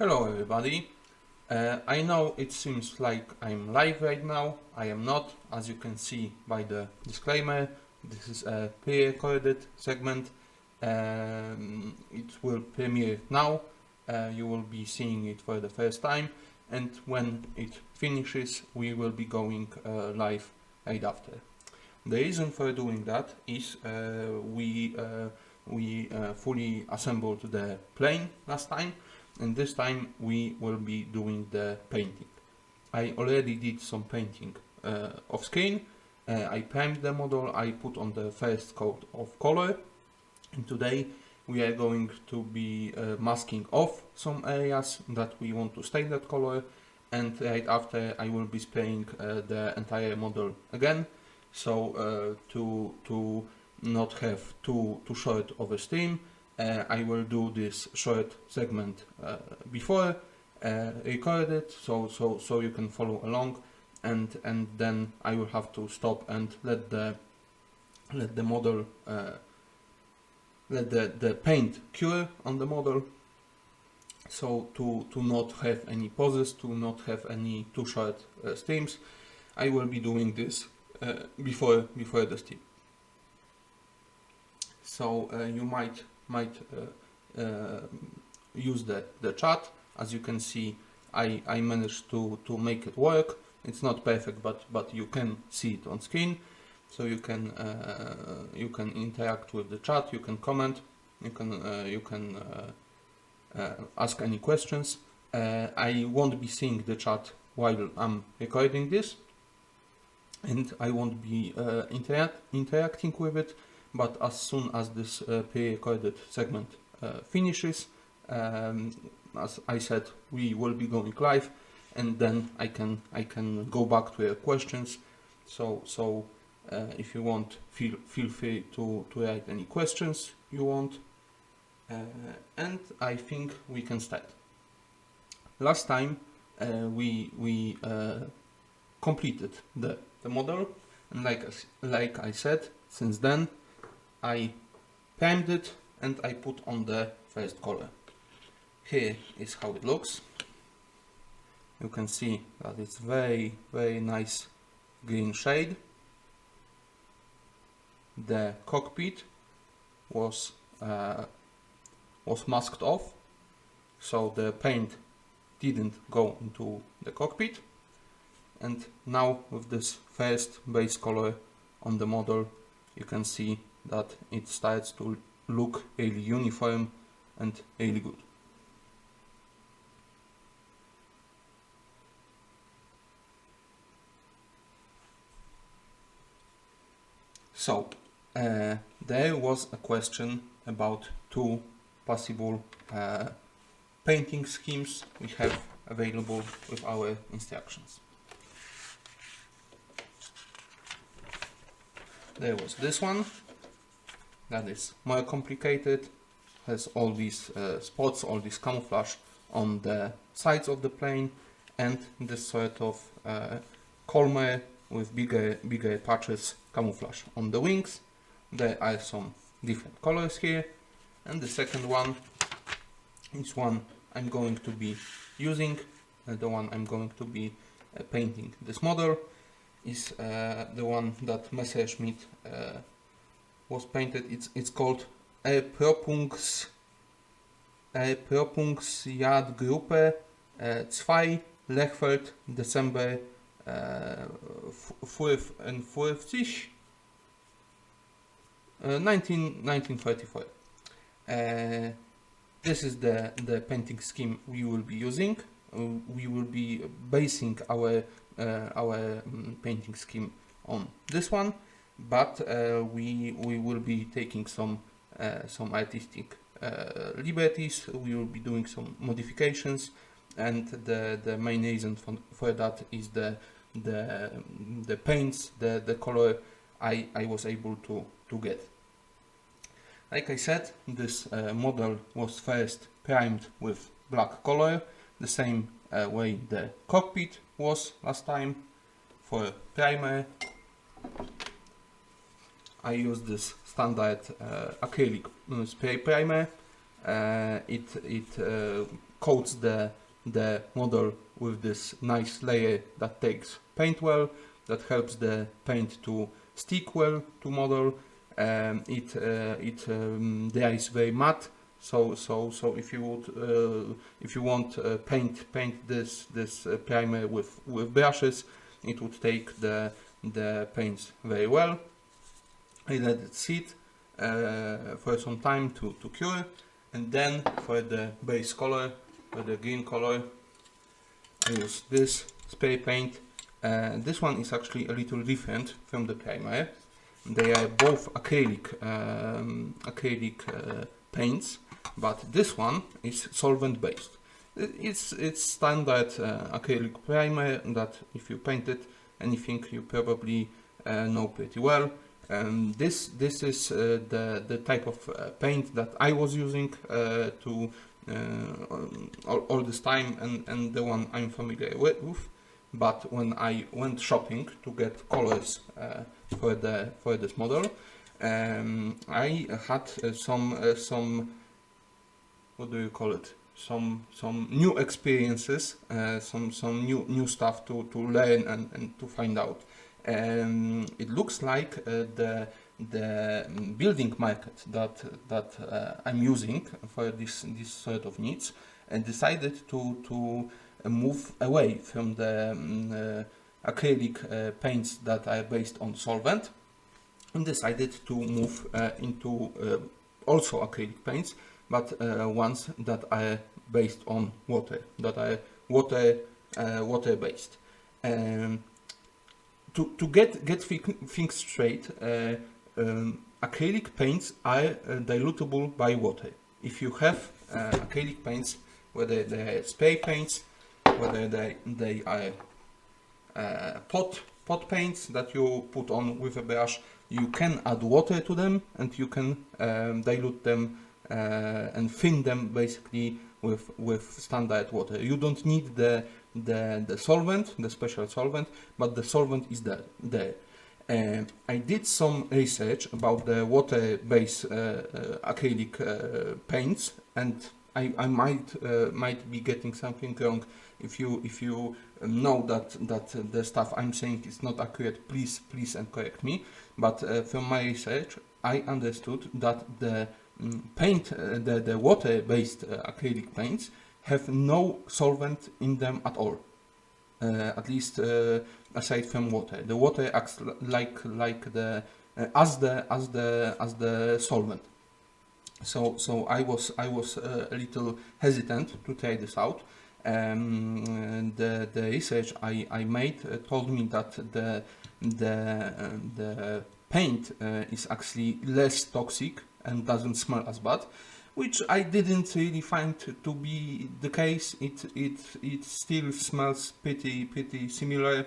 Hello everybody. I know it seems like I'm live right now. I am not, as you can see by the disclaimer. This is a pre-recorded segment. It will premiere now. You will be seeing it for the first time, and when it finishes we will be going live right after. The reason for doing that is we fully assembled the plane last time, and this time we will be doing the painting. I already did some painting off screen. I primed the model, I put on the first coat of color, and today we are going to be masking off some areas that we want to stay that color, and right after I will be spraying the entire model again. So to not have too short of a stream, I will do this short segment before recorded, so you can follow along, and then I will have to stop and let the model let the paint cure on the model. So to not have any pauses, to not have any too short streams, I will be doing this before the stream. So you might use the chat. As you can see, I managed to make it work. It's not perfect, but you can see it on screen. So you can interact with the chat. You can comment. You can ask any questions. I won't be seeing the chat while I'm recording this, and I won't be interacting with it. But as soon as this pre-recorded segment finishes, as I said, we will be going live, and then I can go back to your questions. So if you want, feel free to write any questions you want, and I think we can start. Last time we completed the model, and like I said, since then I primed it and I put on the first color. Here is how it looks. You can see that it's very nice green shade. The cockpit was masked off, so the paint didn't go into the cockpit. And now with this first base color on the model, you can see that it starts to look really uniform and really good. So there was a question about two possible painting schemes we have available with our instructions. There was this one that is more complicated, has all these spots, all this camouflage on the sides of the plane, and this sort of calmer with bigger patches camouflage on the wings. There are some different colors here, and the second one is one I'm going to be using, the one I'm going to be painting this model is the one that Messerschmitt was painted. It's called Erprobungsjahrgruppe 2 Lechfeld December 45 1934. This is the painting scheme we will be using. We will be basing our painting scheme on this one, but we will be taking some artistic liberties. We will be doing some modifications, and the main reason for that is the paints, the color I was able to get. Like I said, this model was first primed with black color, the same way the cockpit was last time. For primer, I used this standard acrylic spray primer. it coats the model with this nice layer that takes paint well, that helps the paint to stick well to model. It dries very matte. So if you want paint this primer with brushes, it would take the paints very well. I let it sit for some time to cure, and then for the base color, for the green color, I use this spray paint. This one is actually a little different from the primer. They are both acrylic paints, but this one is solvent based. It's standard acrylic primer that if you paint it, anything you probably know pretty well. This is the type of paint that I was using to all this time, and the one I'm familiar with. But when I went shopping to get colors for this model, I had some what do you call it? Some new experiences, some new stuff to learn and to find out. It looks like the building market that I'm using for this sort of needs, and decided to move away from the acrylic paints that are based on solvent, and decided to move into also acrylic paints, but ones that are based on water, that are water based. To get things straight, acrylic paints are dilutable by water. If you have acrylic paints, whether they are spray paints, whether they are pot paints that you put on with a brush, you can add water to them, and you can dilute them and thin them basically with standard water. You don't need the solvent, the special solvent, but the solvent is there. I did some research about the water-based acrylic paints, and I might be getting something wrong. If you know that the stuff I'm saying is not accurate, please and correct me. But from my research, I understood that the the water-based acrylic paints have no solvent in them at all. At least aside from water, the water acts like the as the solvent. So I was a little hesitant to try this out. The research I made told me that the paint is actually less toxic and doesn't smell as bad, which I didn't really find to be the case. It still smells pretty similar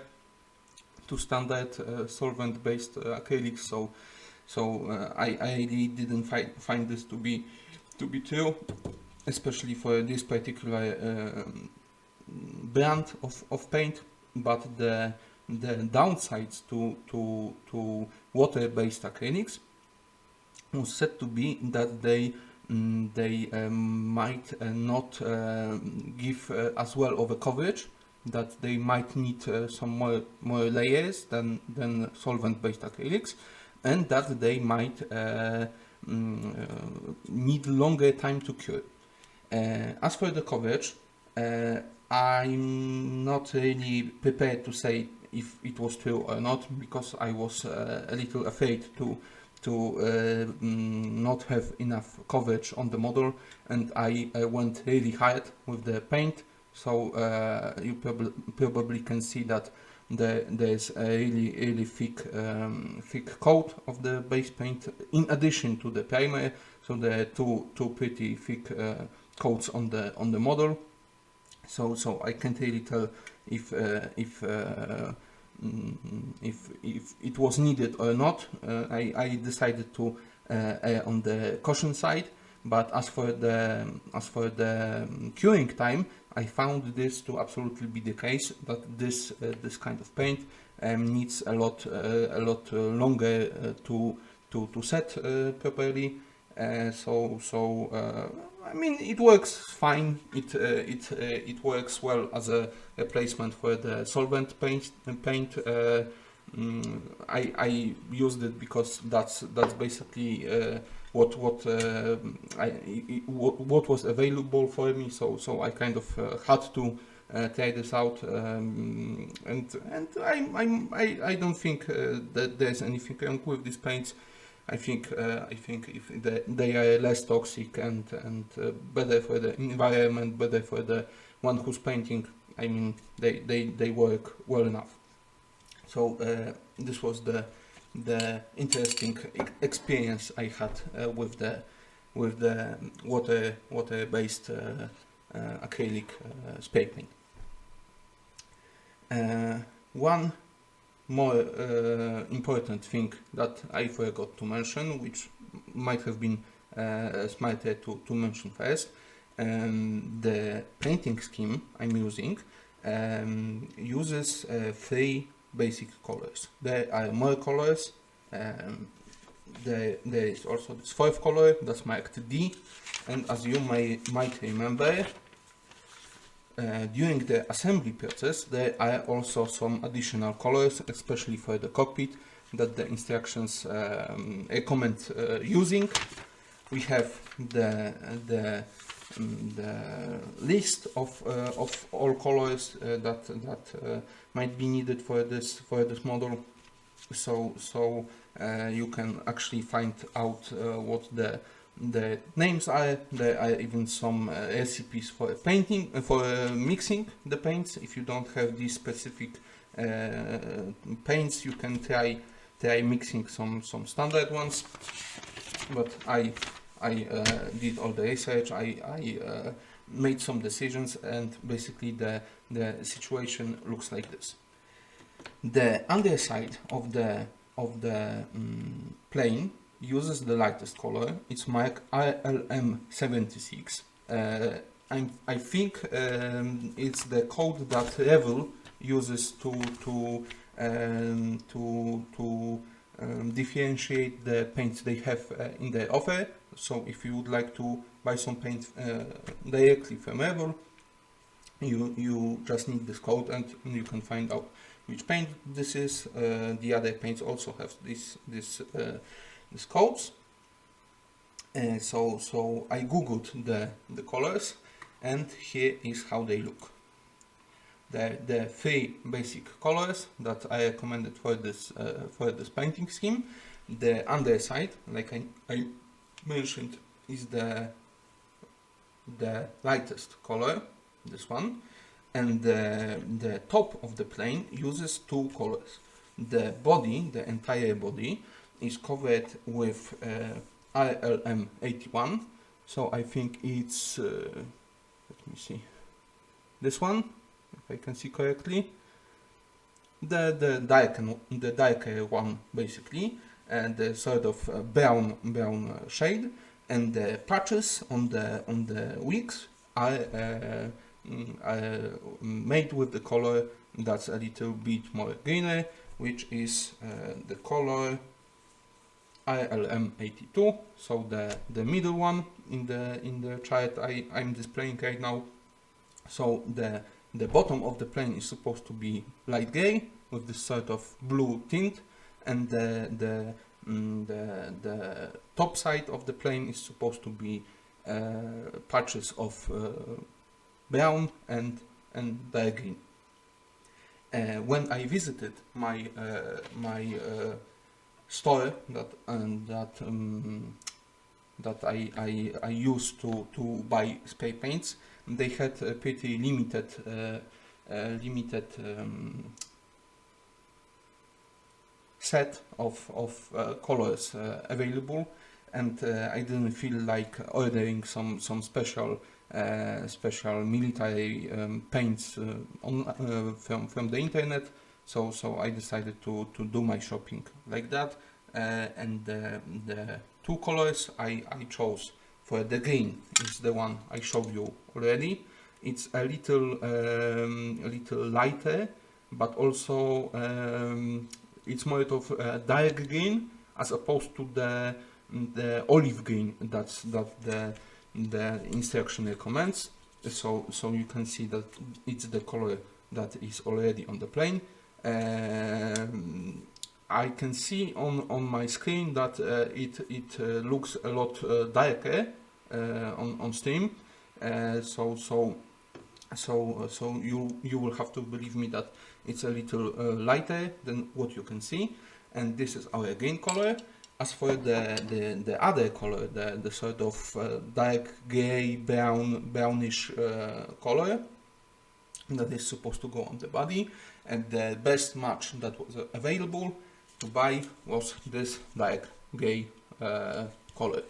to standard solvent-based acrylics. So I really didn't find this to be true, especially for this particular brand of paint. But the downsides to water-based acrylics was said to be that they might not give as well of a coverage, that they might need some more layers than solvent-based acrylics, and that they might need longer time to cure. As for the coverage, I'm not really prepared to say if it was true or not, because I was a little afraid to not have enough coverage on the model, and I went really hard with the paint. So you probably can see that there's a really thick coat of the base paint in addition to the primer. So there are two pretty thick coats on the model. So I can't really tell if it was needed or not. I decided to err on the caution side. But as for the curing time, I found this to absolutely be the case, that this kind of paint needs a lot longer to set properly. So I mean, it works fine. It works well as a replacement for the solvent paint. I used it because that's basically what was available for me. So I kind of had to try this out, and I don't think that there's anything wrong with these paints. I think if they are less toxic and better for the environment, better for the one who's painting. I mean, they work well enough. So this was the interesting experience I had with the water-based acrylic spray paint. One more important thing that I forgot to mention, which might have been smarter to mention first, the painting scheme I'm using uses 3 basic colors. There are more colors. There is also this 4th color that's marked D, and as you might remember, during the assembly process there are also some additional colors, especially for the cockpit, that the instructions recommend using. We have the list of all colors that might be needed for this model. So you can actually find out what the names are. There are even some recipes for painting, for mixing the paints. If you don't have these specific paints, you can try mixing some standard ones. But I did all the research. I made some decisions, and basically the situation looks like this. The underside of the plane uses the lightest color. It's marked RLM76. I think it's the code that Revell uses to differentiate the paints they have in their offer. So if you would like to buy some paint directly from Revell, you just need this code and you can find out which paint this is. The other paints also have these codes. So I googled the colors, and here is how they look. The 3 basic colors that I recommended for this painting scheme. The underside, like I mentioned, is the lightest color, this one, and the top of the plane uses 2 colors. The body, the entire body, is covered with RLM81. So I think it's let me see, this one, if I can see correctly, the darker one basically, and the sort of brown shade, and the patches on the wings are made with the color that's a little bit more greener, which is the color RLM82. So the middle one in the chart I'm displaying right now. So the bottom of the plane is supposed to be light gray with this sort of blue tint, and the top side of the plane is supposed to be patches of brown and dark green. When I visited my store that I used to buy spray paints, they had a pretty limited set of colors available, and I didn't feel like ordering some special military paints from the internet. So I decided to do my shopping like that, and the 2 colors I chose for the green is the one I showed you already. It's a little lighter, but also it's more of a dark green as opposed to the olive green that the instructional commands. So you can see that it's the color that is already on the plane. I can see on my screen that it looks a lot darker on Steam. So you will have to believe me that it's a little lighter than what you can see. And this is our gain color. As for the other color, the sort of dark gray brownish color that is supposed to go on the body, and the best match that was available to buy was this dark gray color.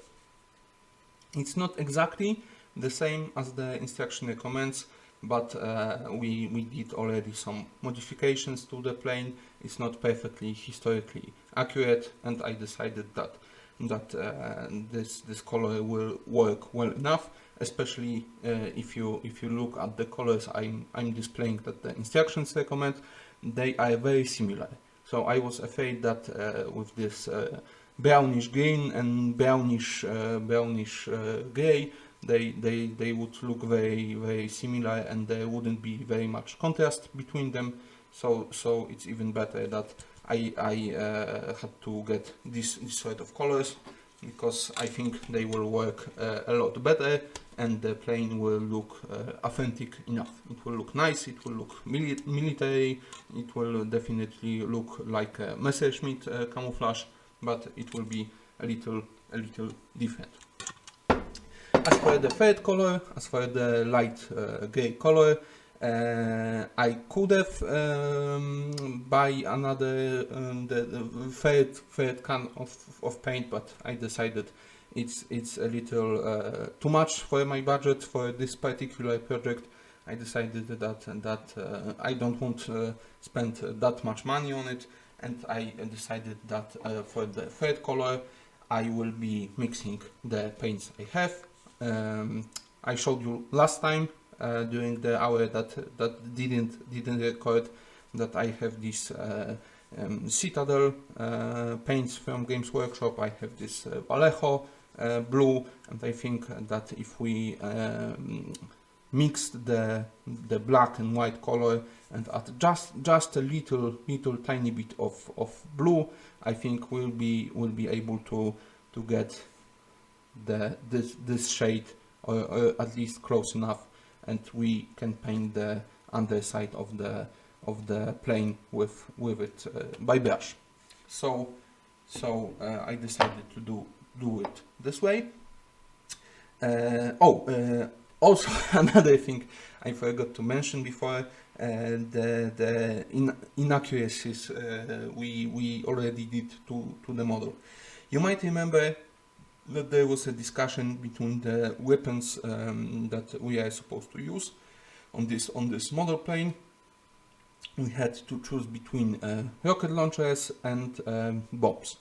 It's not exactly the same as the instructional commands, but we did already some modifications to the plane. It's not perfectly historically accurate, and I decided that this color will work well enough, especially if you look at the colors I'm displaying that the instructions recommend. They are very similar. So I was afraid that with this brownish green and brownish gray, they would look very similar, and there wouldn't be very much contrast between them. So it's even better that I had to get this sort of colors, because I think they will work a lot better, and the plane will look authentic enough. It will look nice, it will look military, it will definitely look like a Messerschmitt camouflage, but it will be a little different. As for the third color, as for the light gray color, I could have buy another the third can of paint, but I decided it's a little too much for my budget for this particular project. I decided that I don't want to spend that much money on it, and I decided that for the third color I will be mixing the paints I have. I showed you last time during the hour that didn't record that I have this Citadel paints from Games Workshop. I have this Vallejo blue, and I think that if we mixed the black and white color and add just a little tiny bit of blue, I think we'll be able to get this shade or at least close enough, and we can paint the underside of the plane with it by brush. So I decided to do it this way. Also another thing I forgot to mention before, the inaccuracies we already did to the model. You might remember that there was a discussion between the weapons that we are supposed to use on this model plane. We had to choose between rocket launchers and bombs.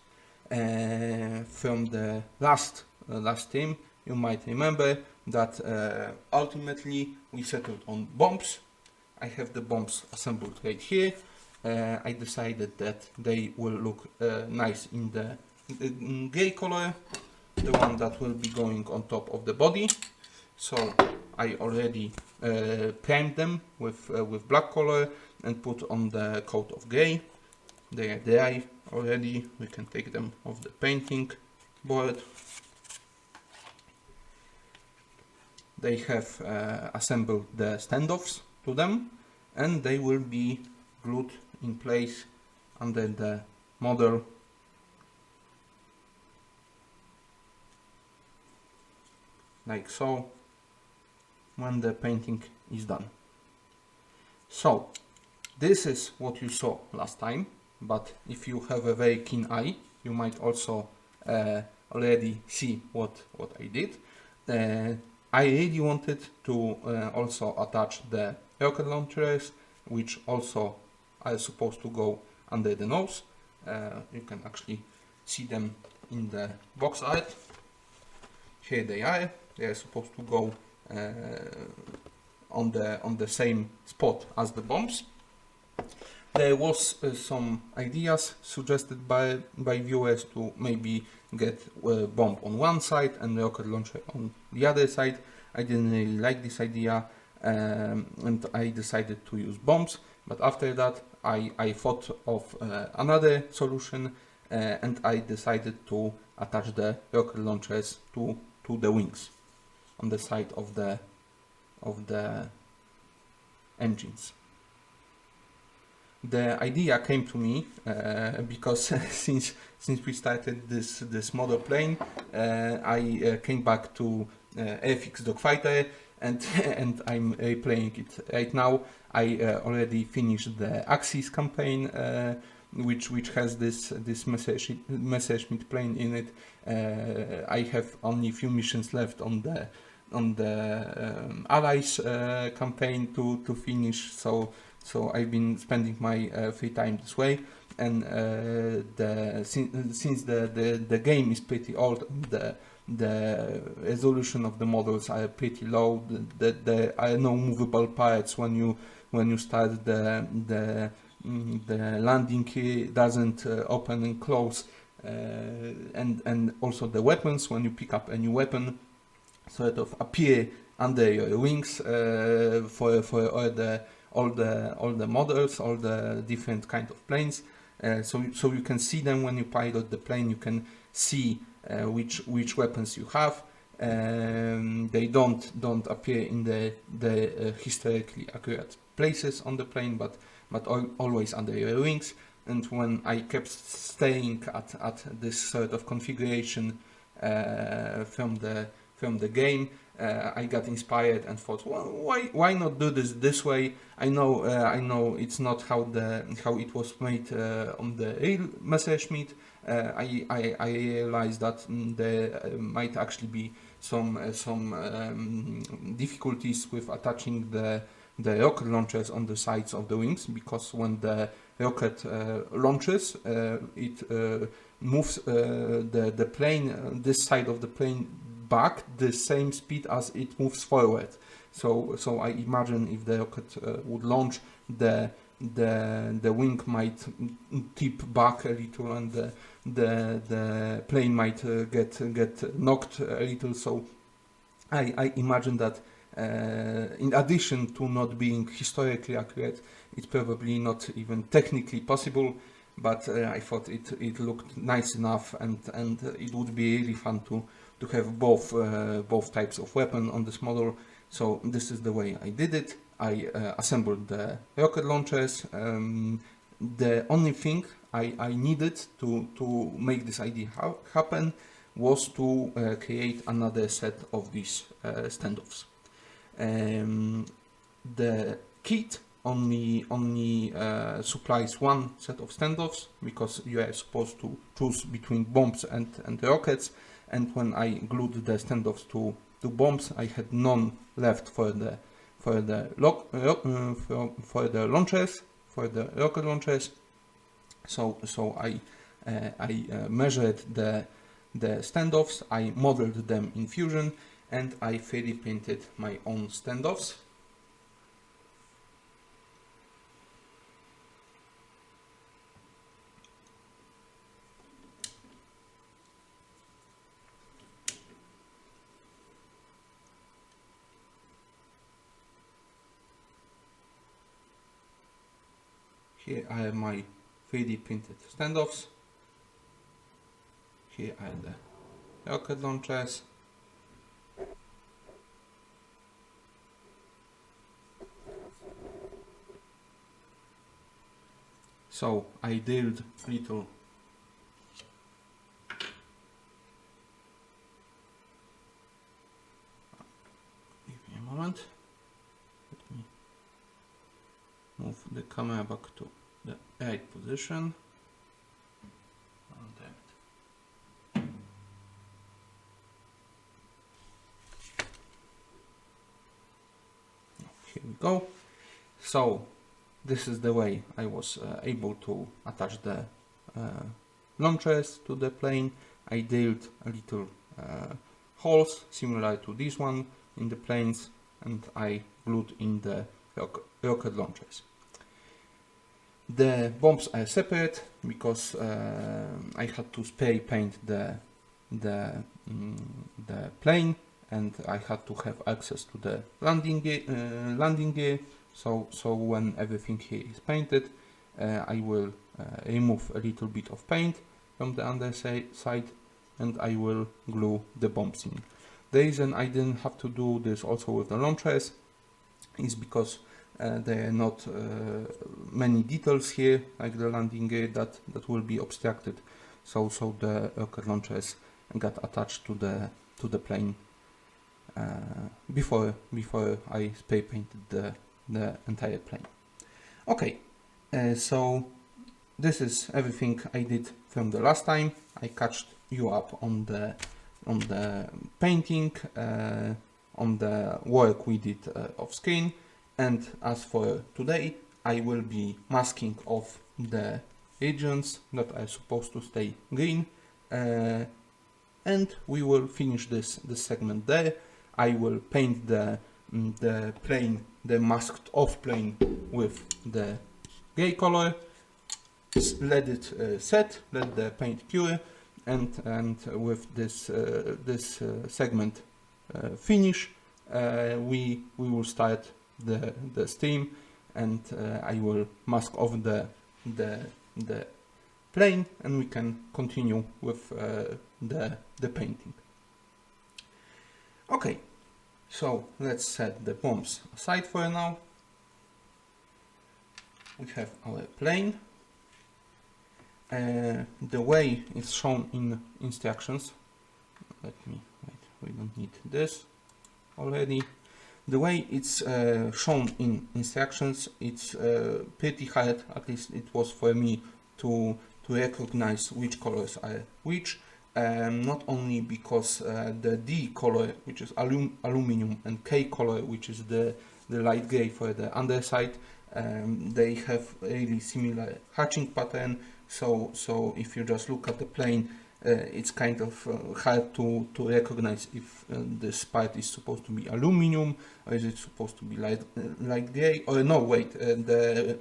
From the last team, you might remember that ultimately we settled on bombs. I have the bombs assembled right here. I decided that they will look nice in the gray color, the one that will be going on top of the body. So I already primed them with black color and put on the coat of gray. They are dry already. We can take them off the painting board. They have assembled the standoffs to them, and they will be glued in place under the model. Like so, when the painting is done. So this is what you saw last time, but if you have a very keen eye, you might also already see what I did. I really wanted to also attach the rocket launchers, which also are supposed to go under the nose. You can actually see them in the box art. Here they are. They are supposed to go on the same spot as the bombs. There was some ideas suggested by viewers to maybe get a bomb on one side and rocket launcher on the other side. I didn't really like this idea, and I decided to use bombs. But after that, I thought of another solution, and I decided to attach the rocket launchers to the wings on the side of the engines. The idea came to me because since we started this model plane, I came back to FX Dogfighter, and and I'm replaying it right now. I already finished the Axis campaign, which has this Messerschmitt plane in it. I have only a few missions left on the Allies campaign to finish. So I've been spending my free time this way, and since the game is pretty old, the resolution of the models are pretty low. There are no movable parts when you start the landing key doesn't open and close, and also the weapons, when you pick up a new weapon, sort of appear under your wings for all the models, all the different kind of planes. So you can see them when you pilot the plane. You can see which weapons you have. They don't appear in the historically accurate places on the plane, but always under your wings. And when I kept staying at this sort of configuration from the game, I got inspired and thought, well, why not do this way? I know it's not how it was made on the real Messerschmitt. I realized that there might actually be some difficulties with attaching the rocket launchers on the sides of the wings, because when the rocket launches, it moves the plane, this side of the plane, back the same speed as it moves forward. So I imagine if the rocket would launch, the wing might tip back a little, and the plane might get knocked a little. So I imagine that in addition to not being historically accurate, it's probably not even technically possible. But I thought it looked nice enough, and it would be really fun to have both types of weapon on this model. So this is the way I did it. I assembled the rocket launchers. The only thing I needed to make this idea happen was to create another set of these standoffs. The kit only supplies one set of standoffs, because you are supposed to choose between bombs and rockets. And when I glued the standoffs to bombs, I had none left for the launchers, for the rocket launchers. So I measured the standoffs, I modeled them in Fusion, and I 3D printed my own standoffs. Here I have my 3D printed standoffs. Here are the rocket launchers. So I drilled little give me a moment. Let me move the camera back to the right position. Here we go. So this is the way I was able to attach the launchers to the plane. I drilled a little holes similar to this one in the planes, and I glued in the rocket launchers. The bombs are separate because I had to spray paint the plane, and I had to have access to the landing gear. So when everything here is painted, I will remove a little bit of paint from the underside and I will glue the bombs in. The reason I didn't have to do this also with the launchers is because there are not many details here, like the landing gear, that will be abstracted. So the rocket launchers got attached to the plane before I spray painted the entire plane. Okay, so this is everything I did from the last time. I catched you up on the painting, on the work we did off screen, and as for today, I will be masking off the regions that are supposed to stay green, and we will finish this segment there. I will paint the plane, the masked off plane, with the gray color. Let it set, let the paint cure, and with this segment finish, we will start the steam, and I will mask off the plane, and we can continue with the painting. Okay, so let's set the bombs aside for now. We have our plane. The way it's shown in instructions, let me wait, we don't need this already. The way it's shown in instructions, it's pretty hard, at least it was for me, to recognize which colors are which. Not only because the D color, which is aluminum, and K color, which is the light gray for the underside, they have really similar hatching pattern. So if you just look at the plane, it's kind of hard to recognize if this part is supposed to be aluminum, or is it supposed to be light gray, or no, wait, the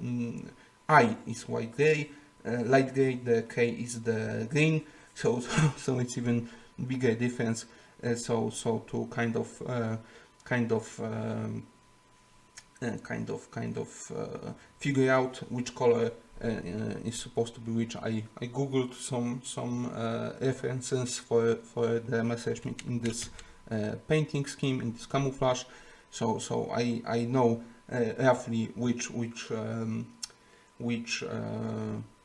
I is white gray, light gray, the K is the green, so it's even bigger difference. So to kind of figure out which color is supposed to be which, I googled some references for the Messerschmitt in this painting scheme, in this camouflage. So I know roughly which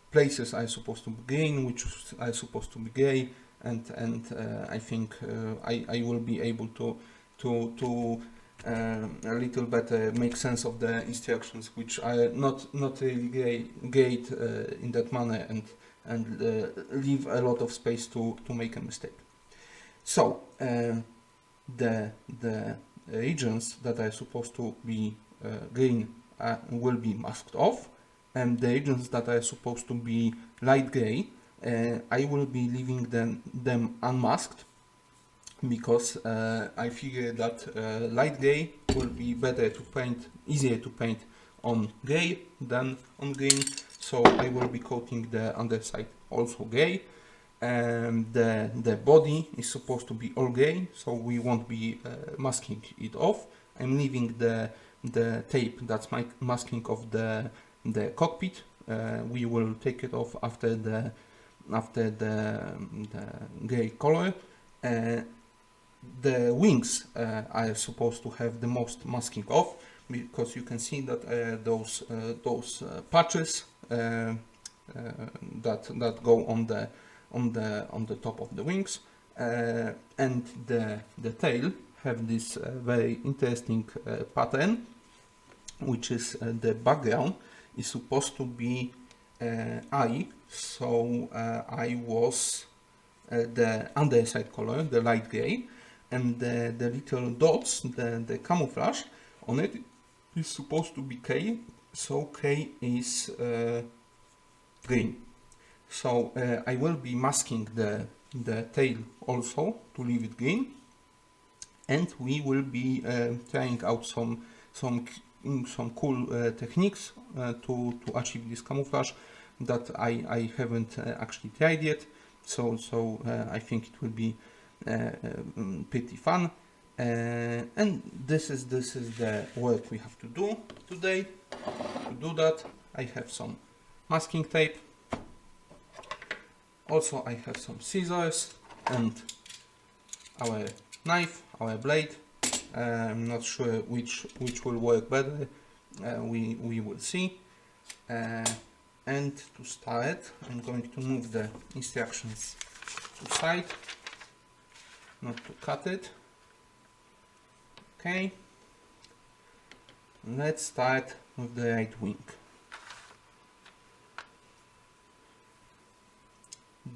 places are supposed to be green, which are supposed to be gray, and I think I will be able to a little better make sense of the instructions, which are not really great in that manner, and leave a lot of space to make a mistake. So the regions that are supposed to be green will be masked off, and the regions that are supposed to be light gray, I will be leaving them unmasked, because I figure that light gray will be better to paint, easier to paint on gray than on green. So I will be coating the underside also gray. The body is supposed to be all gray, so we won't be masking it off. I'm leaving the tape that's masking of the cockpit. We will take it off after the gray color. The wings are supposed to have the most masking off, because you can see that those patches that go on the top of the wings, and the tail have this very interesting pattern, which is the background is supposed to be eye. So I was the underside color, the light gray, and the little dots, the camouflage on it, is supposed to be K, so K is green. So I will be masking the tail also to leave it green, and we will be trying out some some cool techniques to achieve this camouflage that I haven't actually tried yet. So I think it will be pretty fun. And this is the work we have to do today. To do that, I have some masking tape. Also, I have some scissors and our knife, our blade. I'm not sure which will work better. We will see. And to start, I'm going to move the instructions to side, not to cut it. Okay. Let's start with the right wing.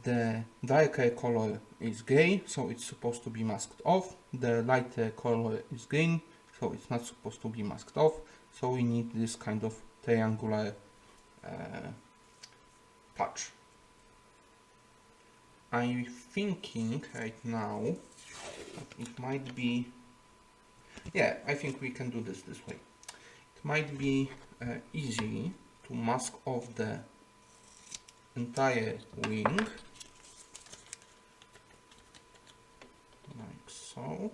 The darker color is gray, so it's supposed to be masked off. The lighter color is green, so it's not supposed to be masked off. So we need this kind of triangular patch. I'm thinking right now that it might be, yeah, I think we can do this way. It might be easy to mask off the entire wing, like so.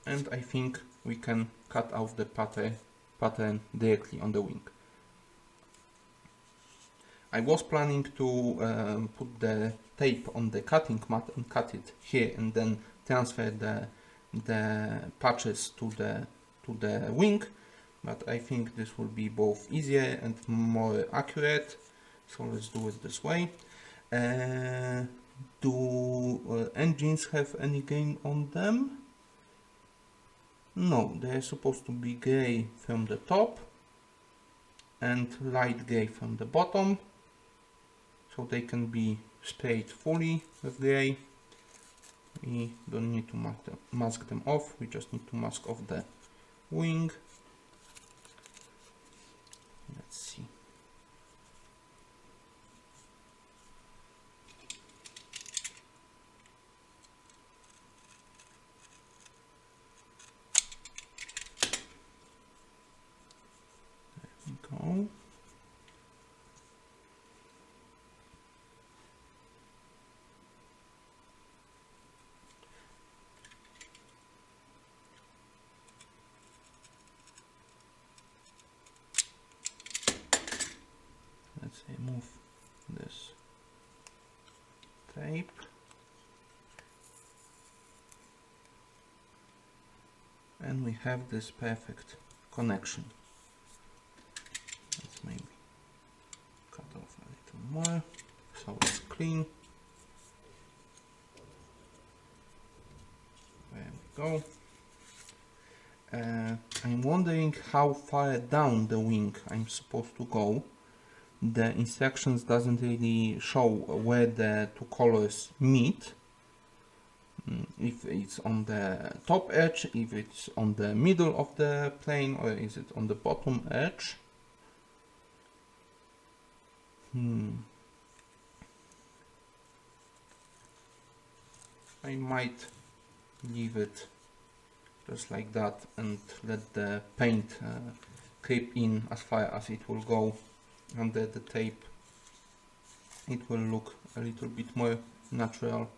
And I think we can cut out the pattern directly on the wing. I was planning to put the tape on the cutting mat and cut it here and then transfer the patches to the wing, but I think this will be both easier and more accurate, so let's do it this way. Do engines have any grain on them? No, they're supposed to be grey from the top and light grey from the bottom, so they can be sprayed fully with grey. We don't need to mask them off, we just need to mask off the wing. Let's see. There we go. Let's remove this tape. And we have this perfect connection. Let's maybe cut off a little more so it's clean. There we go. I'm wondering how far down the wing I'm supposed to go. The instructions doesn't really show where the two colors meet. If it's on the top edge, if it's on the middle of the plane, or is it on the bottom edge? I might leave it just like that and let the paint creep in as far as it will go under the tape. It will look a little bit more natural.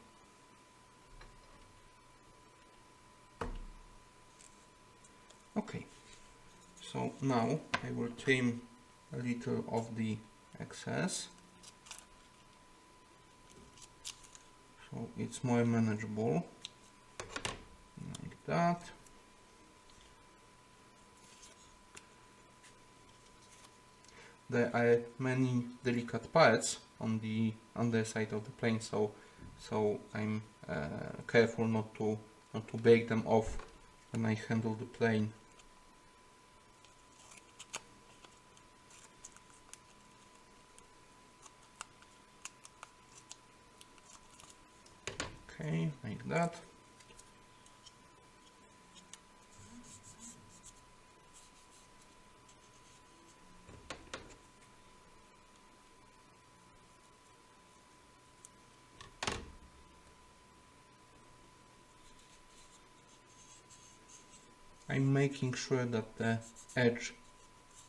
Okay, so now I will trim a little of the excess so it's more manageable, like that. There are many delicate parts on the underside of the plane, so I'm careful not to break them off when I handle the plane. Okay, like that. I'm making sure that the edge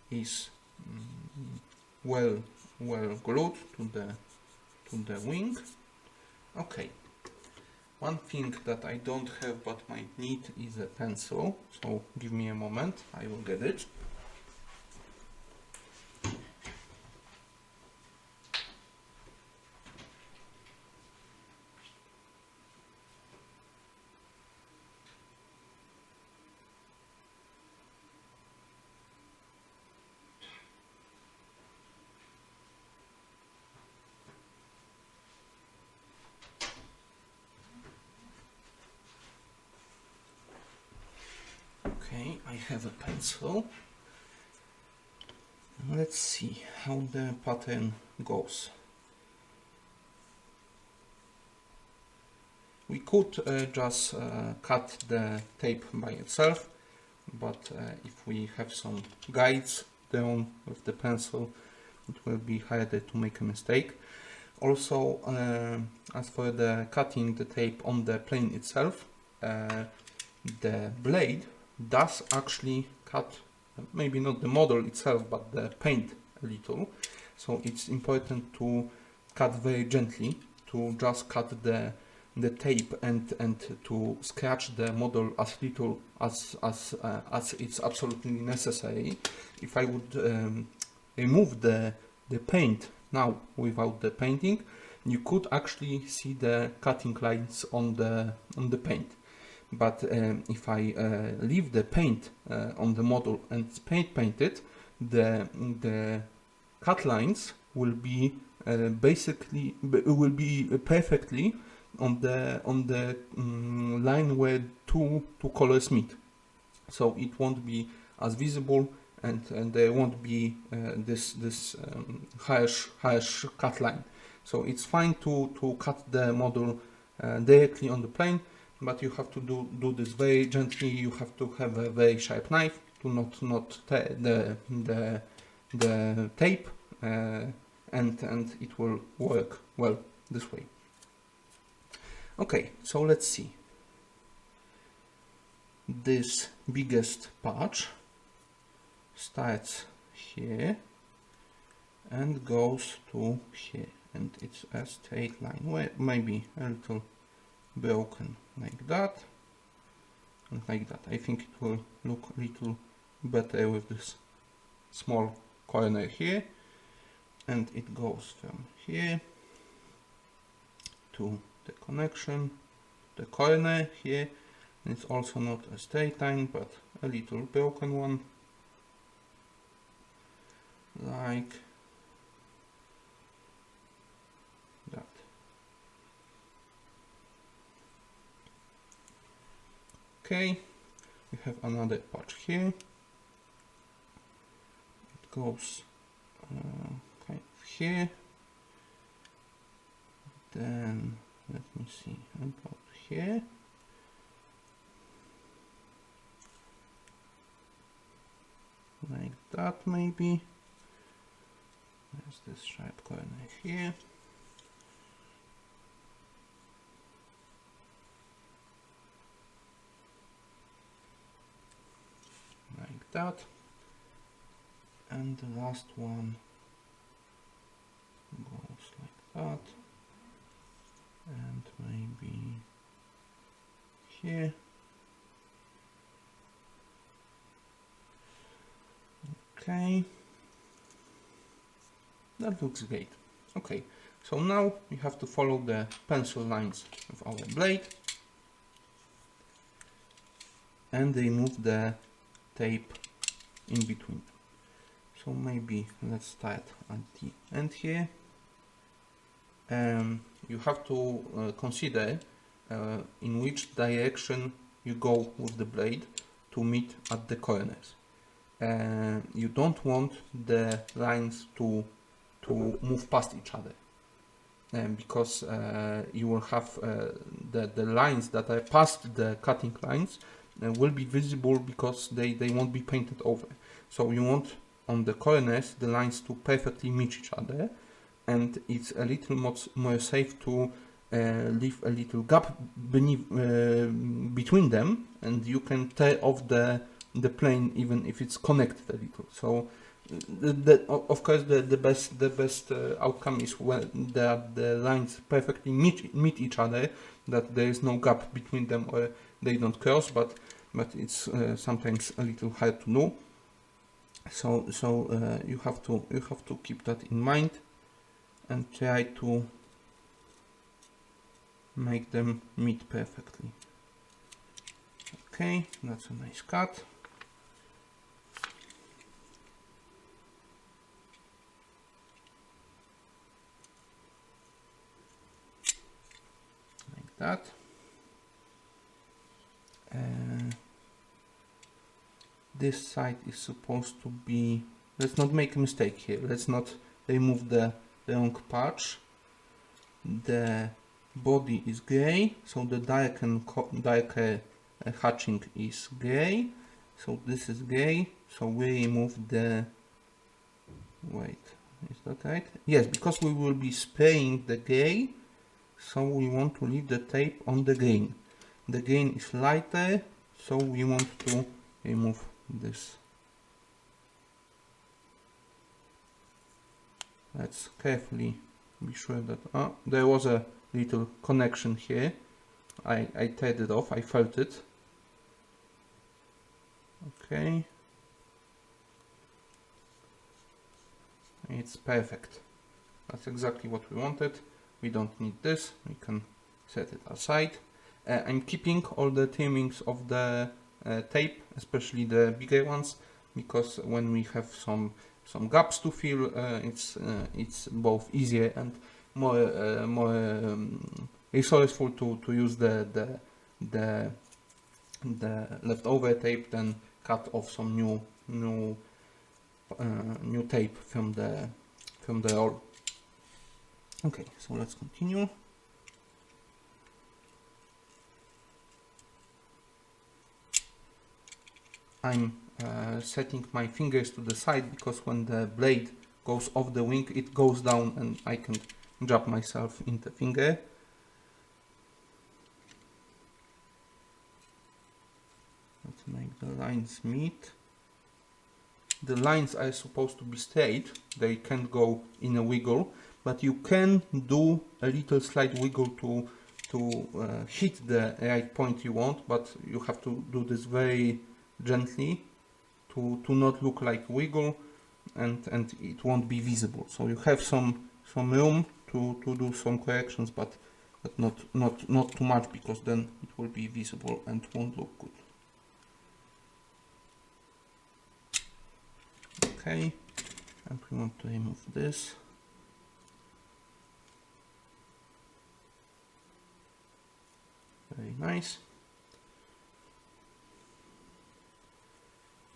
is well glued to the wing. Okay. One thing that I don't have but might need is a pencil, so give me a moment, I will get it. Okay, I have a pencil. Let's see how the pattern goes. We could just cut the tape by itself, but if we have some guides down with the pencil, it will be harder to make a mistake. Also, as for the cutting the tape on the plane itself, the blade does actually cut, maybe not the model itself, but the paint a little. So it's important to cut very gently, to just cut the tape and to scratch the model as little as it's absolutely necessary. If I would remove the paint now without the painting, you could actually see the cutting lines on the paint. But if I leave the paint on the model and paint it, the cut lines will be basically perfectly on the line where two colors meet. So it won't be as visible, and there won't be this harsh cut line. So it's fine to cut the model directly on the plane, but you have to do this very gently. You have to have a very sharp knife to not tear the tape, and it will work well this way. Okay, so let's see. This biggest patch starts here and goes to here, and it's a straight line, where maybe a little broken like that and like that. I think it will look a little better with this small corner here, and it goes from here to the connection, the corner here, and it's also not a straight line but a little broken one, like that. Okay, we have another patch here. It goes kind of here. Then let me see, about here. Like that maybe. There's this sharp corner here. Like that. And the last one goes like that. And maybe here. Okay, that looks great. Okay, so now we have to follow the pencil lines of our blade and remove the tape in between. So maybe let's start at the end here. You have to consider in which direction you go with the blade to meet at the corners. You don't want the lines to move past each other, because you will have the lines that are past the cutting lines will be visible because they won't be painted over. So you want on the corners the lines to perfectly meet each other, and it's a little more safe to leave a little gap between them, and you can tear off the the plane even if it's connected a little. So of course the best outcome is when the lines perfectly meet each other, that there is no gap between them or they don't cross, but it's sometimes a little hard to know. So you have to keep that in mind and try to make them meet perfectly. Okay, that's a nice cut. Like that. This side is supposed to be, let's not make a mistake here, let's not remove the wrong patch. The body is gray, so the darker hatching is gray, so this is gray, so we remove the, wait, is that right? Yes, because we will be spraying the gray, so we want to leave the tape on the grain. The grain is lighter, so we want to remove this. Let's carefully be sure that there was a little connection here. I tied it off, I felt it. Okay. It's perfect. That's exactly what we wanted. We don't need this, we can set it aside. I'm keeping all the trimmings of the tape, especially the bigger ones, because when we have some gaps to fill, it's both easier and more resourceful to use the leftover tape than cut off some new tape from the roll. Okay, so let's continue. I'm setting my fingers to the side because when the blade goes off the wing, it goes down and I can jab myself in the finger. Let's make the lines meet. The lines are supposed to be straight, they can't go in a wiggle, but you can do a little slight wiggle to hit the right point you want, but you have to do this very gently to not look like wiggle, and it won't be visible. So you have some room to do some corrections, but not too much, because then it will be visible and won't look good. Okay, and we want to remove this. Very nice.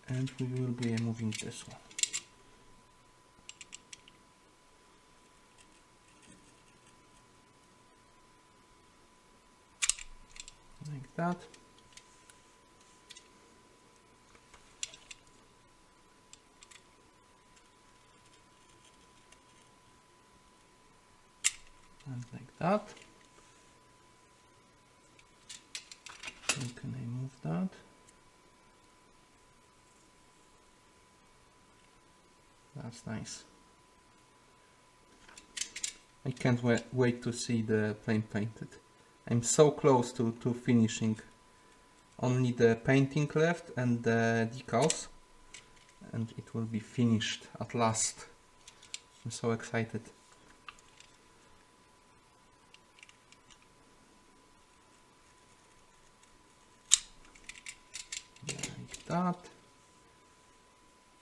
And we will be removing this one. Like that. And like that. We can remove that. That's nice. I can't wait to see the plane painted. I'm so close to finishing. Only the painting left and the decals, and it will be finished at last. I'm so excited. Like that.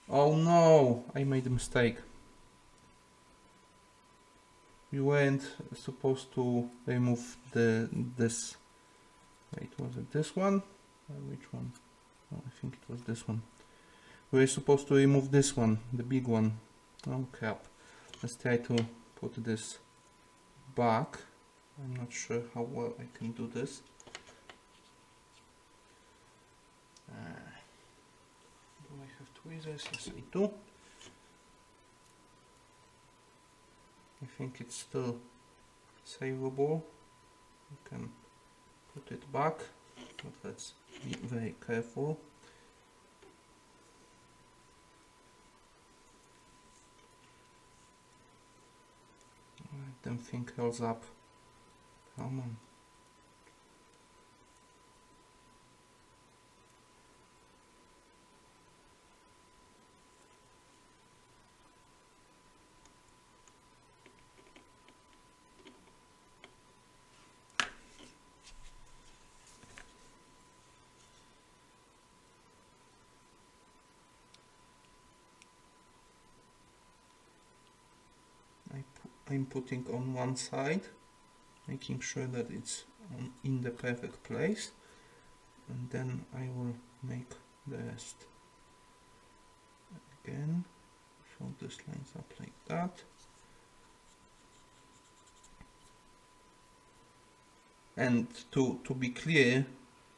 Oh no, I made a mistake. We weren't supposed to remove this. Wait, was it this one? Or which one? Oh, I think it was this one. We were supposed to remove this one, the big one. Oh crap. Let's try to put this back. I'm not sure how well I can do this. Do I have tweezers? Yes, I do. I think it's still savable. You can put it back, but let's be very careful. damn thing curls up. Come on. I'm putting on one side, making sure that it's in the perfect place, and then I will make the rest. Again, fold this lines up like that. And to be clear,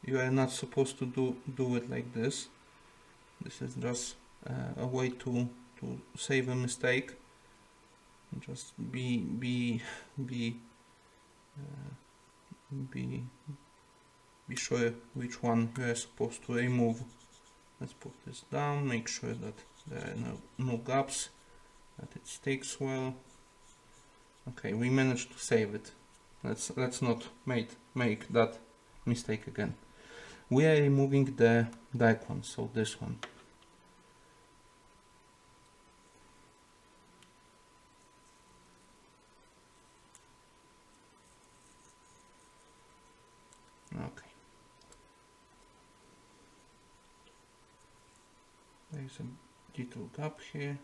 you are not supposed to do it like this. This is just a way to save a mistake. Just be sure which one you are supposed to remove. Let's put this down, make sure that there are no gaps, that it sticks well. Okay, we managed to save it. Let's not make that mistake again. We are removing the dark one, so this one. Okay. There's a little gap here.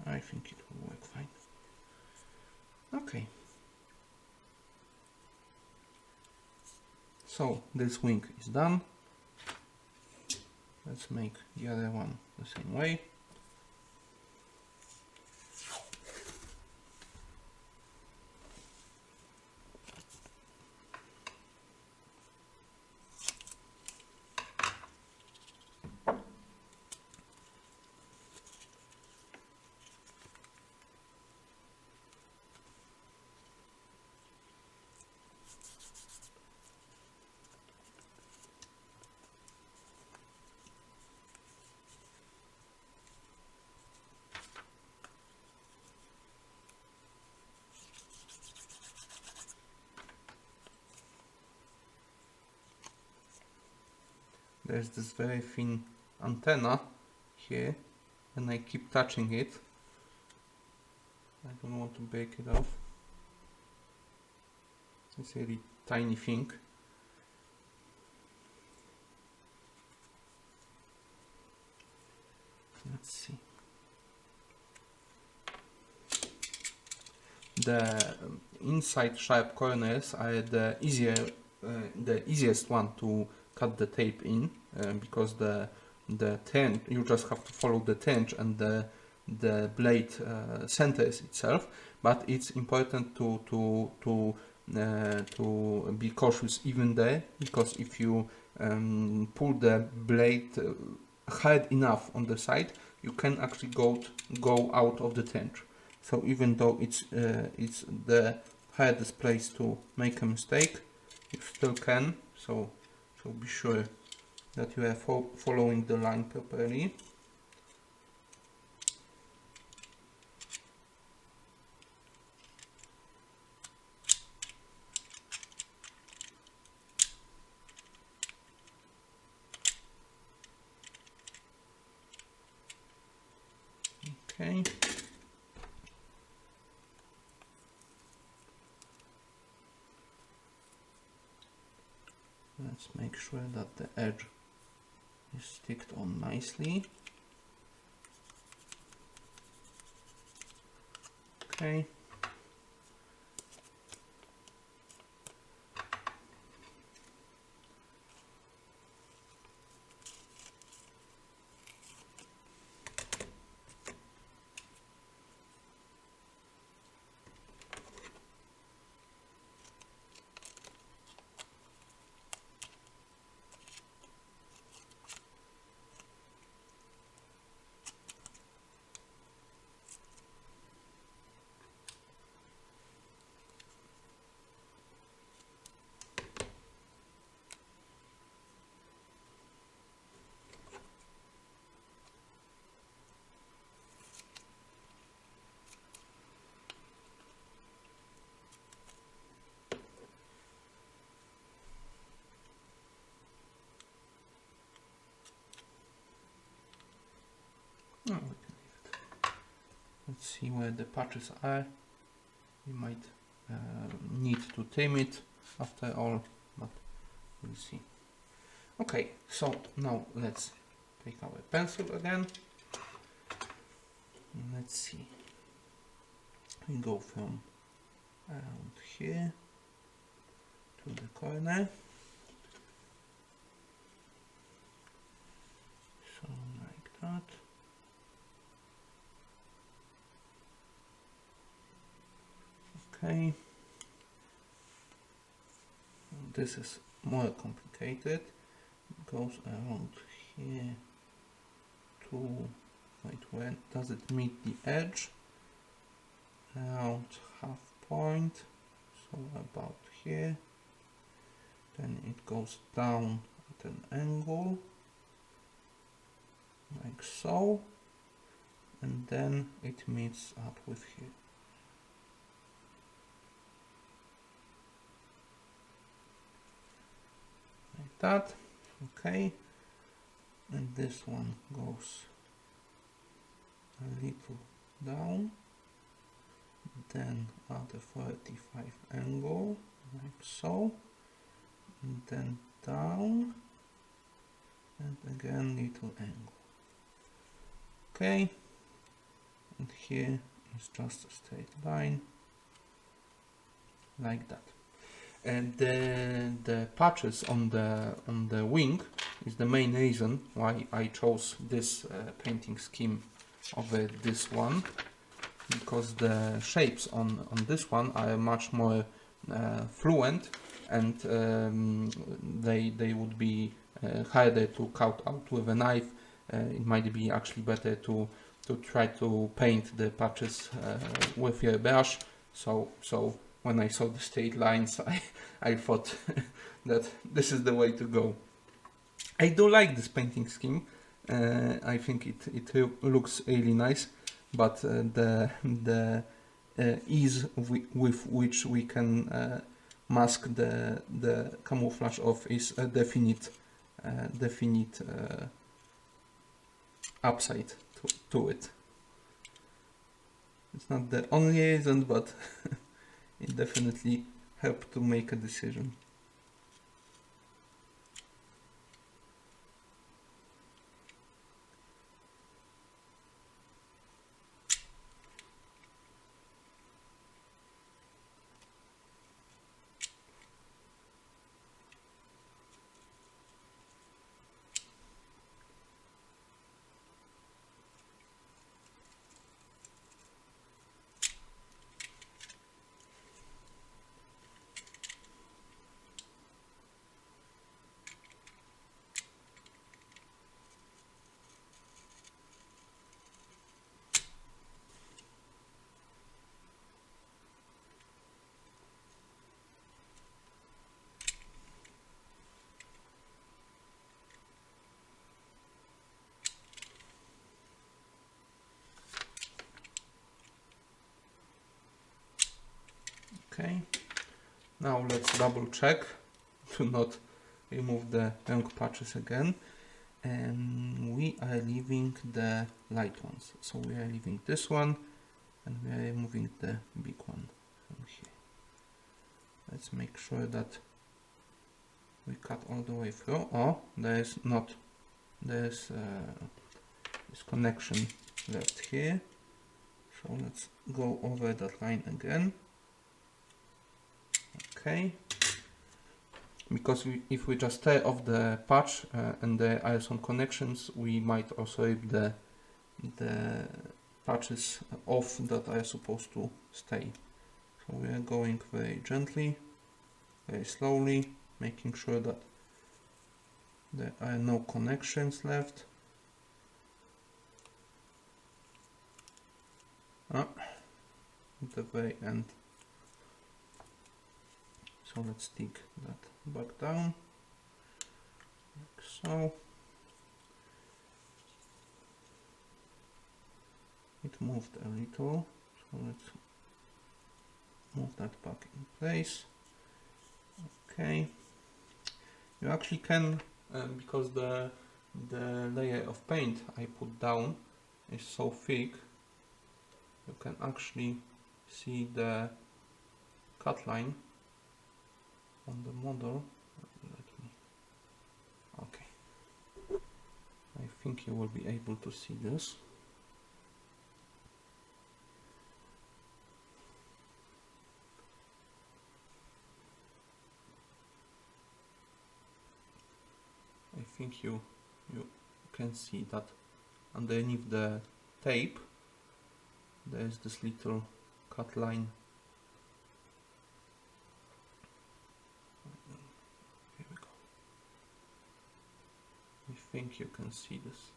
I think it will work fine. Okay. So this wing is done. Let's make the other one the same way. There's this very thin antenna here, and I keep touching it. I don't want to break it off. It's a really tiny thing. Let's see. The inside sharp corners are the easiest one to cut the tape in, because the tinge, you just have to follow the tinge and the blade centers itself. But it's important to be cautious even there, because if you pull the blade hard enough on the side, you can actually go out of the tinge. So even though it's the hardest place to make a mistake, you still can. So be sure that you are following the line properly. Okay. Let's make sure that the edge is sticked on nicely. Okay. Let's see where the patches are. We might need to tame it after all, but we'll see. Okay, so now let's take our pencil again. Let's see. We go from around here to the corner. So like that. Okay. This is more complicated. It goes around here to, wait, where does it meet the edge? Around half point, so about here. Then it goes down at an angle, like so, and then it meets up with here. Like that, okay. And this one goes a little down, then at a 45 angle, like so, and then down, and again little angle. Okay, and here is just a straight line, like that. And the patches on the wing is the main reason why I chose this painting scheme over this one, because the shapes on this one are much more fluent, and they would be harder to cut out with a knife. It might be actually better to try to paint the patches with your brush. So when I saw the straight lines, I thought that this is the way to go. I do like this painting scheme. I think it looks really nice, but the ease with which we can mask the camouflage off is a definite upside to it. It's not the only reason, but it definitely helped to make a decision. Okay, now let's double check to not remove the wrong patches again, and we are leaving the light ones. So we are leaving this one, and we are removing the big one from here. Let's make sure that we cut all the way through. Oh, there's this connection left here, so let's go over that line again. Okay, because if we just tear off the patch and there are some connections, we might also rip the patches off that are supposed to stay. So we are going very gently, very slowly, making sure that there are no connections left. At the very end. So let's dig that back down, like so. It moved a little, so let's move that back in place. Okay, you actually can, because the layer of paint I put down is so thick, you can actually see the cut line on the model. Okay, I think you will be able to see this. I think you can see that underneath the tape there is this little cut line. Here we go. I think you can see this.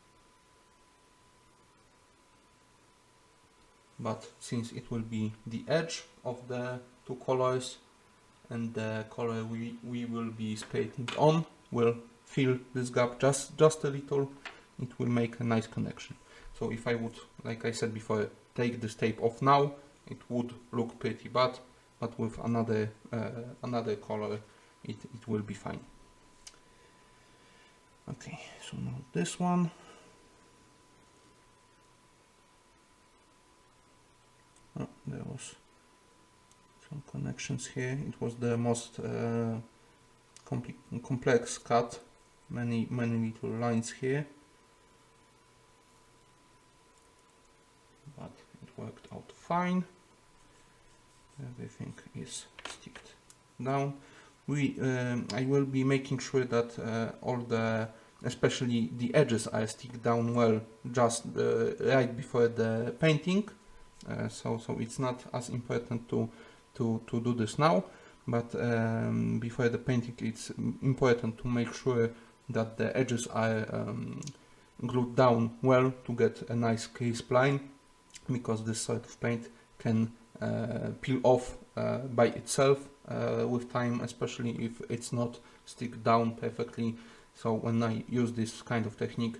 But since it will be the edge of the two colors and the color we will be painting on will fill this gap just a little, it will make a nice connection. So if I would, like I said before, take this tape off now, it would look pretty bad, but with another color it will be fine. Okay, so now this one. Oh, there was some connections here. It was the most complex cut. Many little lines here, but it worked out fine. Everything is sticked down. I will be making sure that all the, especially the edges, are stick down well just right before the painting. So it's not as important to do this now, but before the painting it's important to make sure that the edges are glued down well to get a nice crisp line, because this sort of paint can peel off by itself with time, especially if it's not stick down perfectly. So when I use this kind of technique,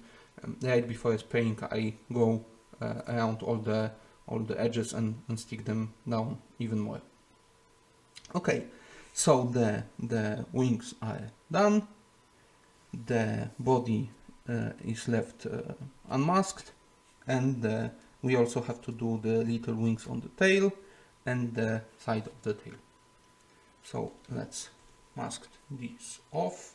right before spraying, I go around all the edges and stick them down even more. Okay, so the wings are done. The body is left unmasked, and we also have to do the little wings on the tail and the side of the tail. So let's mask these off.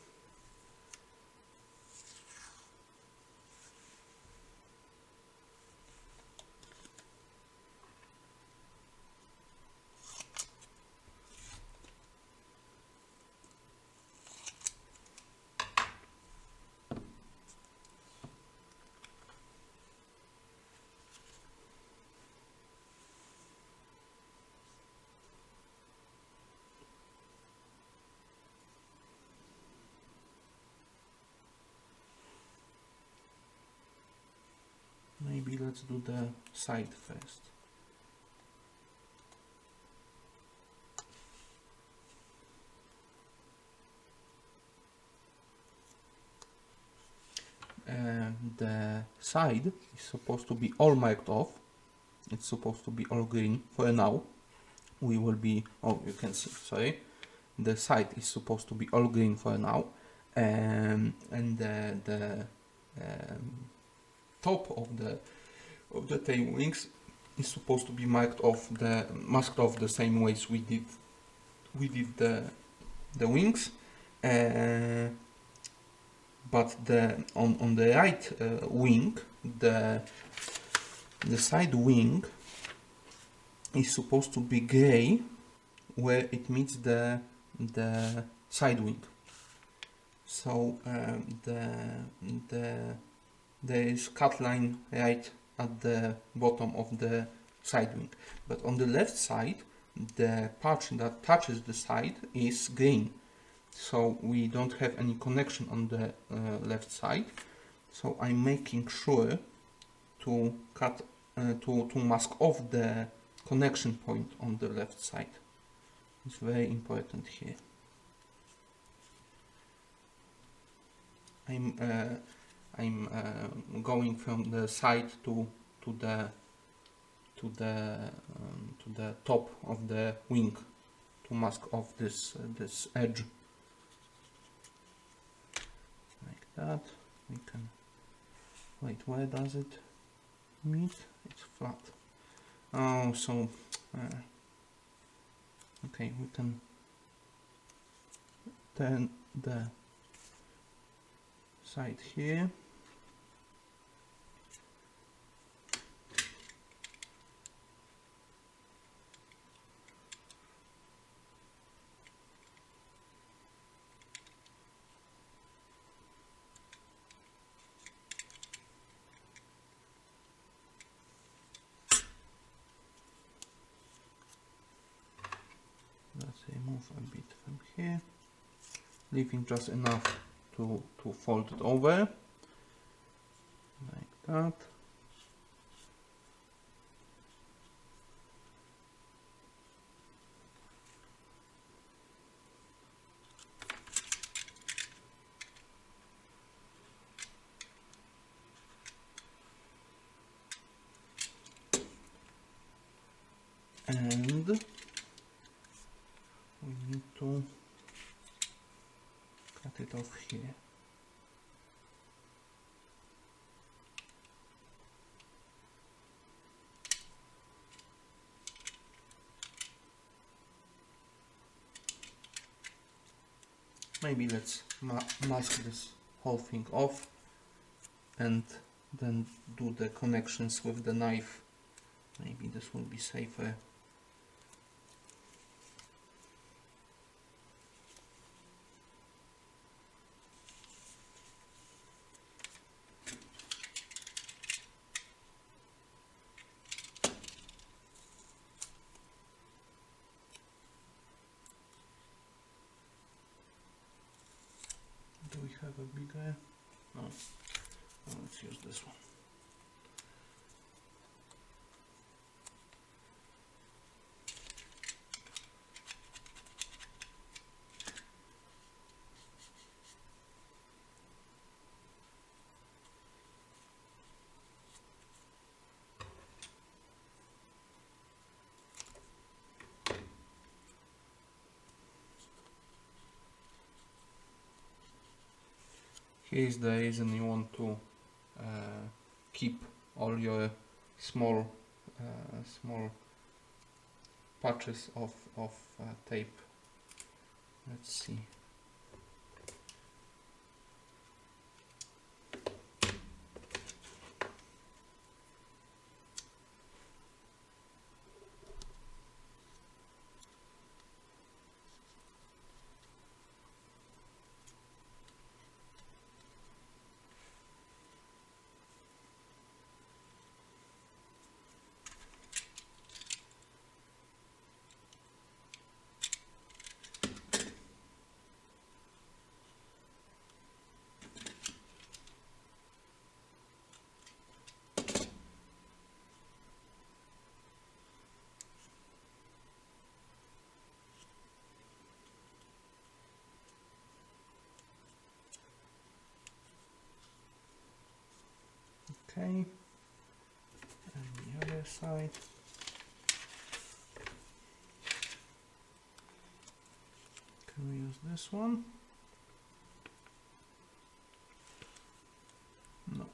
Maybe let's do the side first. The side is supposed to be all marked off. It's supposed to be all green for now. We will be, oh, you can see, sorry. The side is supposed to be all green for now. And the top of the tail wings is supposed to be masked off the same way we did the wings, but on the right wing, the side wing is supposed to be gray where it meets the side wing. So there is cut line right at the bottom of the side wing, but on the left side the patch that touches the side is green, so we don't have any connection on the left side. So I'm making sure to cut to mask off the connection point on the left side. It's very important here. I'm going from the side to the top of the wing to mask off this edge, like that. We can wait. Where does it meet? It's flat. Oh, so okay, we can turn the side here. Let's remove a bit from here, leaving just enough to fold it over, like that. And we need to cut it off here. Maybe let's mask this whole thing off and then do the connections with the knife. Maybe this will be safer. Do we have a bigger? No. Oh, let's use this one. Here's the reason you want to keep all your small patches of tape. Let's see. Okay, and the other side. Can we use this one? No.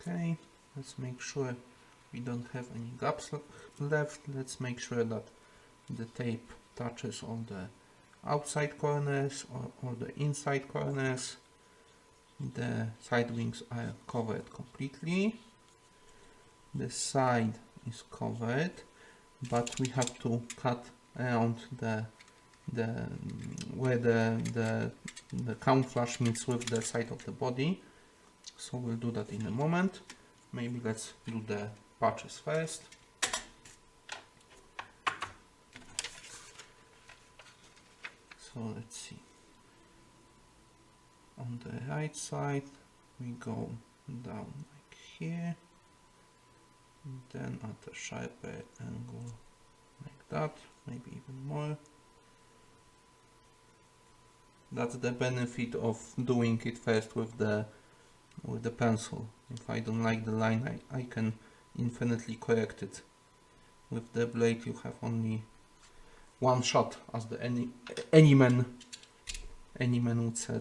Okay, let's make sure we don't have any gaps left. Let's make sure that the tape touches all the outside corners or the inside corners. the side wings are covered completely. The side is covered, but we have to cut around where the camouflage meets with the side of the body. So we'll do that in a moment. Maybe let's do the patches first. So let's see. On the right side we go down like here, then at a sharper angle like that, maybe even more. That's the benefit of doing it first with the pencil. If I don't like the line, I can infinitely correct it. With the blade you have only one shot, as the any man would say.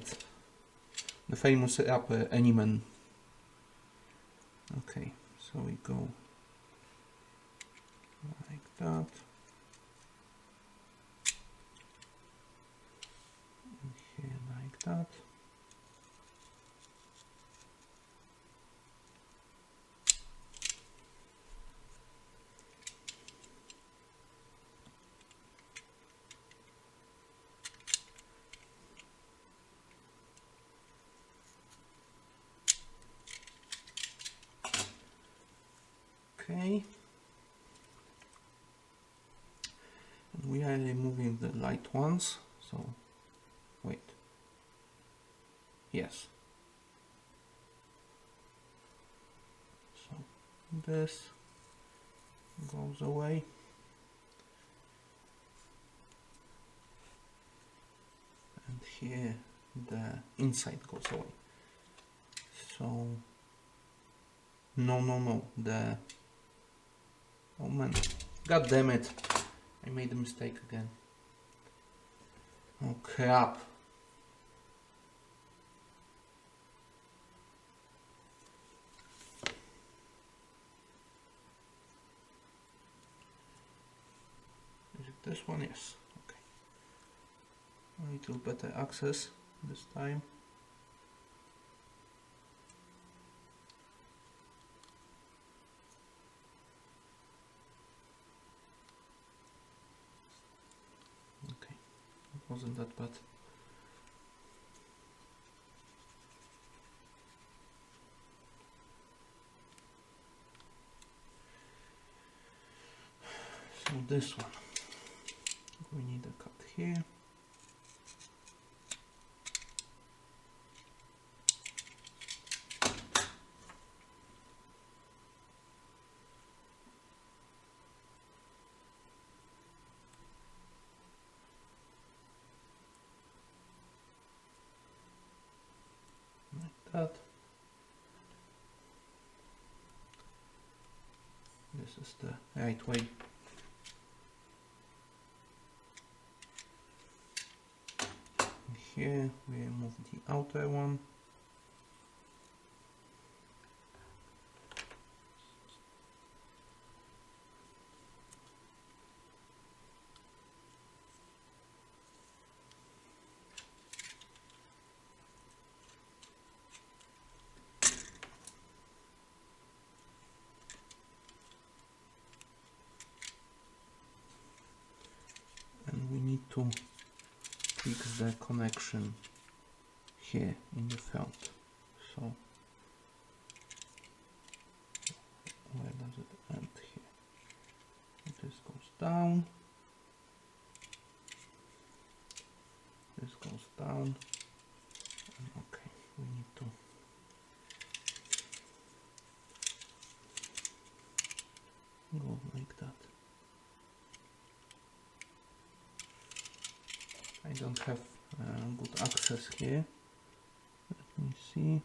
The famous rapper Any Man. Okay, so we go like that. And here like that. Okay, and we are removing the light ones, so wait, yes, so this goes away, and here the inside goes away, so no, oh man, god damn it, I made a mistake again. Oh crap. Is it this one? Yes. Okay. A little better access this time. Wasn't that bad. So this one, we need a cut here. That. This is the right way. And here we remove the outer one. To fix the connection here in the front. So where does it end here? This goes down. This goes down. And okay, we need to go like that. I don't have good access here. Let me see.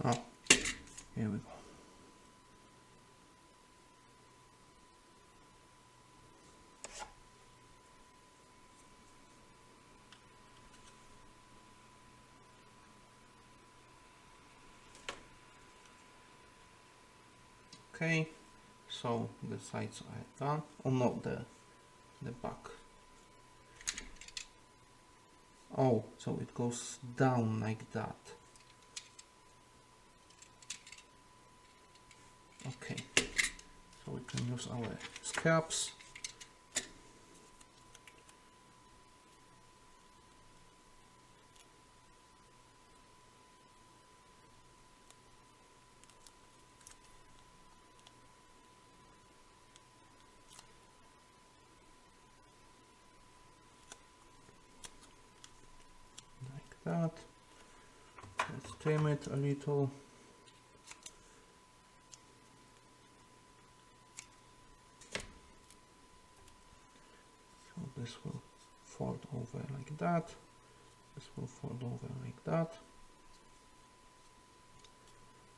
Oh, here we go. Okay, so the sides are done. Oh no, the back. Oh, so it goes down like that. Okay, so we can use our scraps. That. Let's trim it a little. So this will fold over like that. This will fold over like that.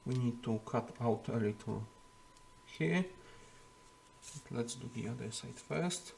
We need to cut out a little here. But let's do the other side first.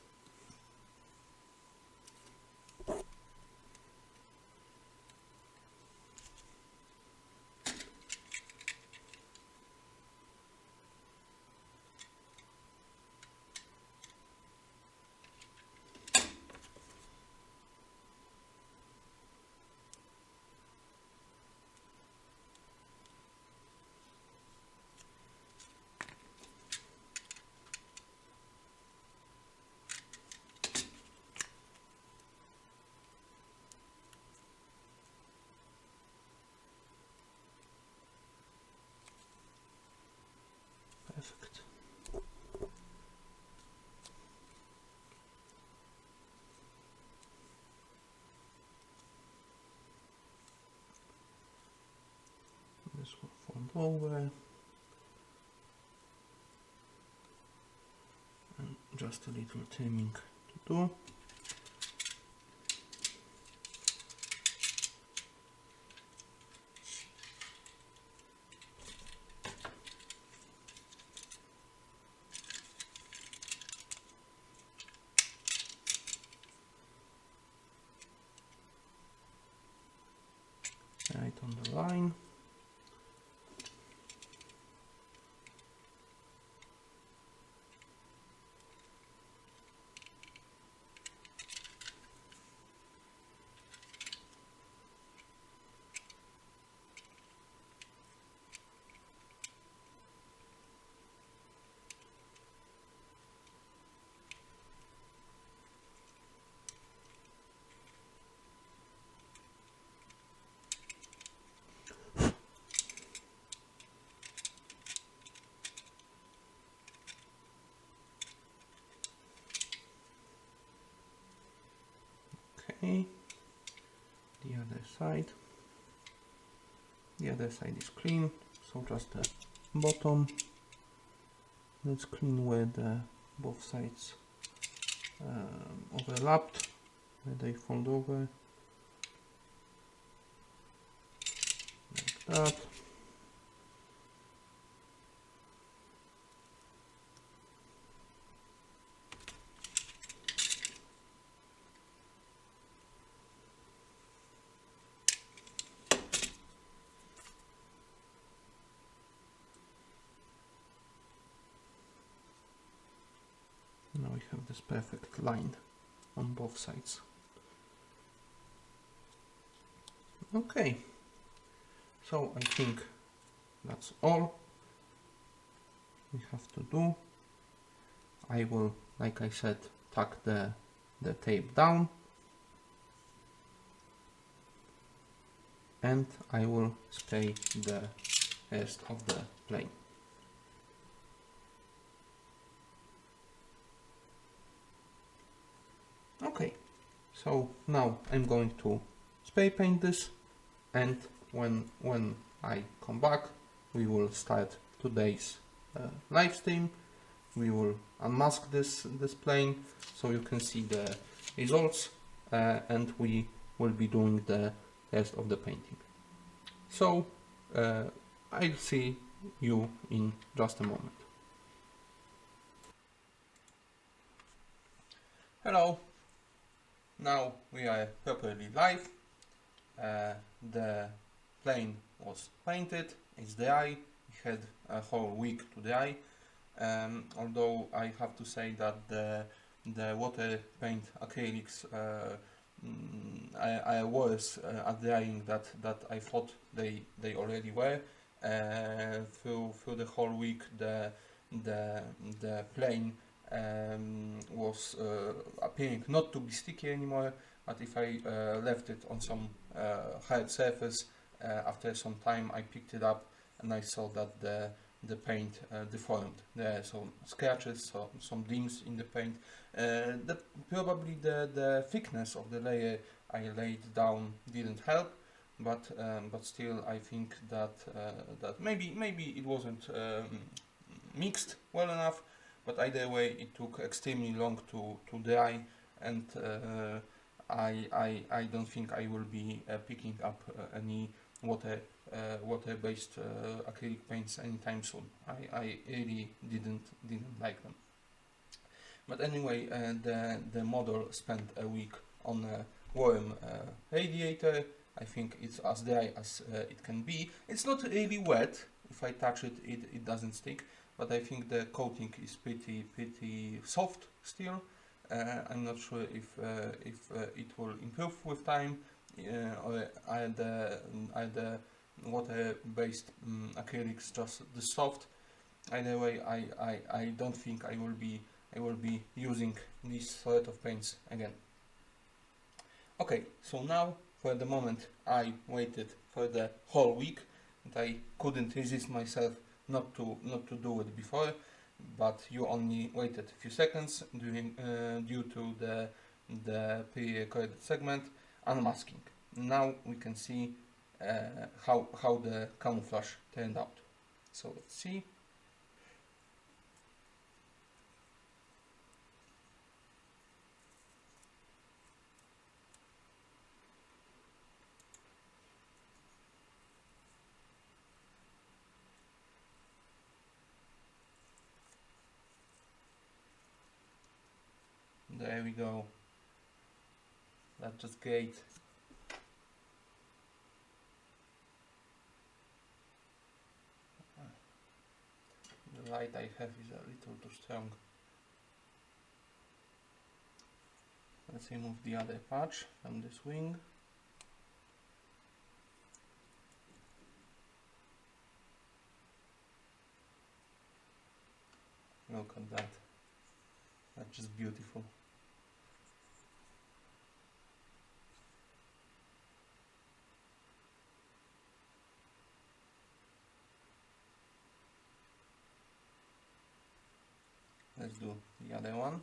Perfect. This will fold over. And just a little trimming to do. Right on the line. Okay, the other side. The other side is clean, so just the bottom. Let's clean where the both sides overlapped, where they fold over, like that. Now we have this perfect line on both sides. Okay, so I think that's all we have to do. I will, like I said, tuck the tape down, and I will spray the rest of the plane. Okay, so now I'm going to spray paint this, and when I come back, we will start today's live stream. We will unmask this plane so you can see the results, and we will be doing the rest of the painting. So I'll see you in just a moment. Hello, now we are properly live. The plane was painted, it's dry, it had a whole week to dry. Although I have to say that the water paint acrylics are worse at drying that I thought they already were. Through the whole week the plane was appearing not to be sticky anymore, but if I left it on some hard surface, after some time I picked it up and I saw that the paint deformed. There are some scratches, some dings in the paint. Probably the thickness of the layer I laid down didn't help, but still I think that maybe it wasn't mixed well enough. But either way, it took extremely long to dry, and I don't think I will be picking up any water-based acrylic paints anytime soon. I really didn't like them. But anyway, the model spent a week on a warm radiator. I think it's as dry as it can be. It's not really wet. If I touch it, it doesn't stick. But I think the coating is pretty soft still. I'm not sure if it will improve with time, or are the water-based acrylics just the soft. Either way, I don't think I will be using these sort of paints again. Okay, so now for the moment I waited for the whole week, and I couldn't resist myself not to do it before, but you only waited a few seconds due to the pre-recorded segment unmasking. Now we can see how the camouflage turned out. So let's see. There we go. That's just great. The light I have is a little too strong. Let's remove the other patch from this wing. Look at that. That's just beautiful. Let's do the other one.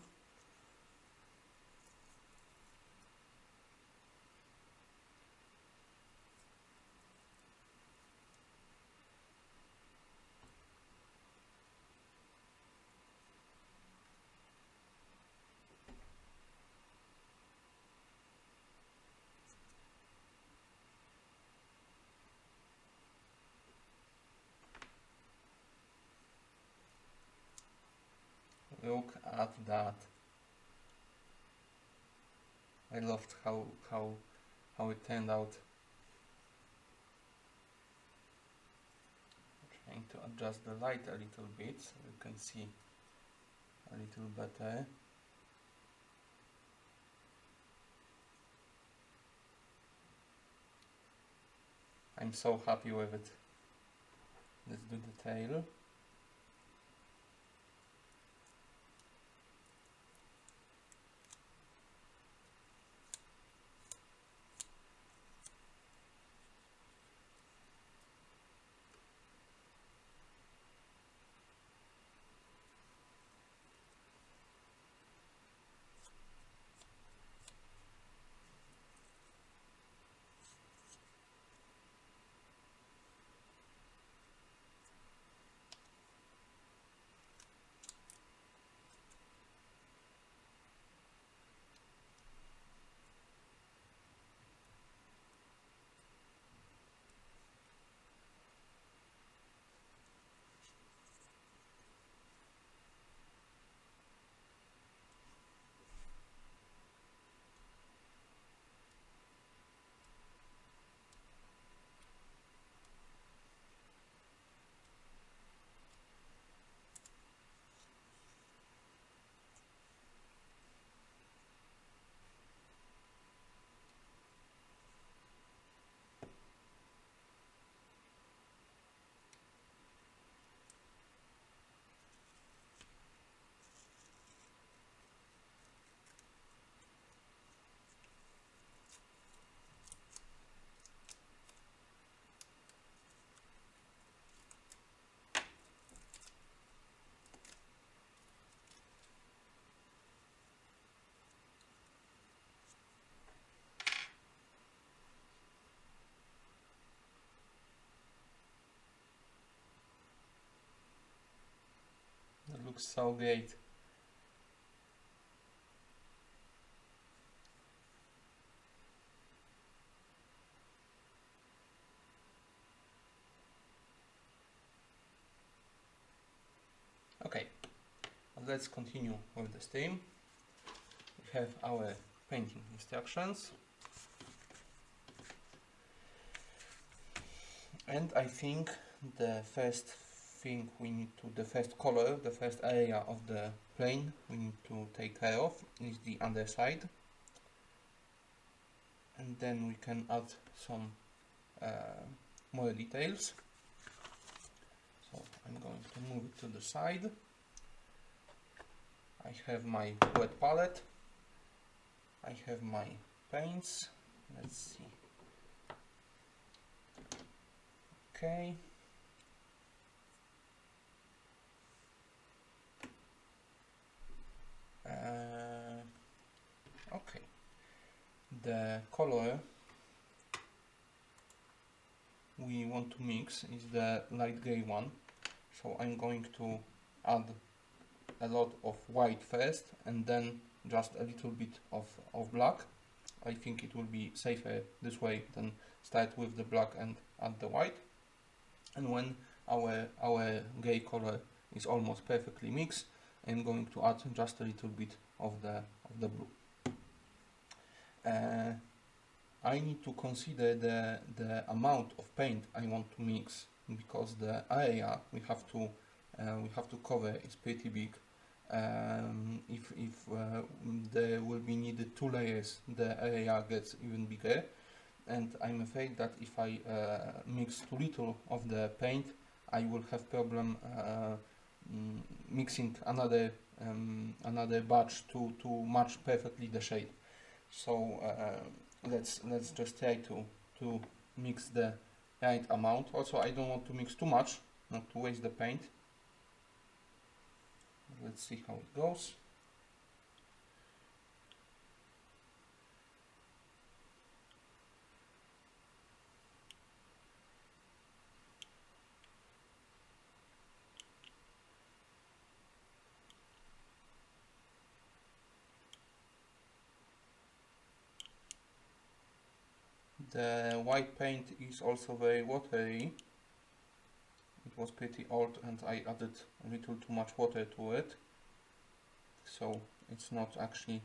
Look at that. I loved how it turned out. Trying to adjust the light a little bit so you can see a little better. I'm so happy with it. Let's do the tail. looks so great. Okay, let's continue with the stream. We have our painting instructions. And I think the first thing we need to, the first color, the first area of the plane we need to take care of is the underside. And then we can add some more details. So I'm going to move it to the side. I have my wet palette. I have my paints. Let's see. Okay. Okay. The color we want to mix is the light gray one. So I'm going to add a lot of white first and then just a little bit of black. I think it will be safer this way than start with the black and add the white. And when our gray color is almost perfectly mixed, I'm going to add just a little bit of the blue. I need to consider the amount of paint I want to mix, because the area we have to cover is pretty big. If there will be needed 2 layers, the area gets even bigger, and I'm afraid that if I mix too little of the paint, I will have problem mixing another batch to match perfectly the shade. So let's just try to mix the right amount. Also, I don't want to mix too much, not to waste the paint. Let's see how it goes. The white paint is also very watery. It was pretty old and I added a little too much water to it, so it's not actually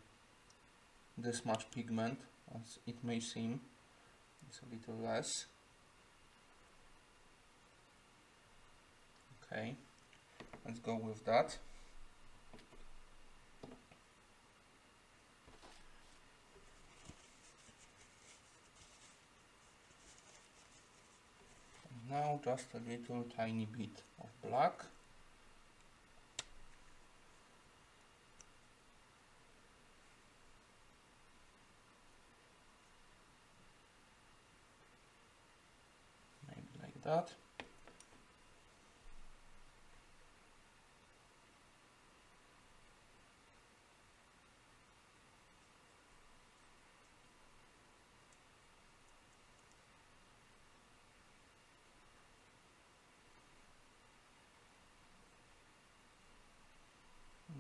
this much pigment as it may seem. It's a little less. Okay, let's go with that. Now just a little tiny bit of black. Maybe like that.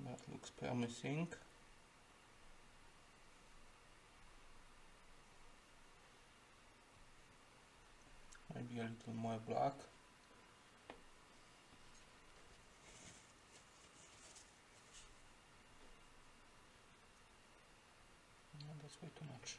That looks promising. Maybe a little more black. No, that's way too much.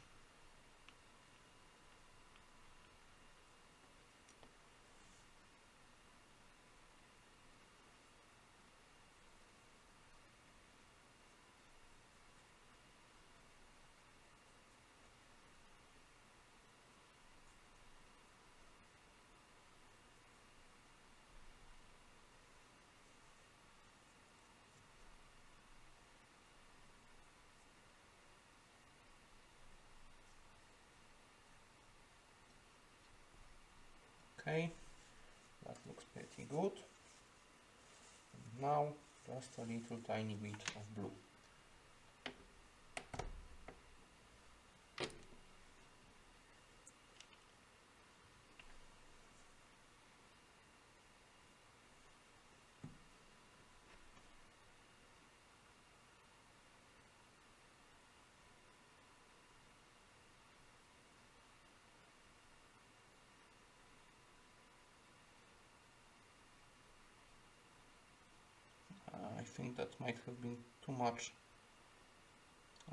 Okay, that looks pretty good. And now just a little tiny bit of blue. that might have been too much.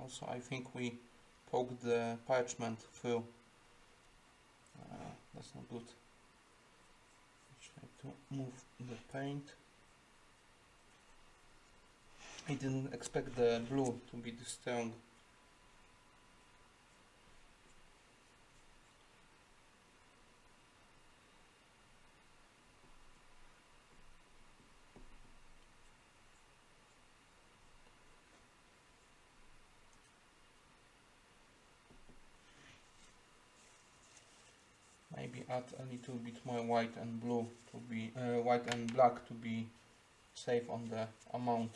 Also, I think we poked the parchment through. That's not good. Try to move the paint. I didn't expect the blue to be this strong. Maybe add a little bit more white and blue to be white and black to be safe on the amount.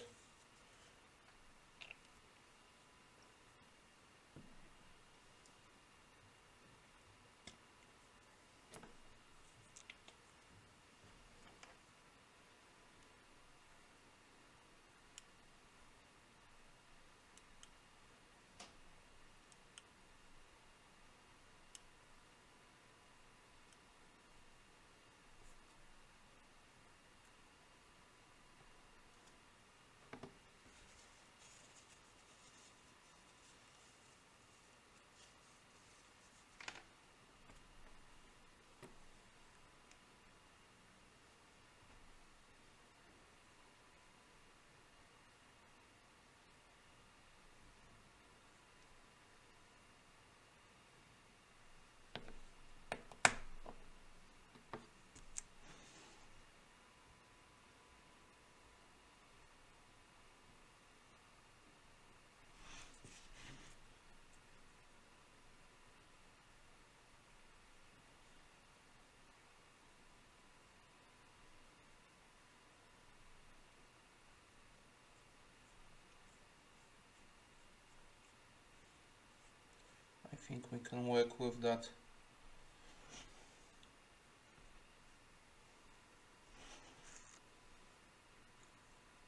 I think we can work with that.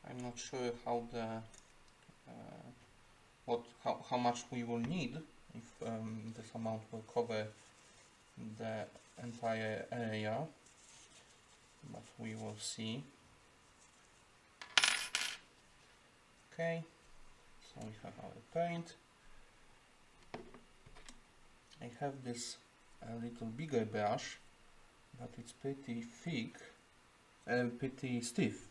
I'm not sure how the how much we will need, if this amount will cover the entire area, but we will see. Okay, so we have our paint. I have this a little bigger brush, but it's pretty thick and pretty stiff,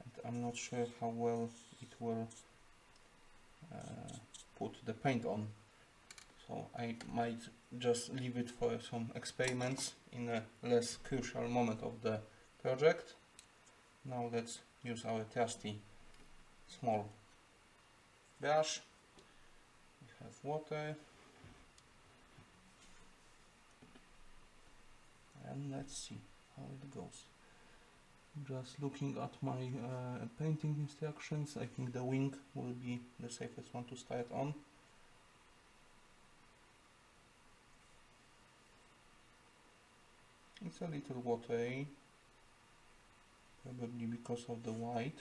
and I'm not sure how well it will put the paint on, so I might just leave it for some experiments in a less crucial moment of the project. Now let's use our trusty small brush. We have water, and let's see how it goes. Just looking at my painting instructions, I think the wing will be the safest one to start on. It's a little watery, probably because of the white.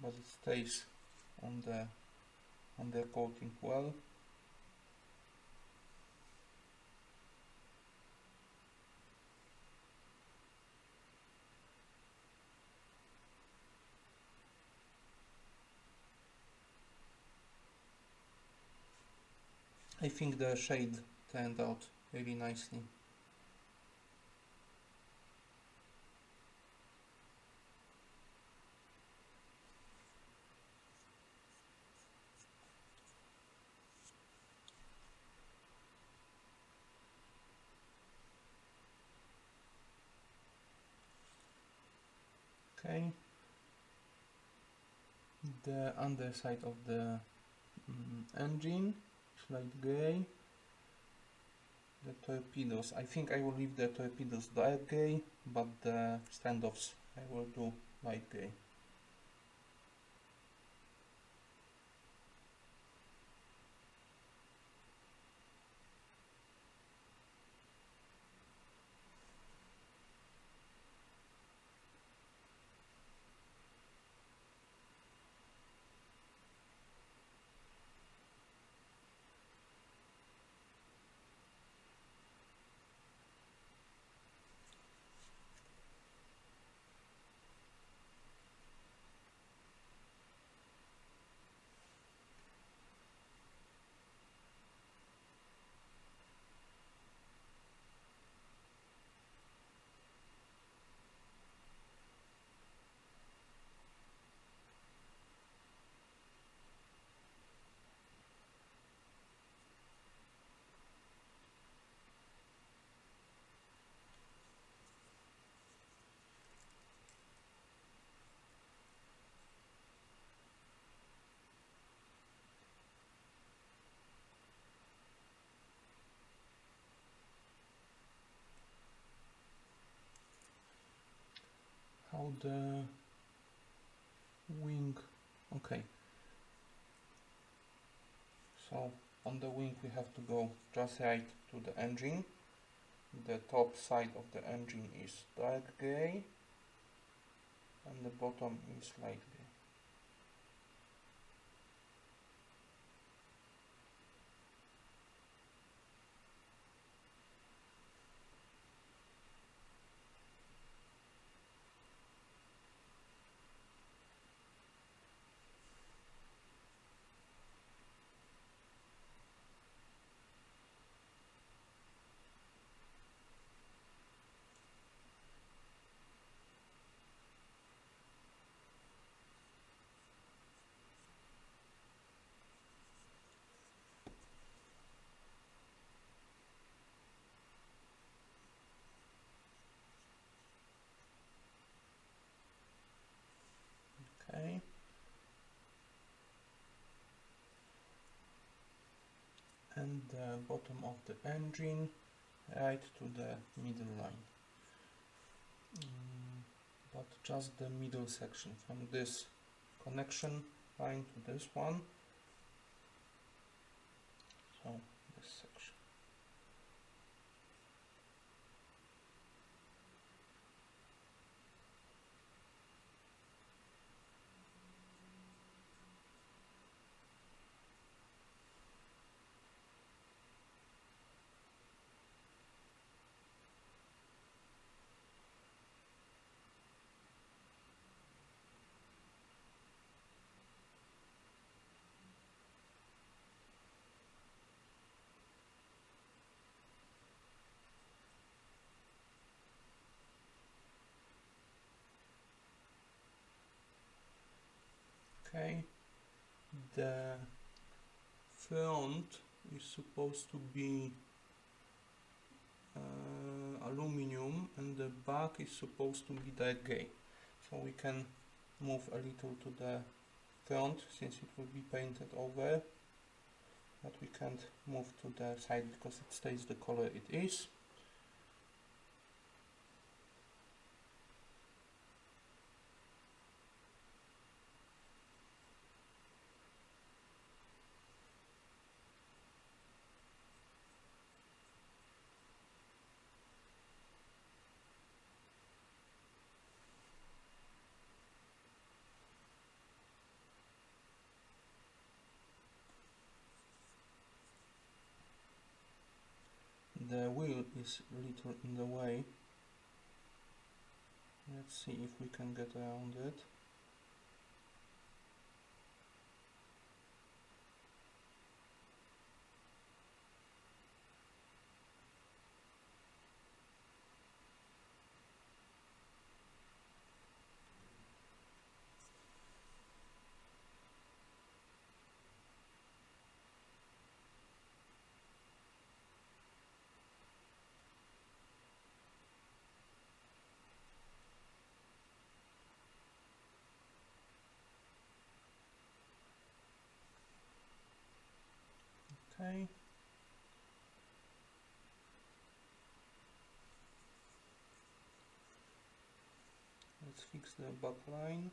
But it stays on the coating well. I think the shade turned out really nicely. Okay, the underside of the engine is light grey. The torpedoes, I think I will leave the torpedoes dark grey, but the standoffs I will do light grey. Now the wing, okay. So on the wing we have to go just right to the engine. The top side of the engine is dark grey and the bottom is light grey. Okay. And the bottom of the engine right to the middle line. But just the middle section from this connection line to this one. So this section. Okay, the front is supposed to be aluminum and the back is supposed to be dark grey. So we can move a little to the front since it will be painted over, but we can't move to the side because it stays the color it is. The wheel is a little in the way. Let's see if we can get around it. Okay. Let's fix the back line.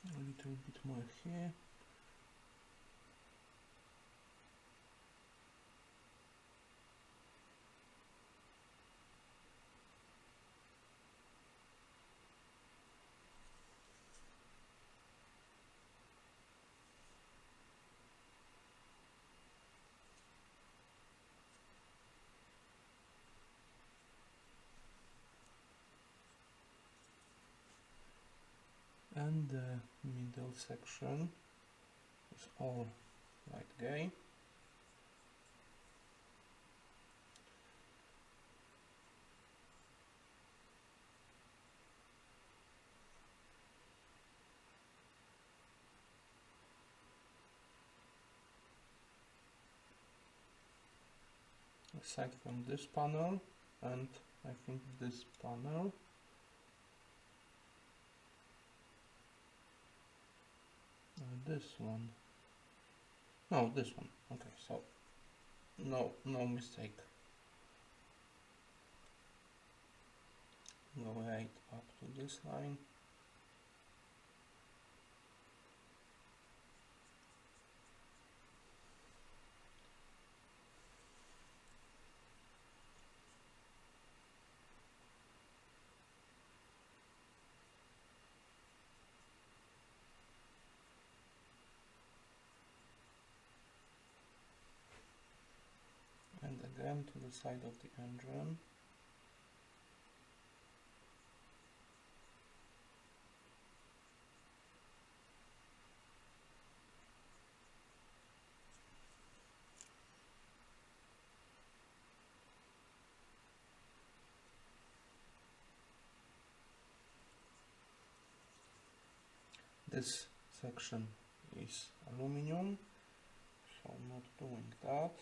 A little bit more here. And the middle section is all light grey. aside from this panel and I think this panel. This one. No, this one. Okay, so no mistake. Go right up to this line. And again to the side of the engine. This section is aluminum, so I'm not doing that.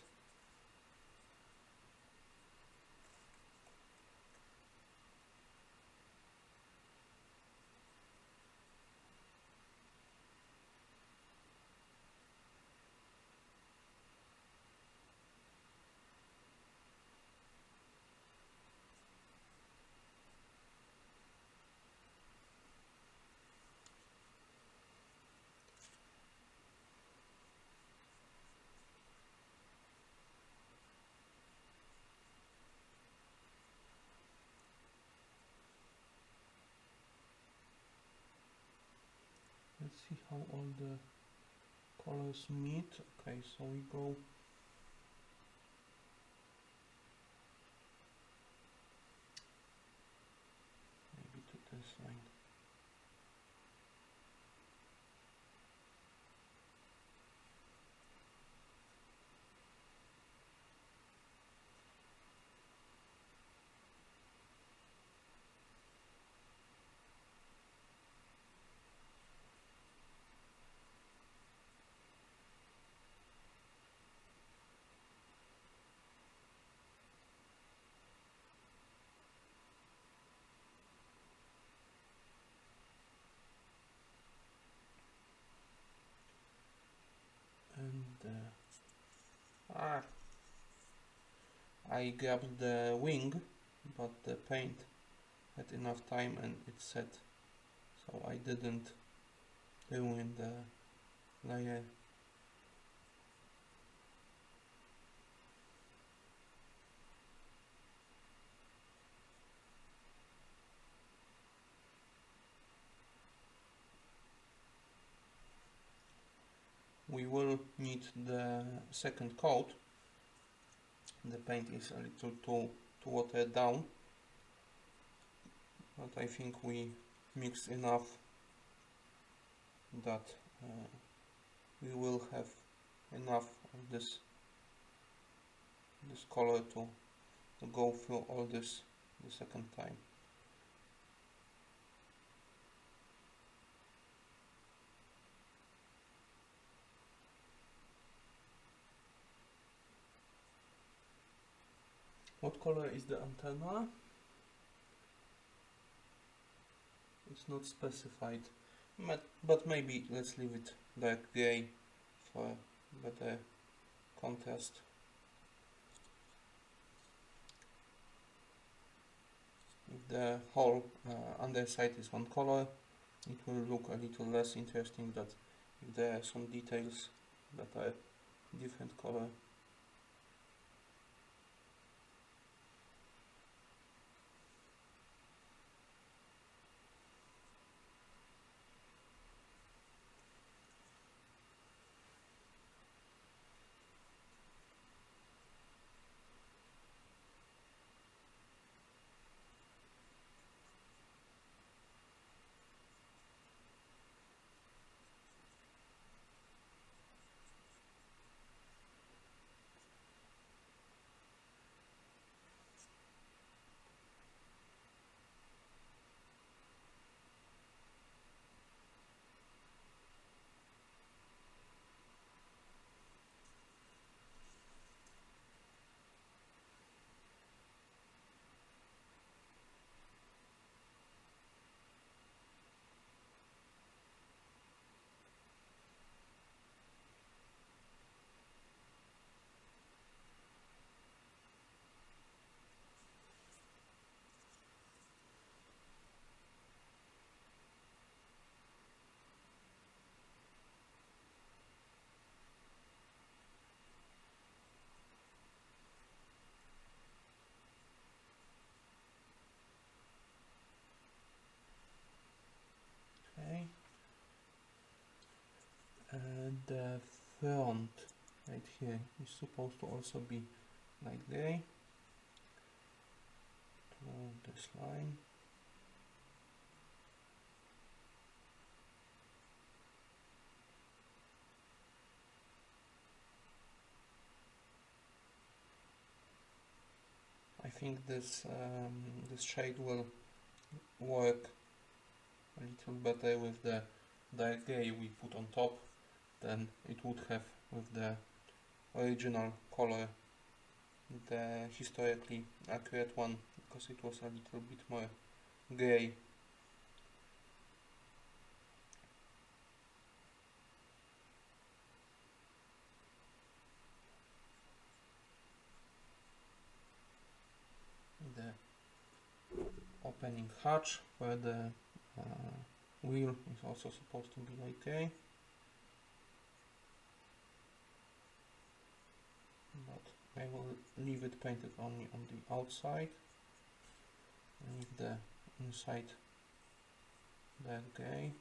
Let's see how all the colors meet. Okay, so we go maybe to this line. And I grabbed the wing, but the paint had enough time and it set, so I didn't ruin the layer. We will need the second coat. The paint is a little too watered down, but I think we mixed enough that we will have enough of this color to go through all this the second time. What color is the antenna? It's not specified, but maybe let's leave it dark gray for better contrast. If the whole underside is one color, it will look a little less interesting than if there are some details that are different color. front right here is supposed to also be like gray to this line. I think this this shade will work a little better with the dark gray we put on top than it would have with the original color, the historically accurate one, because it was a little bit more gray. The opening hatch where the wheel is also supposed to be like gray, but I will leave it painted only on the outside and leave the inside dark gray.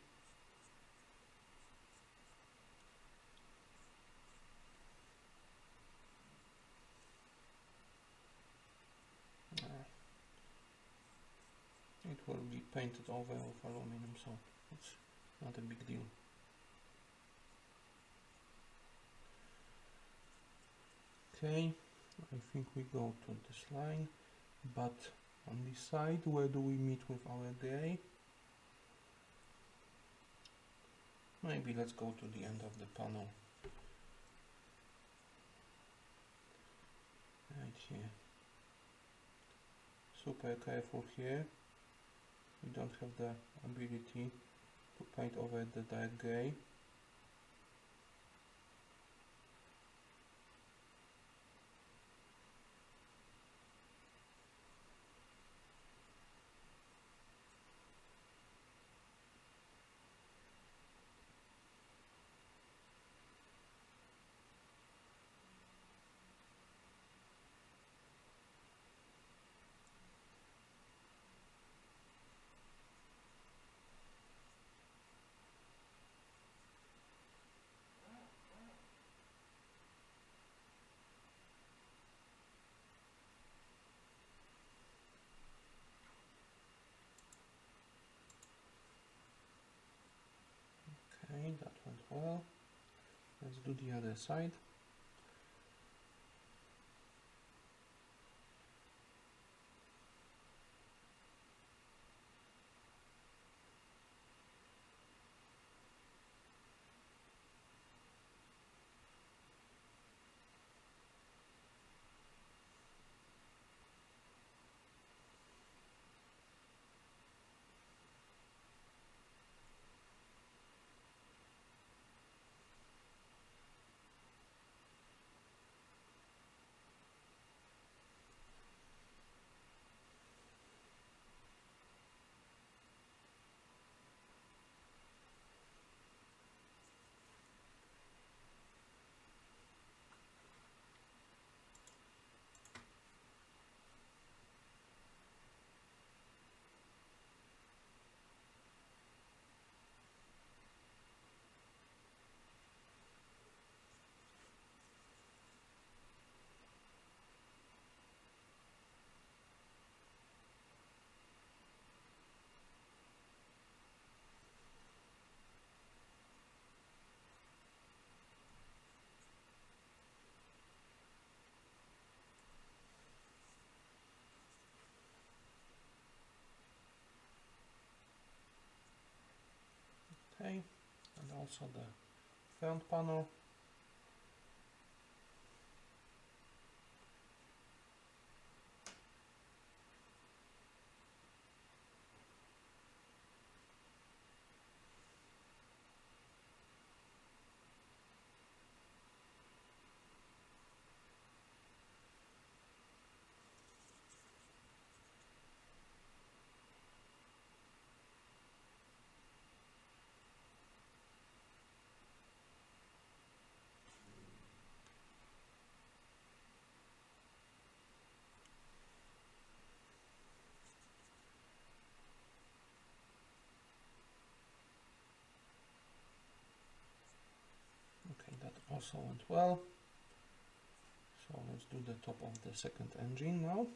It will be painted over with aluminum, so it's not a big deal. Okay, I think we go to this line, but on this side, where do we meet with our gray? Maybe let's go to the end of the panel. Right here. Super careful here. We don't have the ability to paint over the dark gray. Okay, that went well. Let's do the other side. Okay, and also the front panel. also went well. So let's do the top of the second engine now.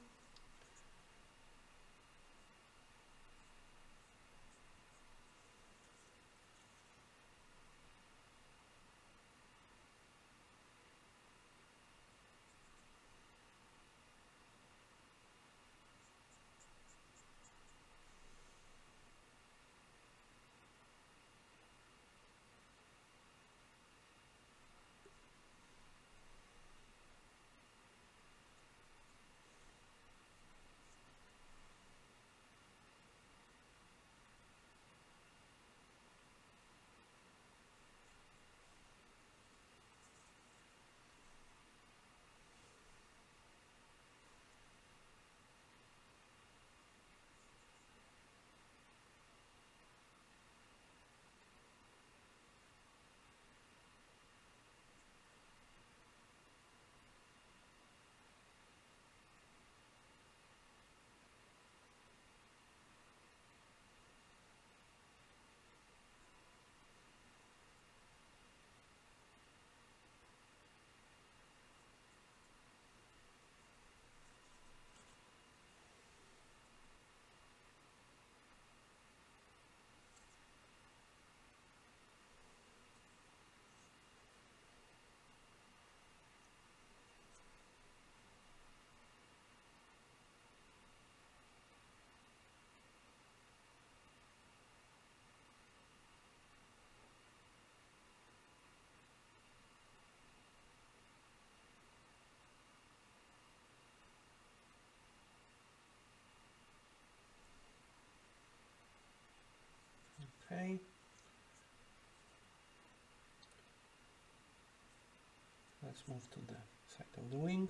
Okay. Let's move to the side of the wing.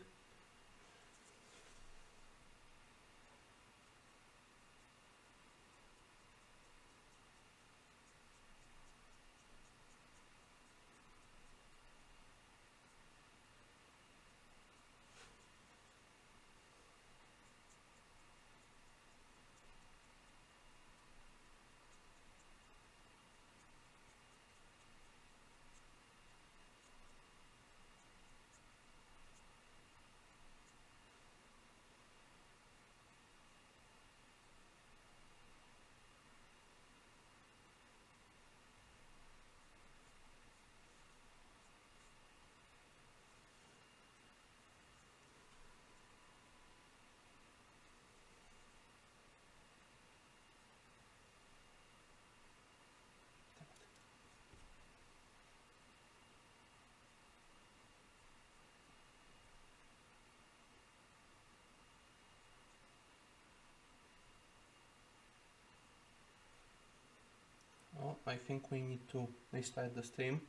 Oh, I think we need to restart the stream.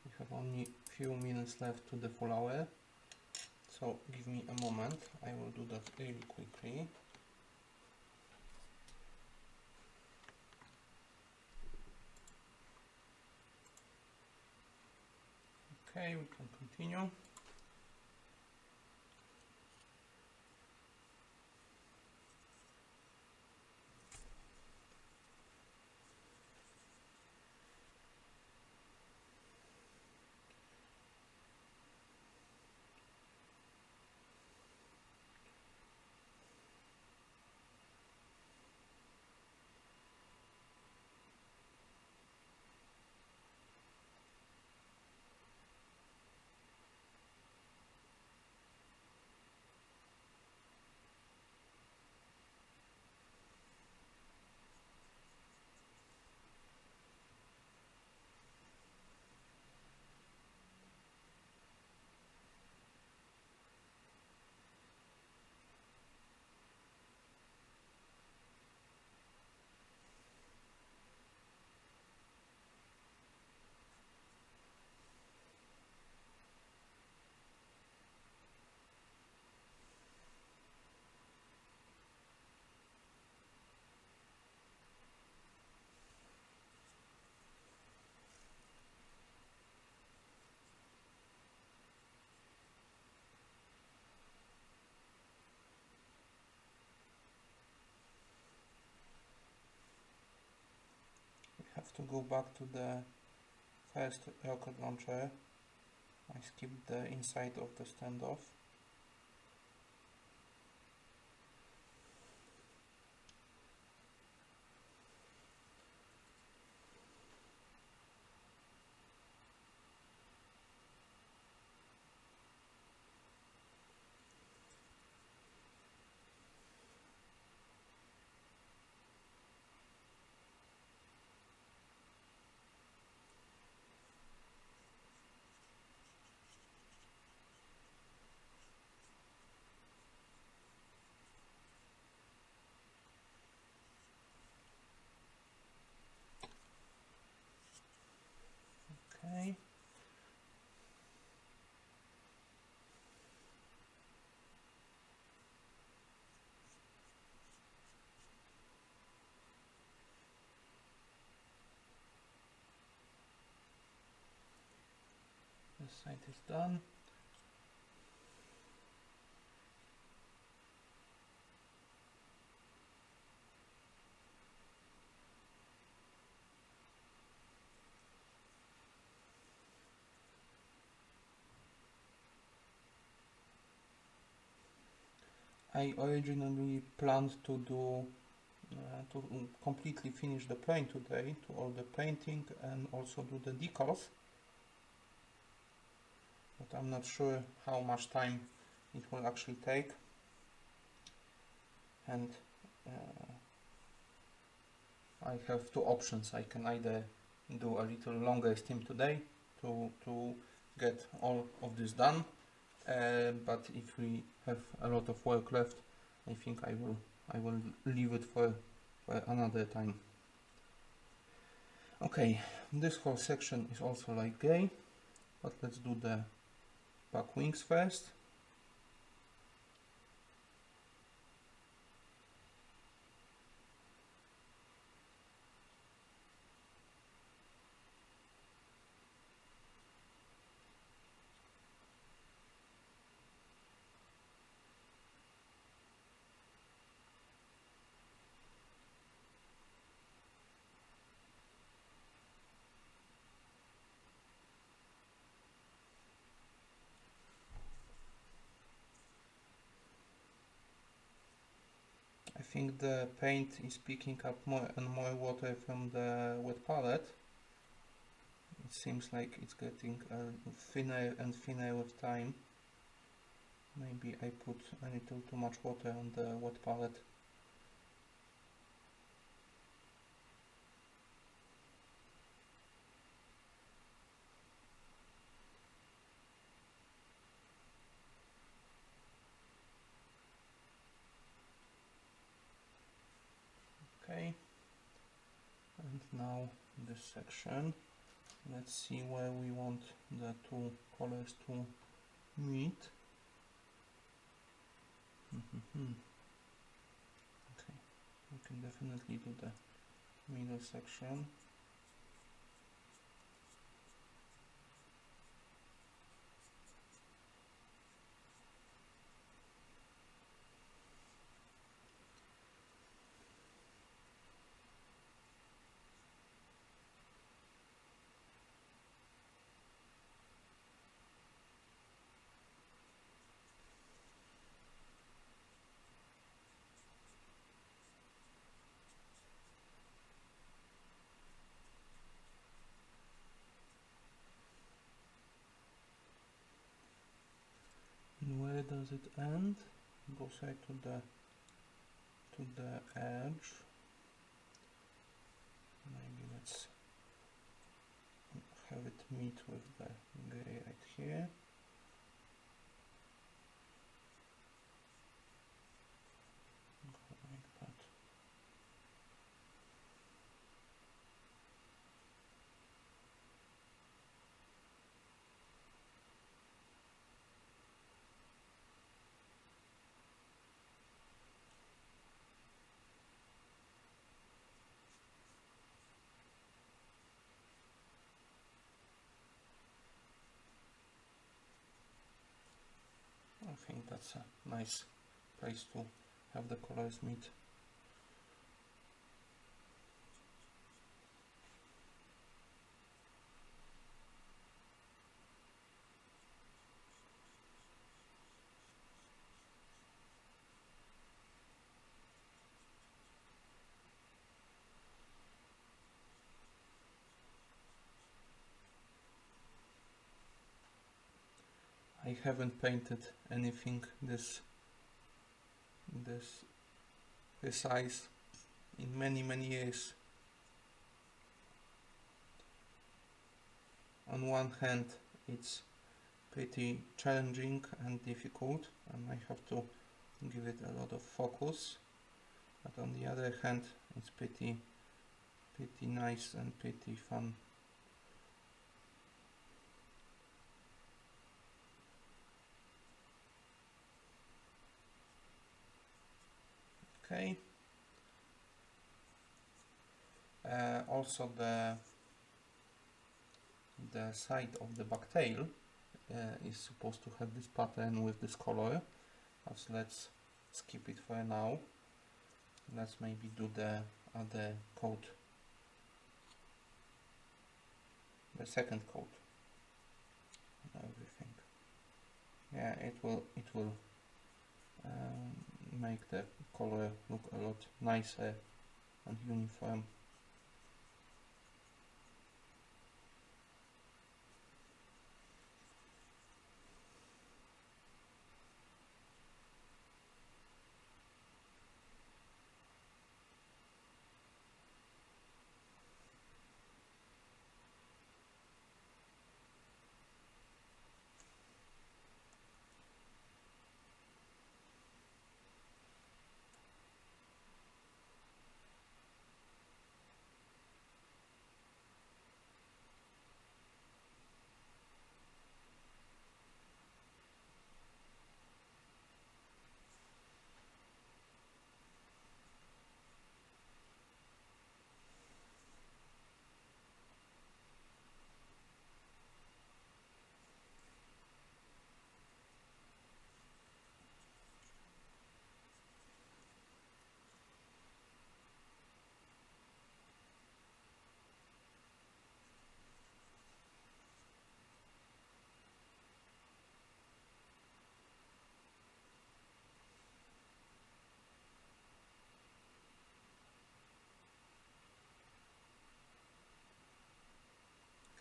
We have only few minutes left to the full hour. So give me a moment, I will do that really quickly. Okay, we can continue. We have to go back to the first rocket launcher I skipped the inside of the standoff. Okay. This side is done. I originally planned to do to completely finish the paint today, to all the painting and also do the decals, but I'm not sure how much time it will actually take, and I have two options. I can either do a little longer steam today to get all of this done, but if we have a lot of work left, I think I will leave it for another time. Okay, this whole section is also like gray, but let's do the back wings first. I think the paint is picking up more and more water from the wet palette. It seems like it's getting thinner and thinner with time. Maybe I put a little too much water on the wet palette. Okay, and now this section, let's see where we want the two colors to meet. Okay, we can definitely do the middle section. And where does it end? Goes right to the edge. Maybe let's have it meet with the gray right here. Like that. I think that's a nice place to have the colors meet. I haven't painted anything this precise in many years. On one hand, it's pretty challenging and difficult, and I have to give it a lot of focus, but on the other hand, it's pretty nice and pretty fun. Okay. Also the side of the back tail is supposed to have this pattern with this color, but let's skip it for now. Let's maybe do the other coat, the second coat, everything. Yeah, it will make the color look a lot nicer and uniform.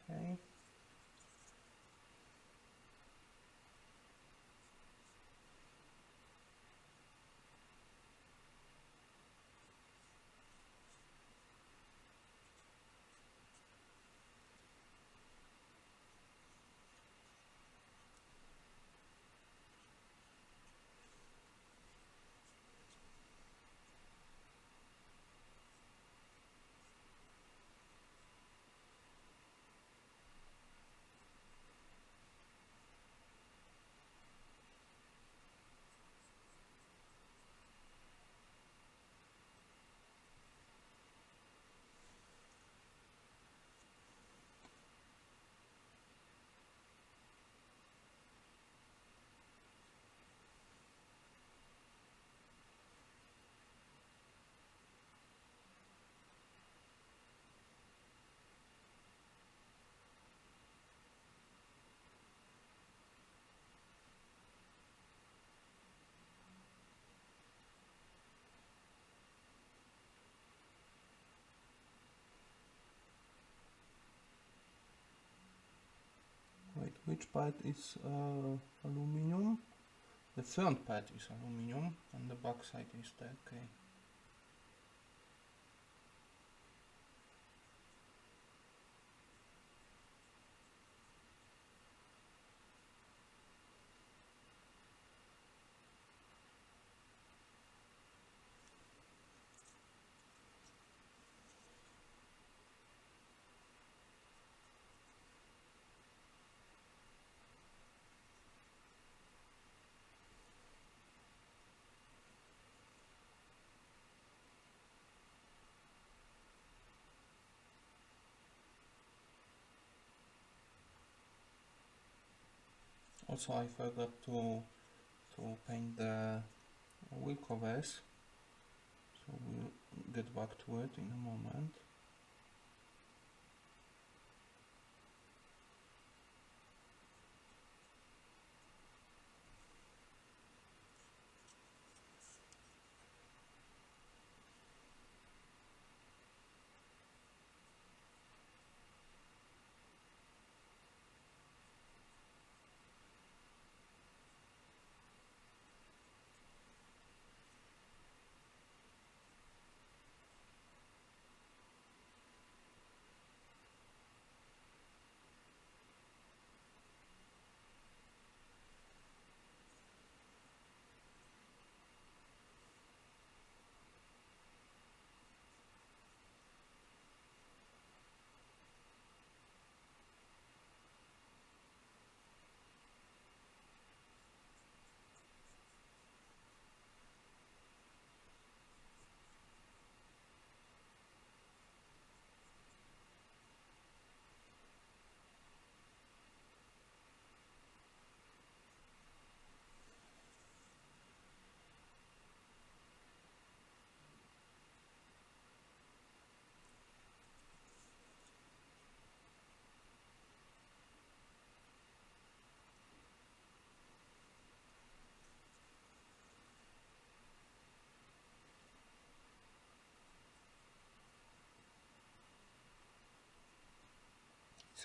Okay. Wait, which part is aluminum? The front part is aluminum and the back side is the okay. Also, I forgot to paint the wheel covers, so we'll get back to it in a moment.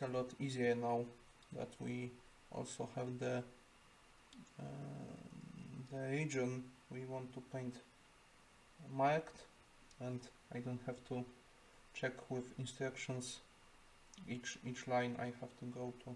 it's a lot easier now that we also have the region we want to paint marked, and I don't have to check with instructions each line I have to go to.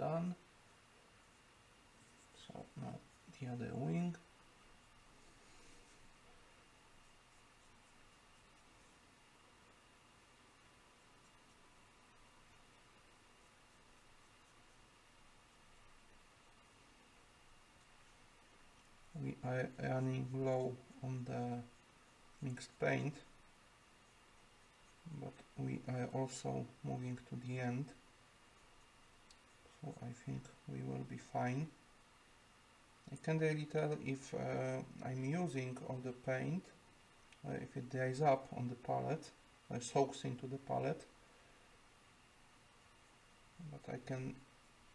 done. So now the other wing. We are running low on the mixed paint, but we are also moving to the end, so I think we will be fine. I can't really tell if I'm using all the paint, if it dries up on the palette or soaks into the palette, but I can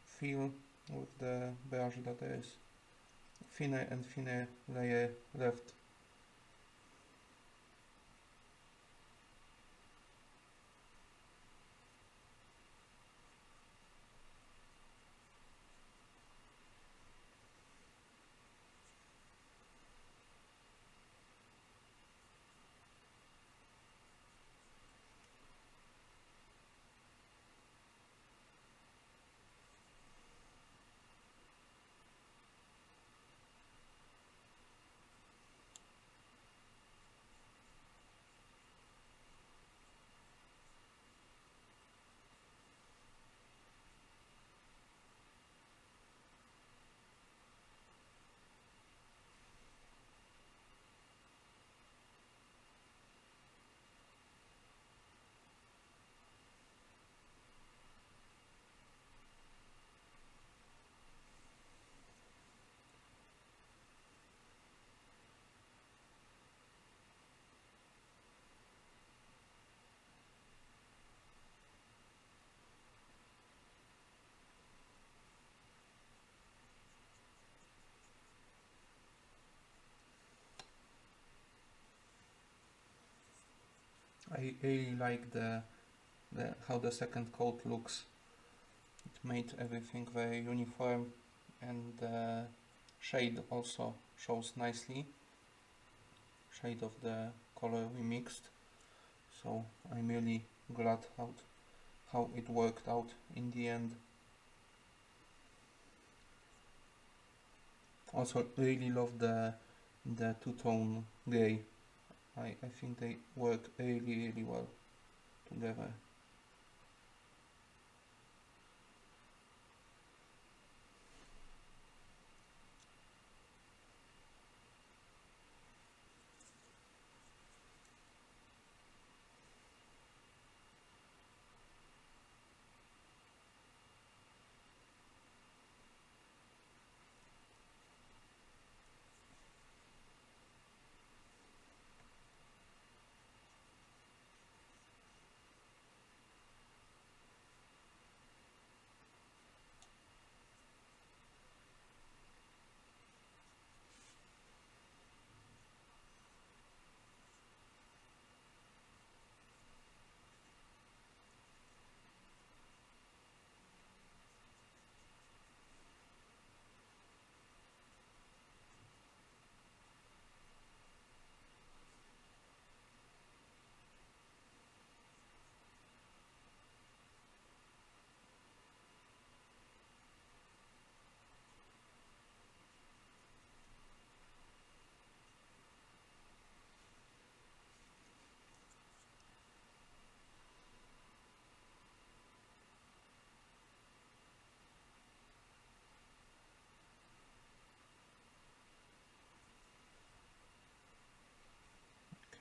feel with the brush that there is thinner and thinner layer left. I really like how the second coat looks. It made everything very uniform, and the shade also shows nicely. Shade of the color we mixed. So I'm really glad how it worked out in the end. Also really love the two-tone grey. I think they work really well together.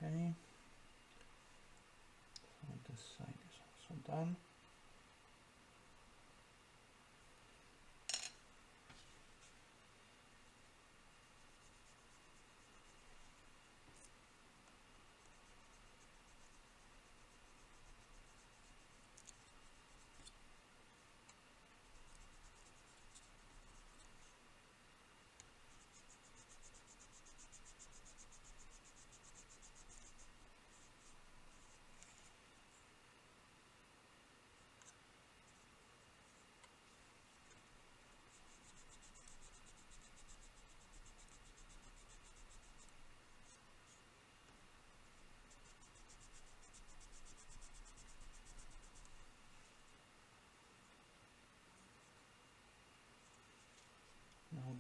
Okay, so this side is also done.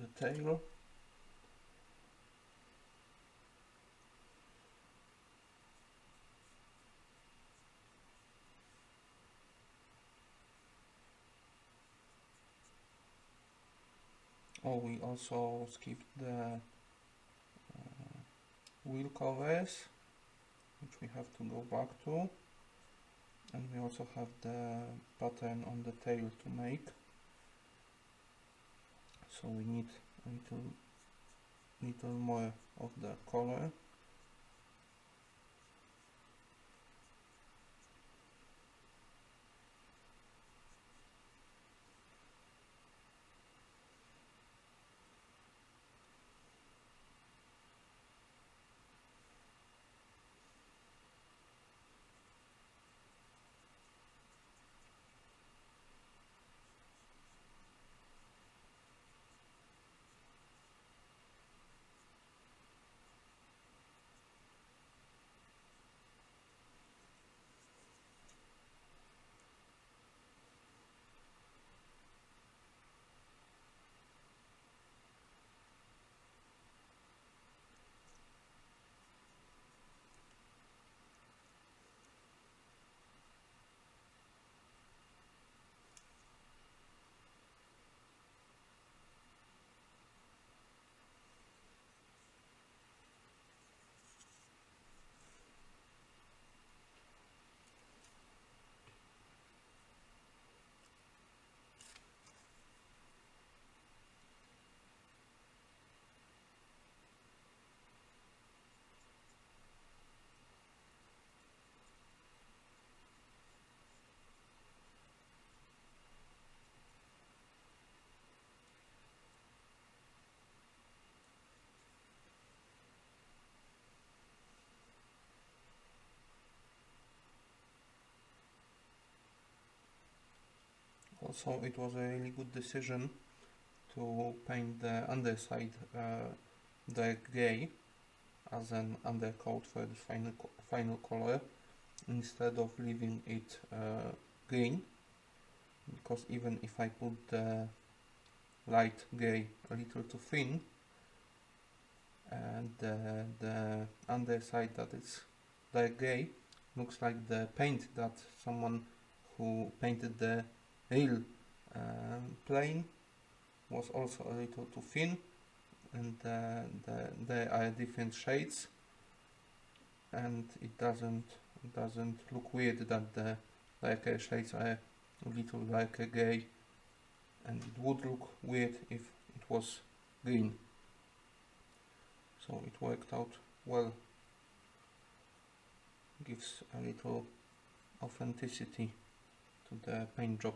of the tail. Oh, we also skipped the wheel covers, which we have to go back to, and we also have the pattern on the tail to make, so we need a little more of the color. Also, it was a really good decision to paint the underside dark grey as an undercoat for the final color, instead of leaving it green, because even if I put the light grey a little too thin, and the underside that is dark grey looks like the paint that someone who painted the rail plane was also a little too thin, and there are different shades, and it doesn't look weird that the darker shades are a little darker grey, and it would look weird if it was green. So it worked out well, gives a little authenticity to the paint job.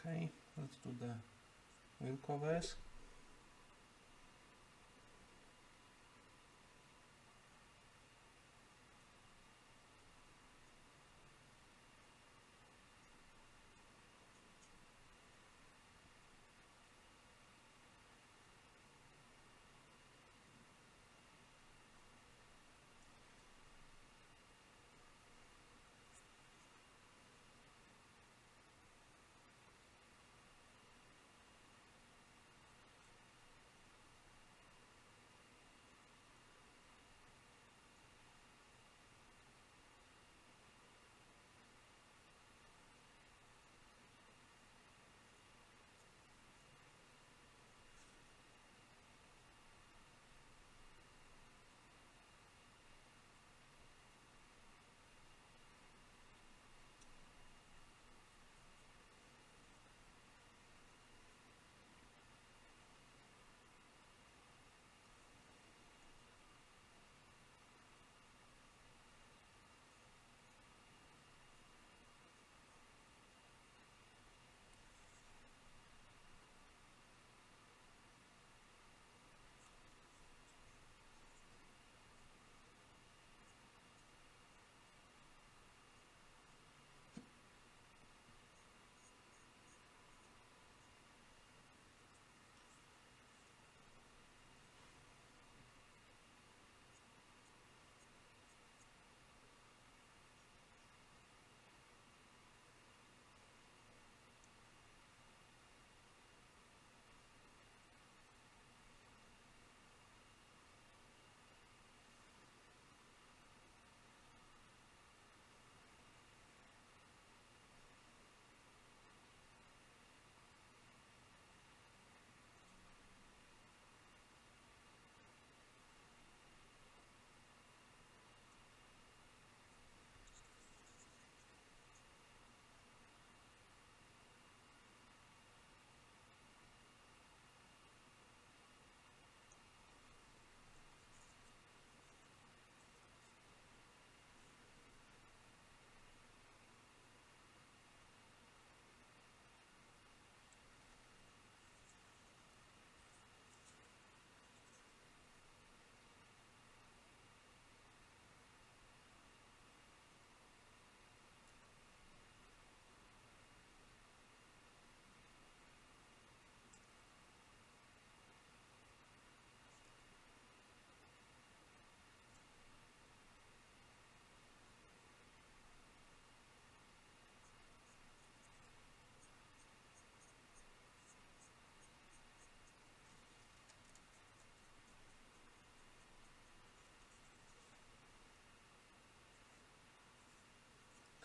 Okay, let's do the wheel covers.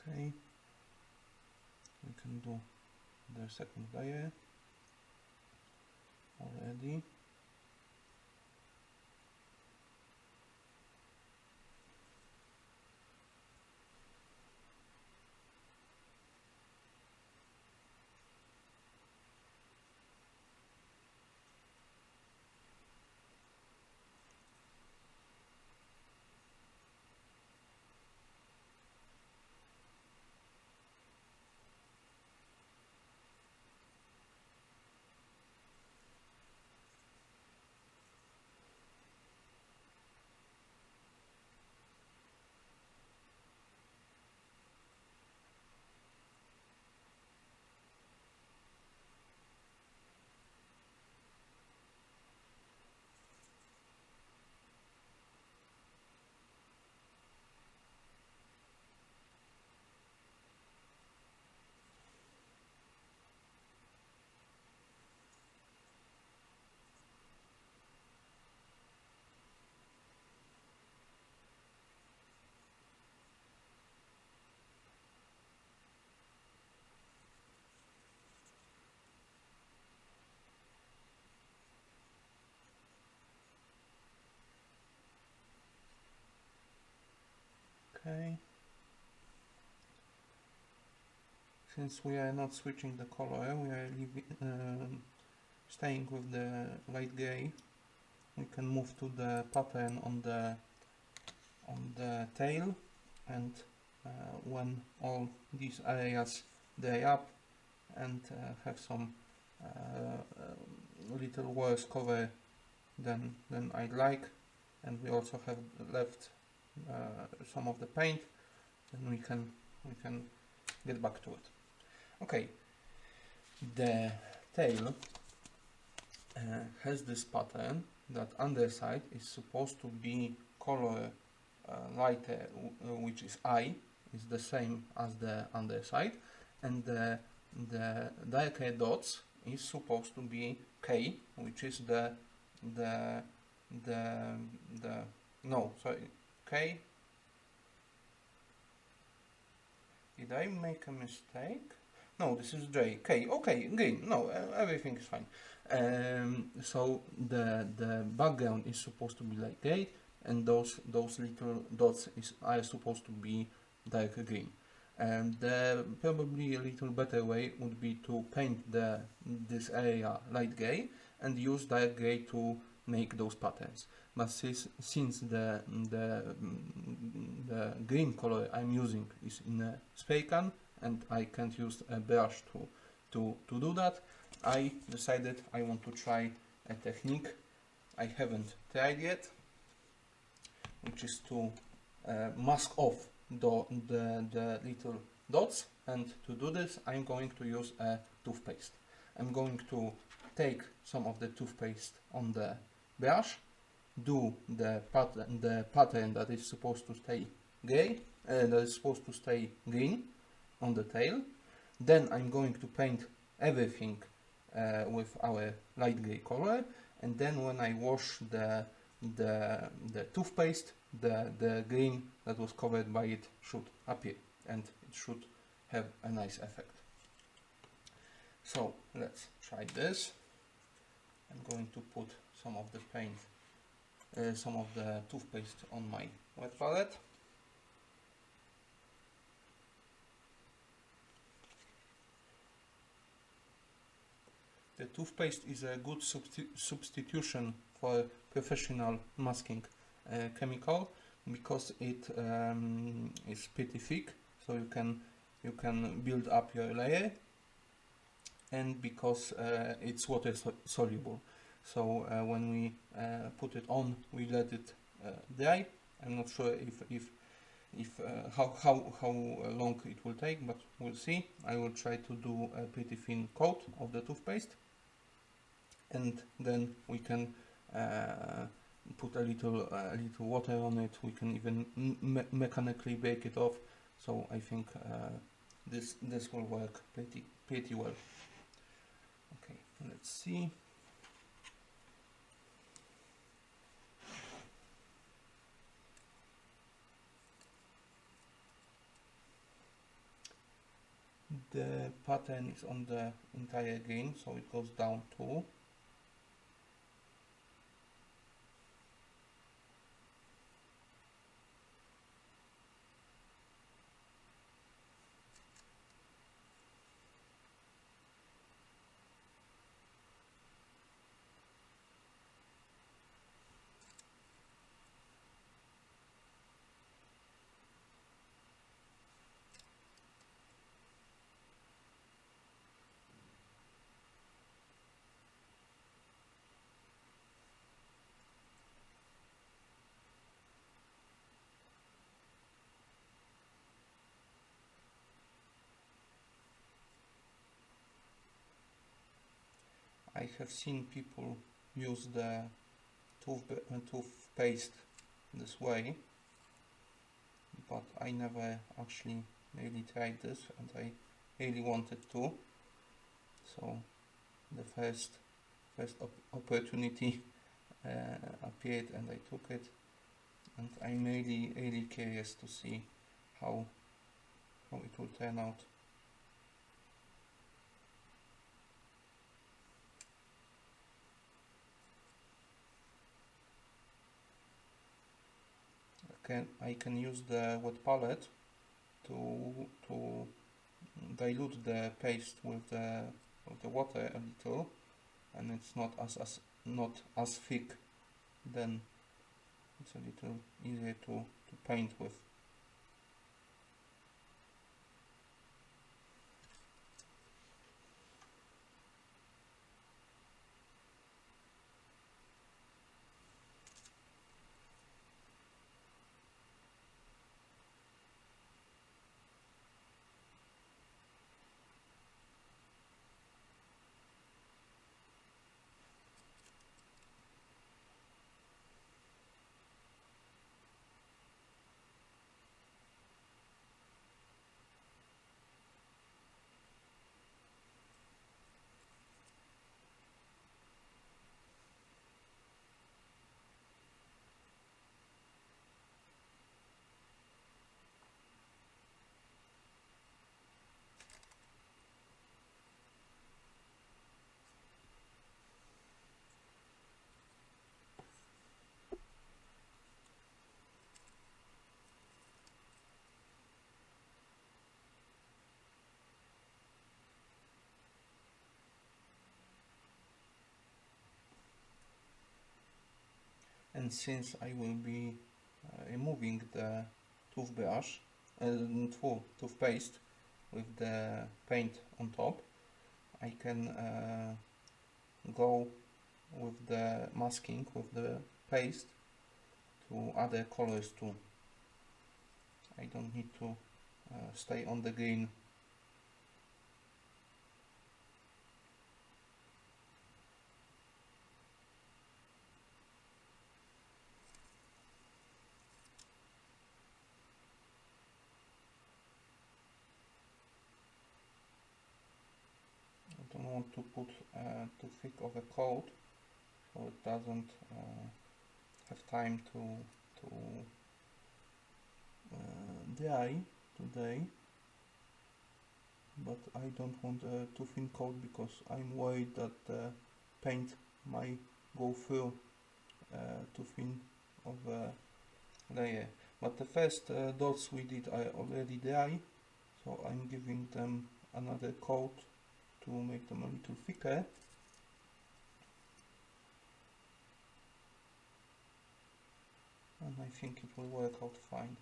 Okay, we can do the second layer already. Okay. Since we are not switching the color, we are staying with the light gray. We can move to the pattern on the tail, and when all these areas dry up, and have some little worse cover than I'd like, and we also have left some of the paint, and we can get back to it. Okay, the tail has this pattern that underside is supposed to be color lighter, which is I, is the same as the underside, and the darker dots is supposed to be K, which is no, sorry, K. Did I make a mistake? No, this is J. K. Okay, green. No, everything is fine. So the background is supposed to be like gray, and those little dots are supposed to be dark green. And probably a little better way would be to paint this area light gray and use dark gray to make those patterns. But since the green color I'm using is in a spray can and I can't use a brush to do that, I decided I want to try a technique I haven't tried yet, which is to mask off the little dots. And to do this, I'm going to use a toothpaste. I'm going to take some of the toothpaste on the brush, do the pattern that is supposed to stay gray, that is supposed to stay green on the tail. Then I'm going to paint everything with our light gray color, and then when I wash the toothpaste, the green that was covered by it should appear, and it should have a nice effect. So let's try this. I'm going to put some of the paint, some of the toothpaste on my wet palette. The toothpaste is a good substitution for professional masking chemical, because it is pretty thick, so you can build up your layer, and because it's water soluble. So when we put it on, we let it dry. I'm not sure if how long it will take, but we'll see. I will try to do a pretty thin coat of the toothpaste, and then we can put a little water on it. We can even mechanically break it off. So I think this will work pretty well. Okay, let's see. The pattern is on the entire green, so it goes down too. I have seen people use the toothpaste this way, but I never actually really tried this, and I really wanted to. So the first opportunity appeared, and I took it, and I'm really curious to see how it will turn out. I can use the wet palette to dilute the paste with the water a little, and it's not as thick. Then it's a little easier to paint with. and since I will be removing the toothbrush toothpaste with the paint on top, I can go with the masking with the paste to other colors too. I don't need to stay on the green. I don't want to put too thick of a coat, so it doesn't have time to dry today, but I don't want a too thin coat because I'm worried that the paint might go through too thin of a layer. But the first dots we did are already dry, so I'm giving them another coat to make them a little thicker. And I think it will work out fine.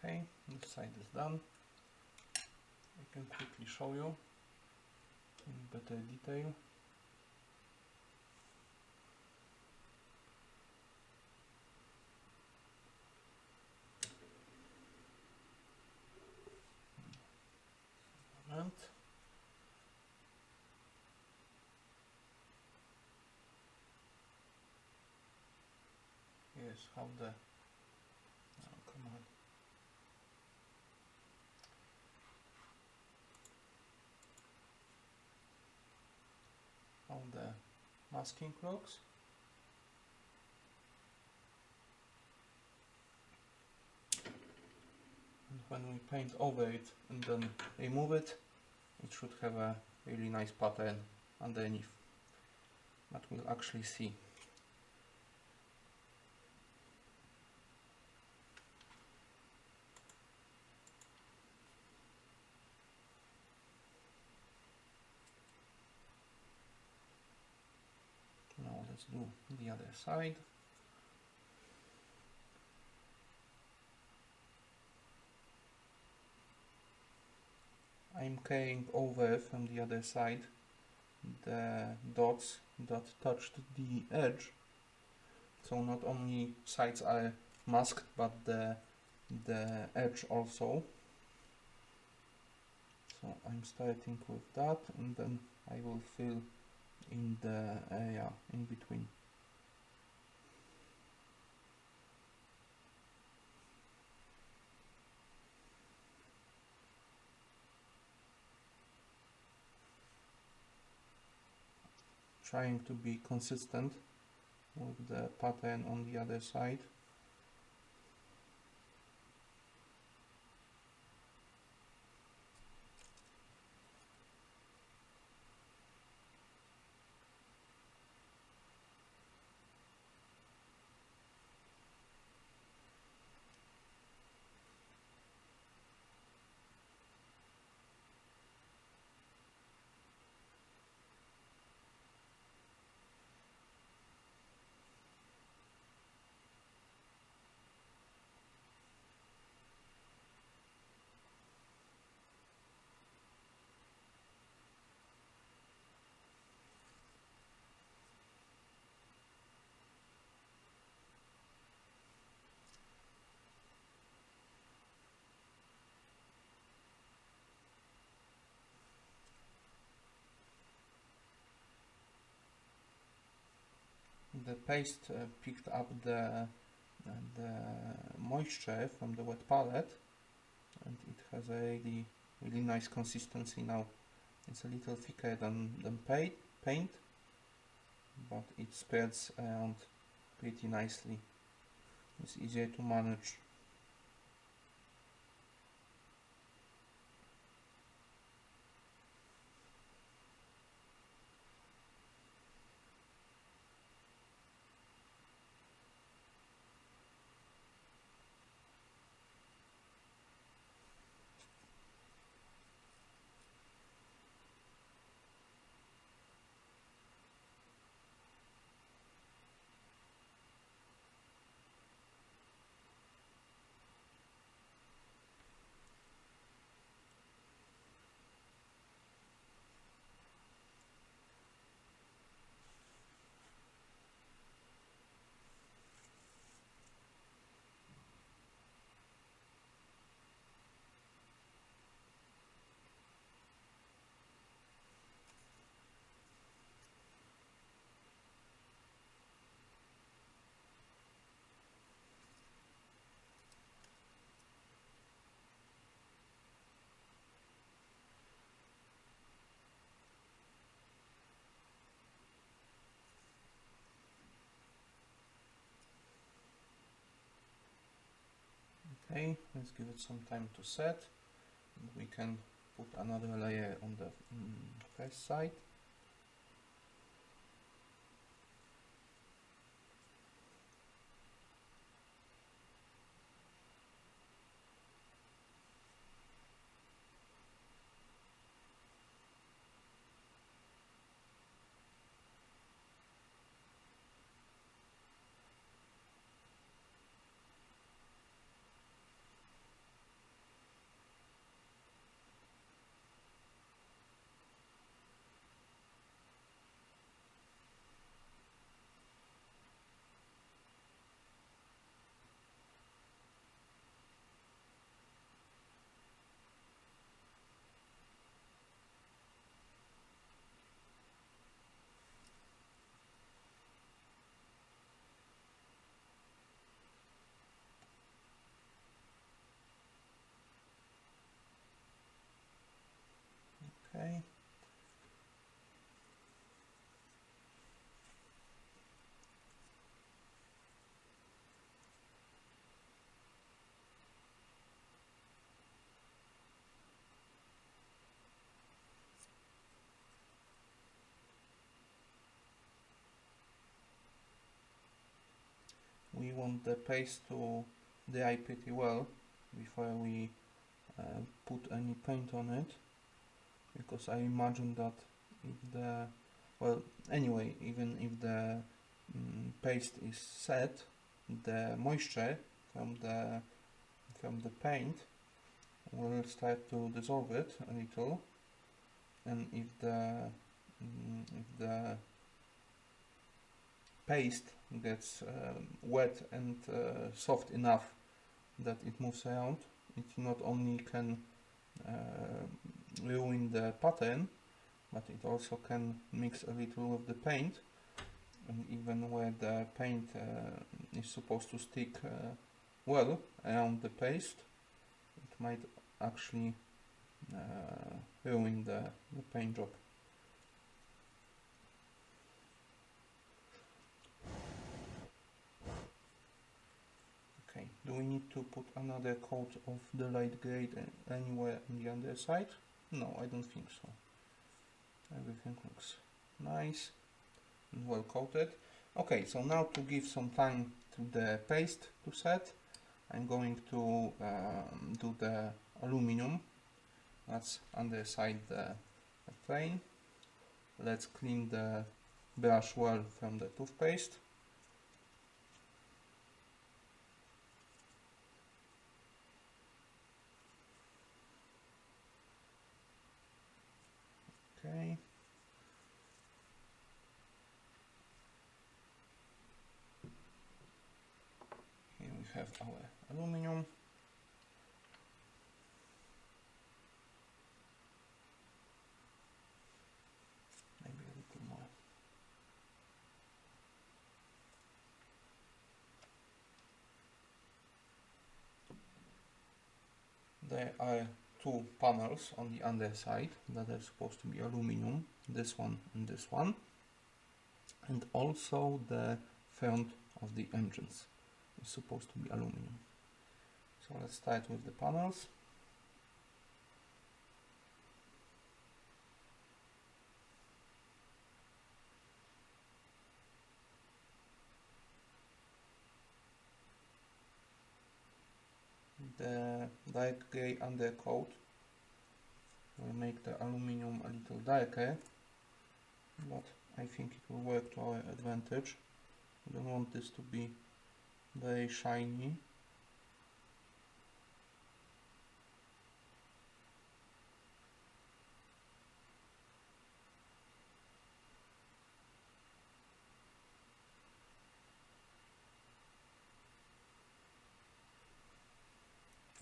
Okay, this side is done. I can quickly show you in better detail. And here's how the come on. How the masking looks. And when we paint over it and then remove it, it should have a really nice pattern underneath that we'll actually see. Now let's do the other side. I'm carrying over from the other side the dots that touched the edge, so not only sides are masked but the edge also. So I'm starting with that, and then I will fill in the area in between. Trying to be consistent with the pattern on the other side. The paste picked up the moisture from the wet palette, and it has a really nice consistency now. It's a little thicker than paint, but it spreads around pretty nicely. It's easier to manage. Okay, let's give it some time to set. We can put another layer on the first side. Okay. We want the paste to dry pretty well before we put any paint on it, because I imagine that if the, well, anyway, even if the paste is set, the moisture from the paint will start to dissolve it a little, and if the paste gets wet and soft enough that it moves around, it not only can ruin the pattern, but it also can mix a little with the paint, and even where the paint is supposed to stick well around the paste, it might actually ruin the paint job. Okay, do we need to put another coat of the light grade anywhere on the underside? No, I don't think so. Everything looks nice and well coated. Okay, so now to give some time to the paste to set, I'm going to do the aluminum. That's underside the plane. Let's clean the brush well from the toothpaste. Okay. Here we have our aluminum. Maybe a little more. There are two panels on the underside that are supposed to be aluminum, this one and this one, and also the front of the engines is supposed to be aluminum. So let's start with the panels. The dark grey undercoat will make the aluminum a little darker, but I think it will work to our advantage. We don't want this to be very shiny.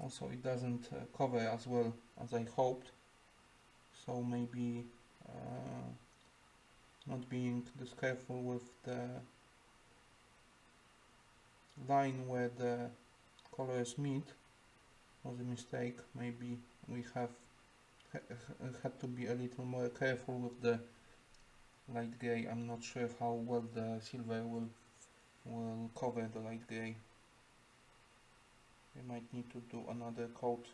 Also, it doesn't cover as well as I hoped, so maybe not being this careful with the line where the colors meet was a mistake. Maybe we have had to be a little more careful with the light grey. I'm not sure how well the silver will cover the light grey. We might need to do another coat.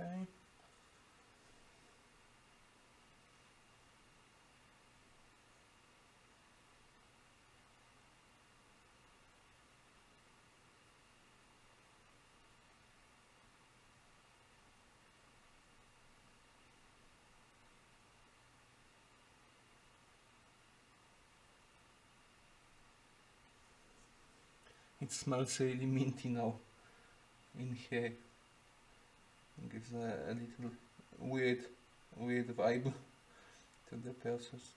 Okay. It smells really minty now in here. It gives a little weird vibe to the process.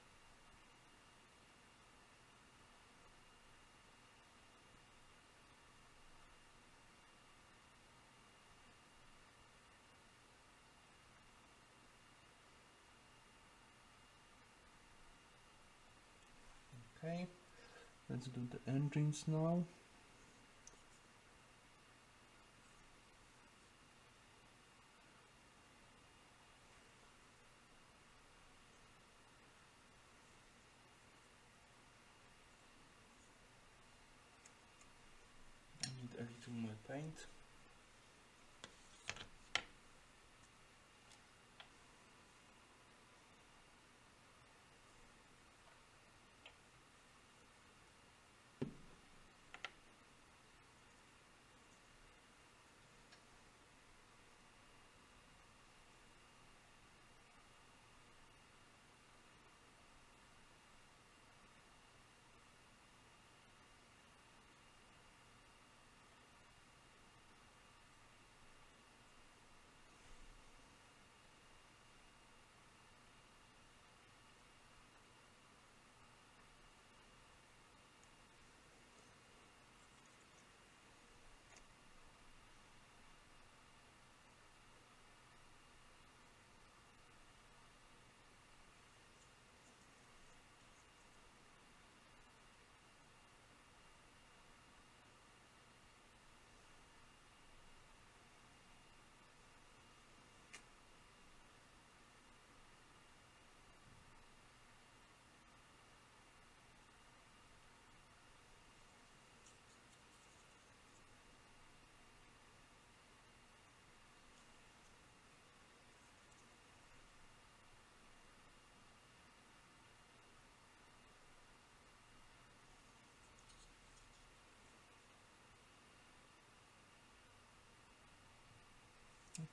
Okay, let's do the engines now. I need a little more paint.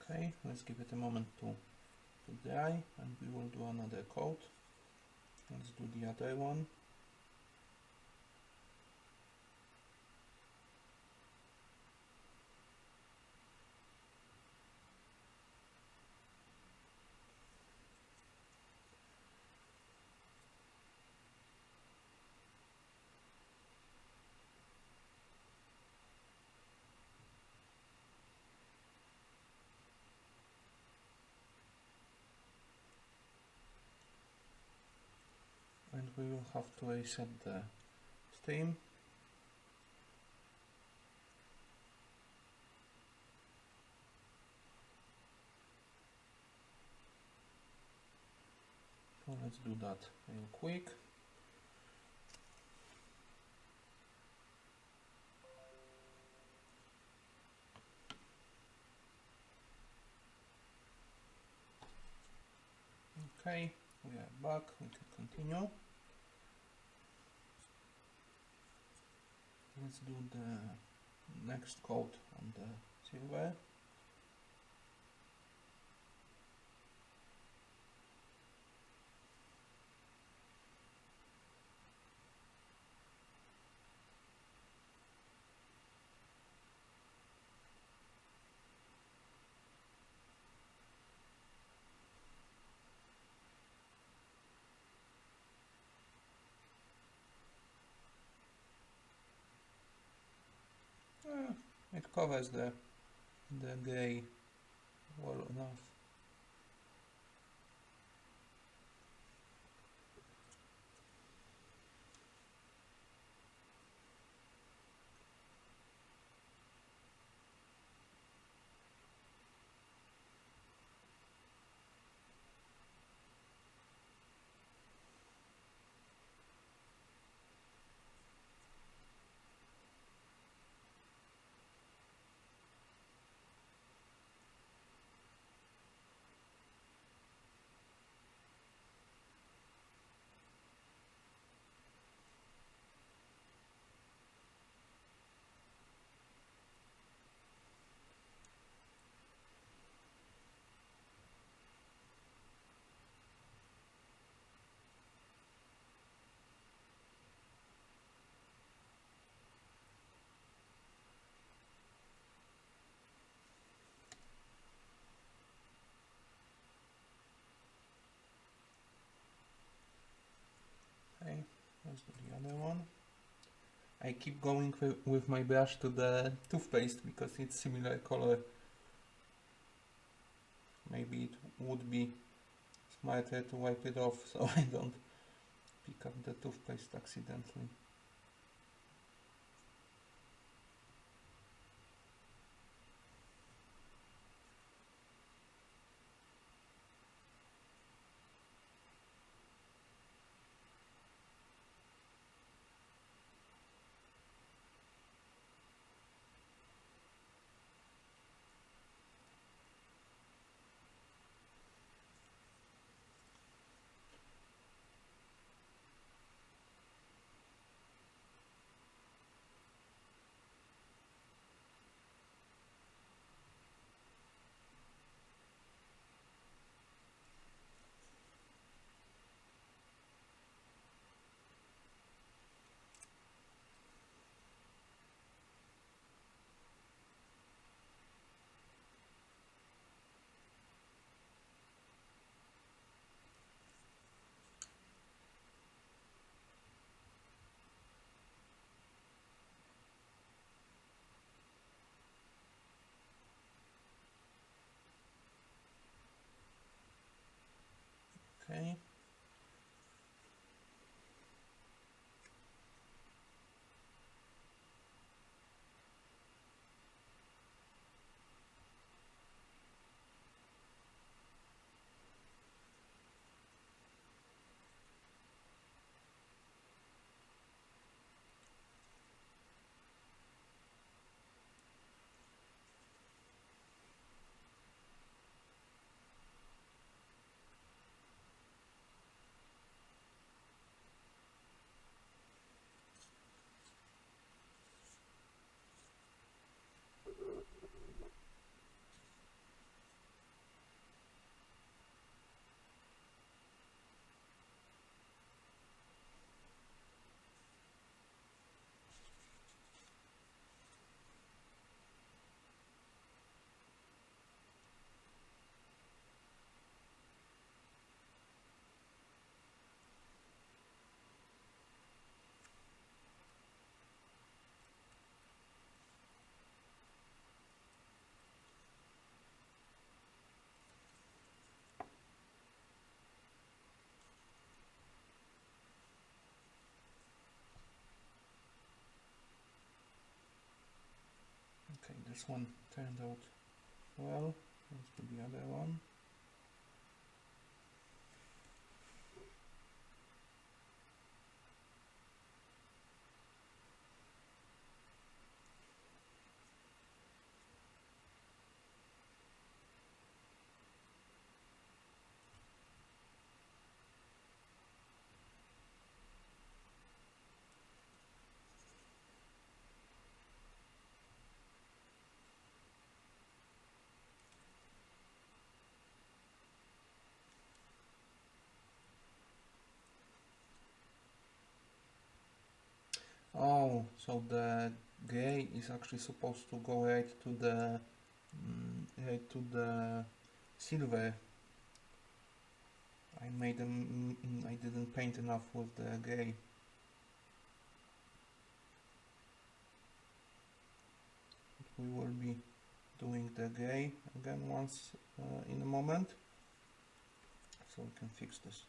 Okay, let's give it a moment to dry and we will do another coat. Let's do the other one. and we will have to reset the stream. So let's do that real quick. Okay, we are back, we can continue. Let's do the next coat on the silver. It covers the grey well enough. Okay, let's do the other one. I keep going with my brush to the toothpaste because it's similar color. Maybe it would be smarter to wipe it off so I don't pick up the toothpaste accidentally. this one turned out well. Let's do the other one. Oh, so the gray is actually supposed to go right to the silver. I didn't paint enough with the gray. We will be doing the gray again once in a moment, so we can fix this.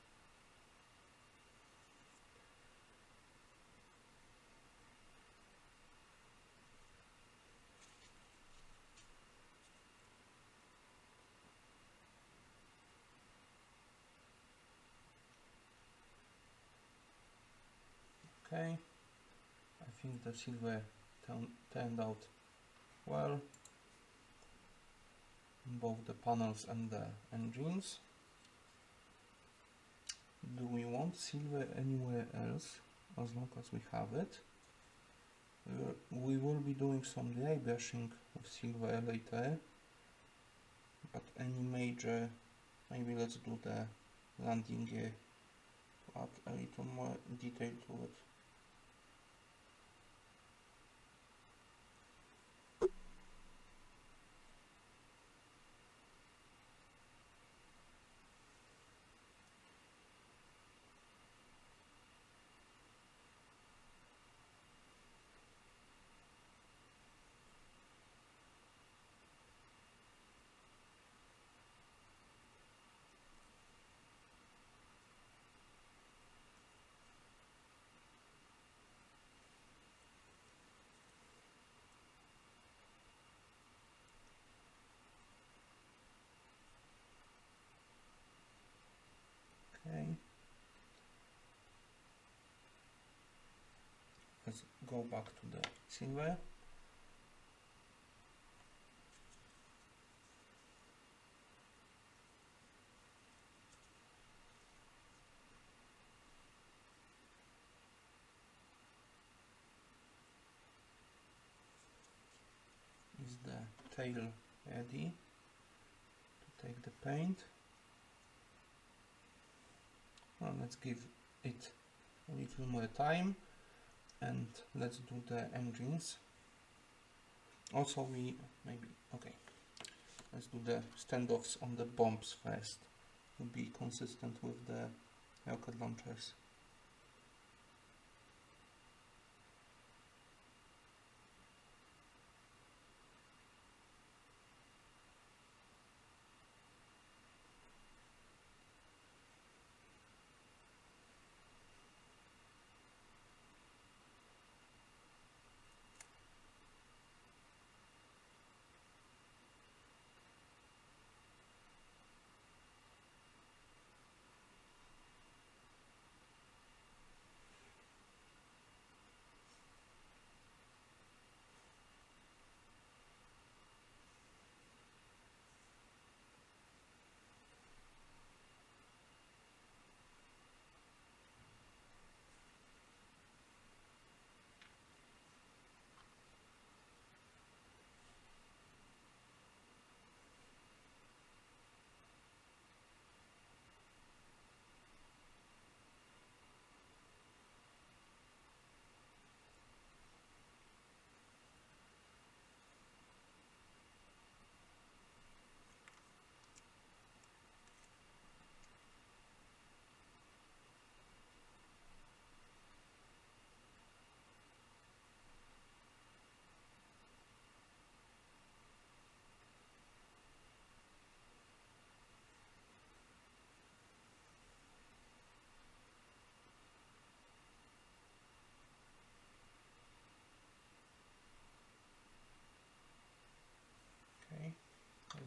Okay, I think the silver turned out well, both the panels and the engines. Do we want silver anywhere else, as long as we have it? We will be doing some gray brushing with silver later, but any major, maybe let's do the landing gear to add a little more detail to it. Okay, let's go back to the silver. Is the tail ready to take the paint? Well, let's give it a little more time, and let's do the engines. Also, let's do the standoffs on the bombs first to be consistent with the rocket launchers.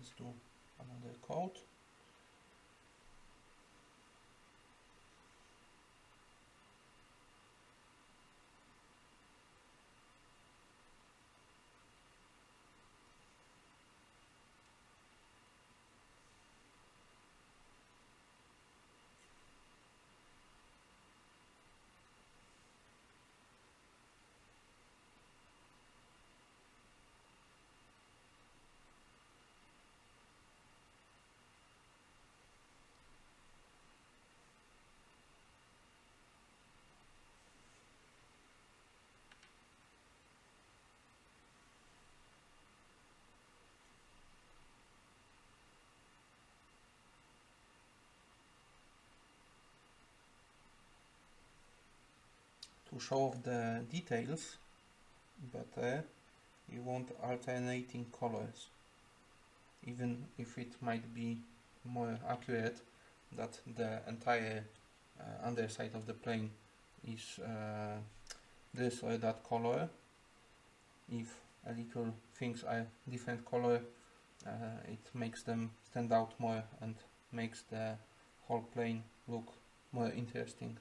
let's do another coat. To show off the details better, you want alternating colors, even if it might be more accurate that the entire underside of the plane is this or that color. If a little things are different color, it makes them stand out more and makes the whole plane look more interesting.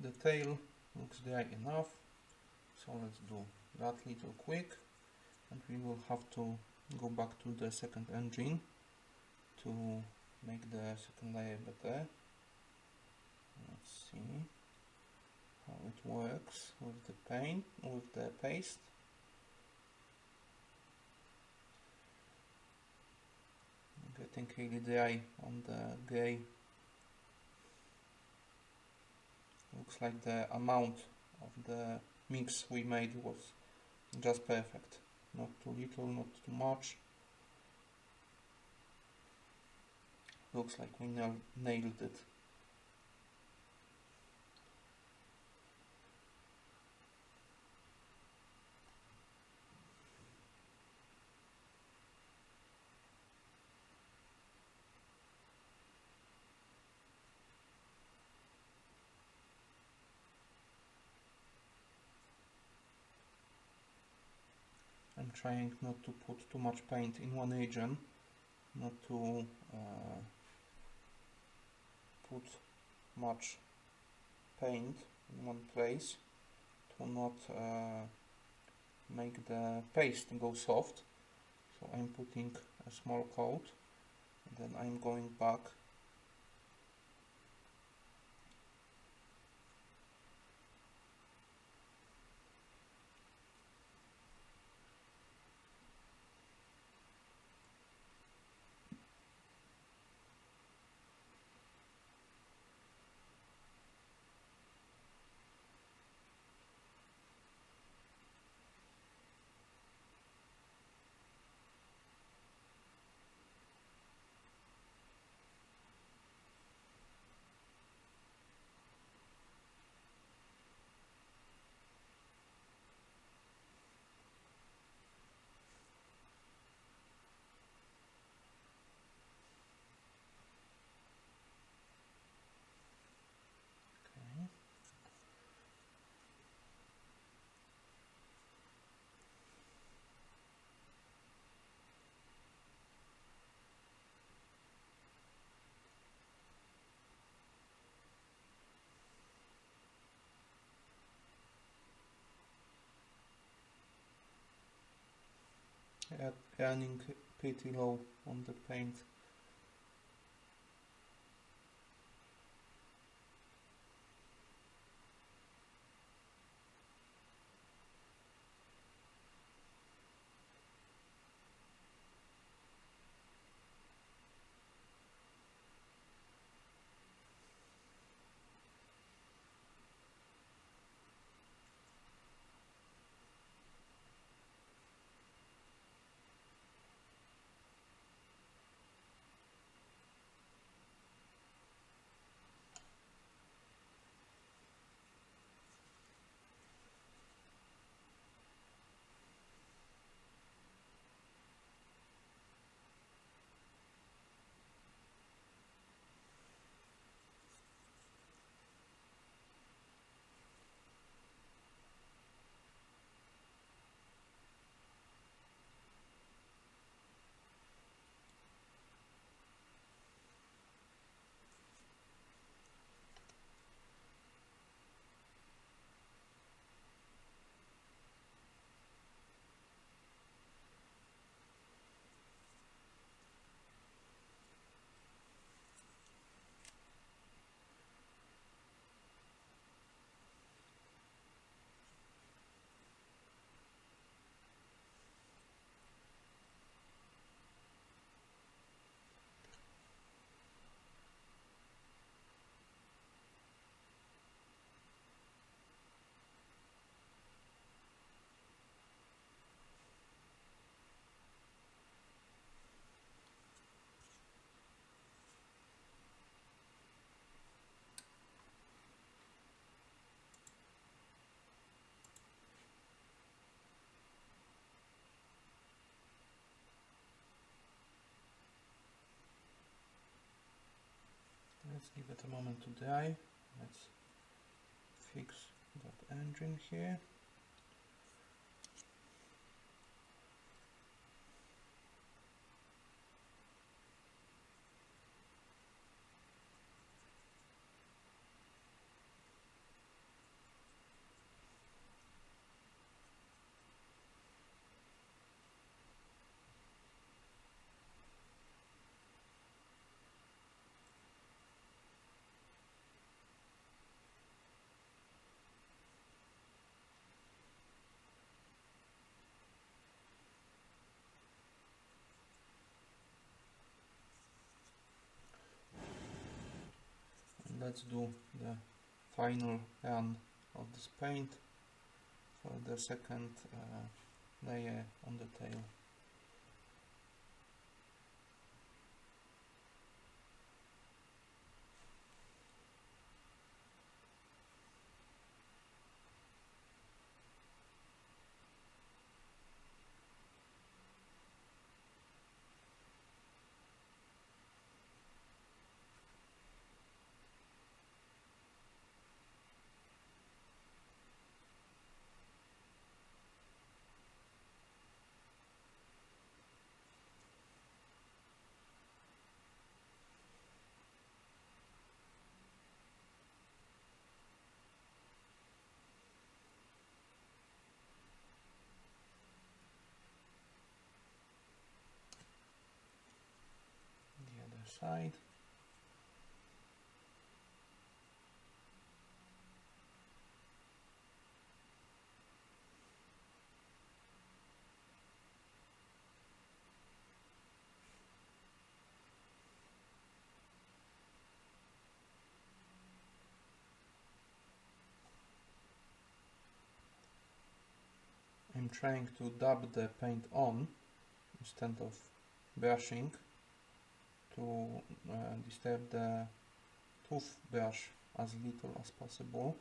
the tail looks dry enough, so let's do that little quick, and we will have to go back to the second engine to make the second layer better. Let's see how it works with the paint, with the paste. Getting really dry on the grey. Looks like the amount of the mix we made was just perfect. Not too little, not too much. Looks like we nailed it. I'm trying not to put too much paint in one region, not to put much paint in one place, to not make the paste go soft. So I'm putting a small coat, and then I'm going back running pretty low on the paint. Let's give it a moment to dry. Let's fix that engine here. let's do the final run of this paint for the second layer on the tail. The other side. I'm trying to dab the paint on instead of brushing to disturb the toothbrush as little as possible.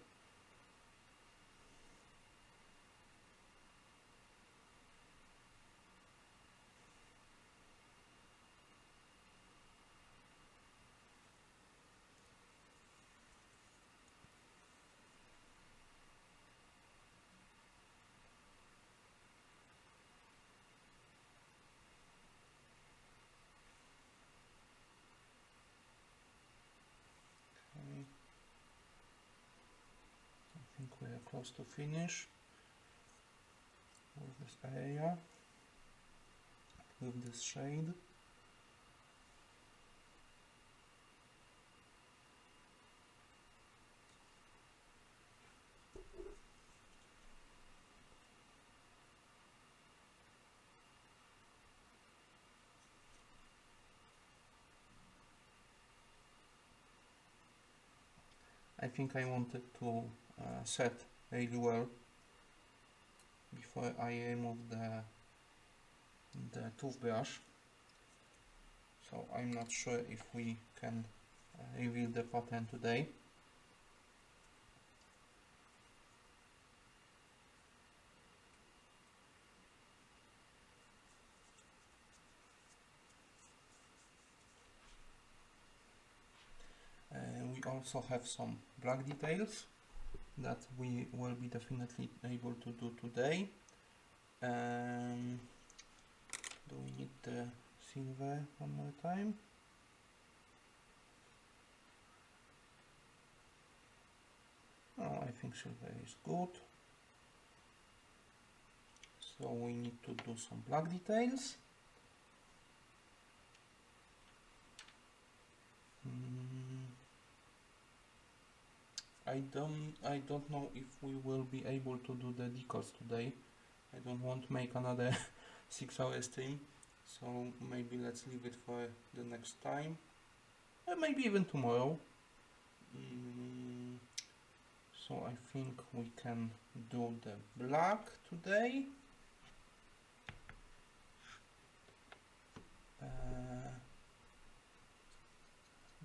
Okay. I think we are close to finish with this area, with this shade. I think I wanted to set really well before I remove the toothbrush, so I'm not sure if we can reveal the pattern today. We also have some black details that we will be definitely able to do today. Do we need the silver one more time? Oh, I think silver is good. So we need to do some black details. I don't know if we will be able to do the decals today. I don't want to make another 6-hour stream, so maybe let's leave it for the next time, maybe even tomorrow. So I think we can do the black today.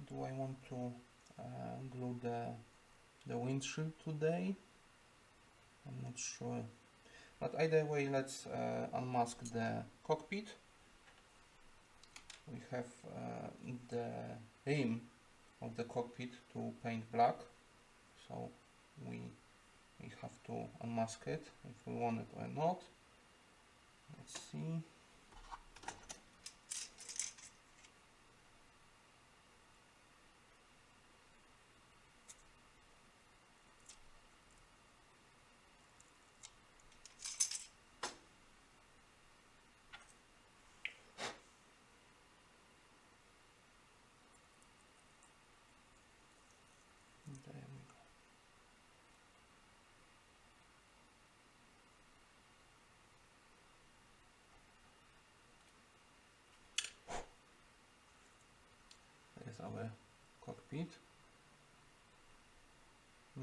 Do I want to glue the windshield today? I'm not sure, but either way, let's unmask the cockpit. We have the rim of the cockpit to paint black, so we have to unmask it if we want it or not. Let's see. There we go. There's our cockpit.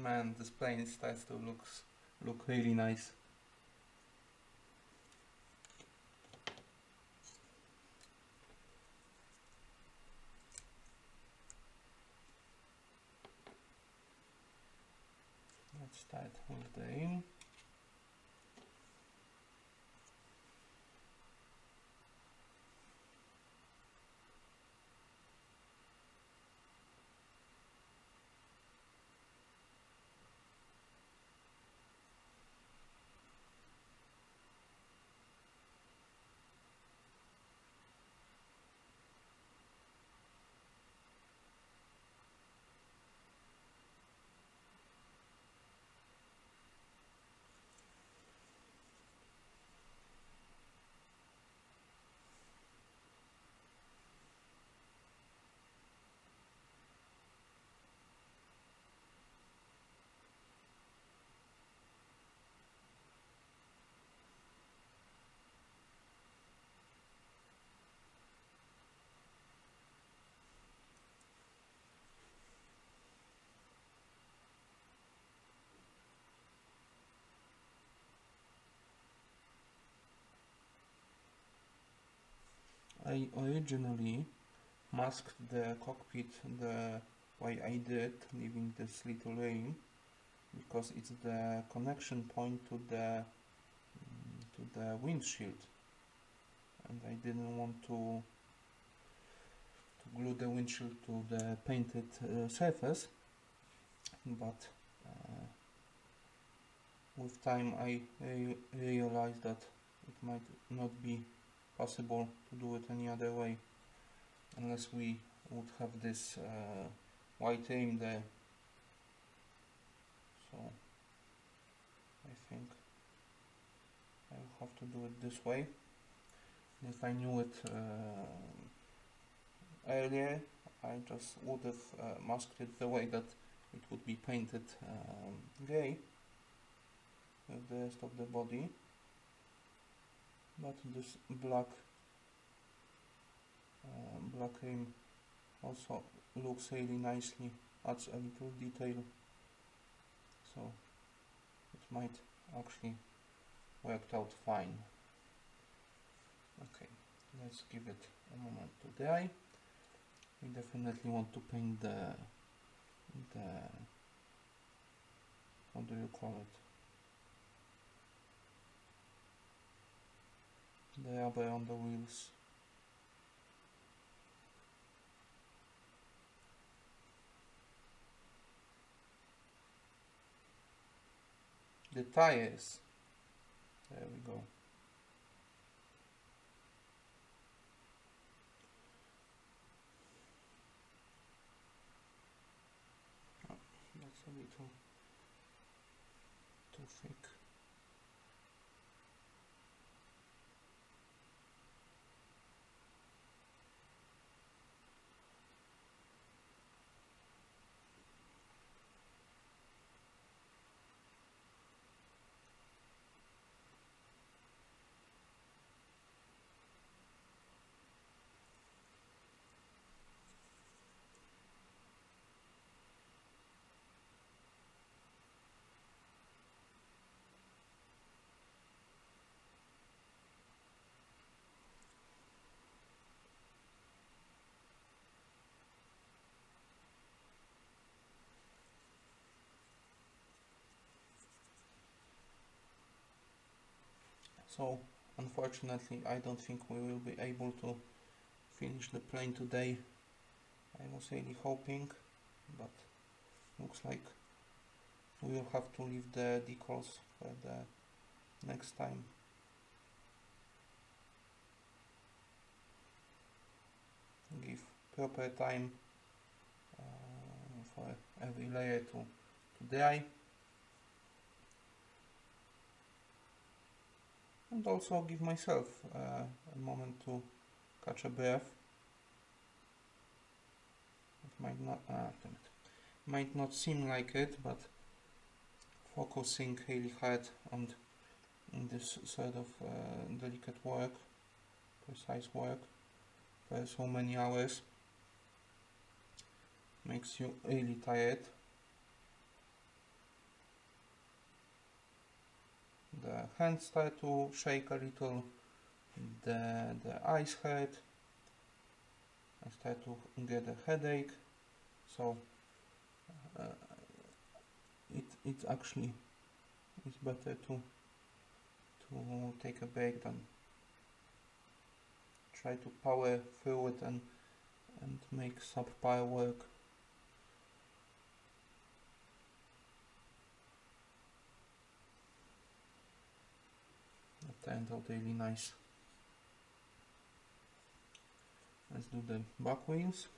Man, this plane starts to look really nice. Let's start with the aim. I originally masked the cockpit the way I did, leaving this little ring, because it's the connection point to the windshield, and I didn't want to glue the windshield to the painted surface, but with time I realized that it might not be possible to do it any other way unless we would have this white aim there. So I think I will have to do it this way. If I knew it earlier, I just would have masked it the way that it would be painted grey with the rest of the body, but this black aim also looks really nicely, adds a little detail, so it might actually work out fine. Okay, let's give it a moment to dry. We definitely want to paint the what do you call it? The rubber on the wheels. The tires. There we go. Oh, that's a little too thick. So unfortunately I don't think we will be able to finish the plane today. I was really hoping, but looks like we will have to leave the decals for the next time. Give proper time for every layer to dry, and also give myself a moment to catch a breath. It might not seem like it, but focusing really hard on this sort of delicate work, precise work for so many hours makes you really tired. the hands start to shake a little, the eyes hurt, I start to get a headache, so it actually is better to take a break than try to power through it and make subpar work. That turned out really nice. Let's do the back wheels.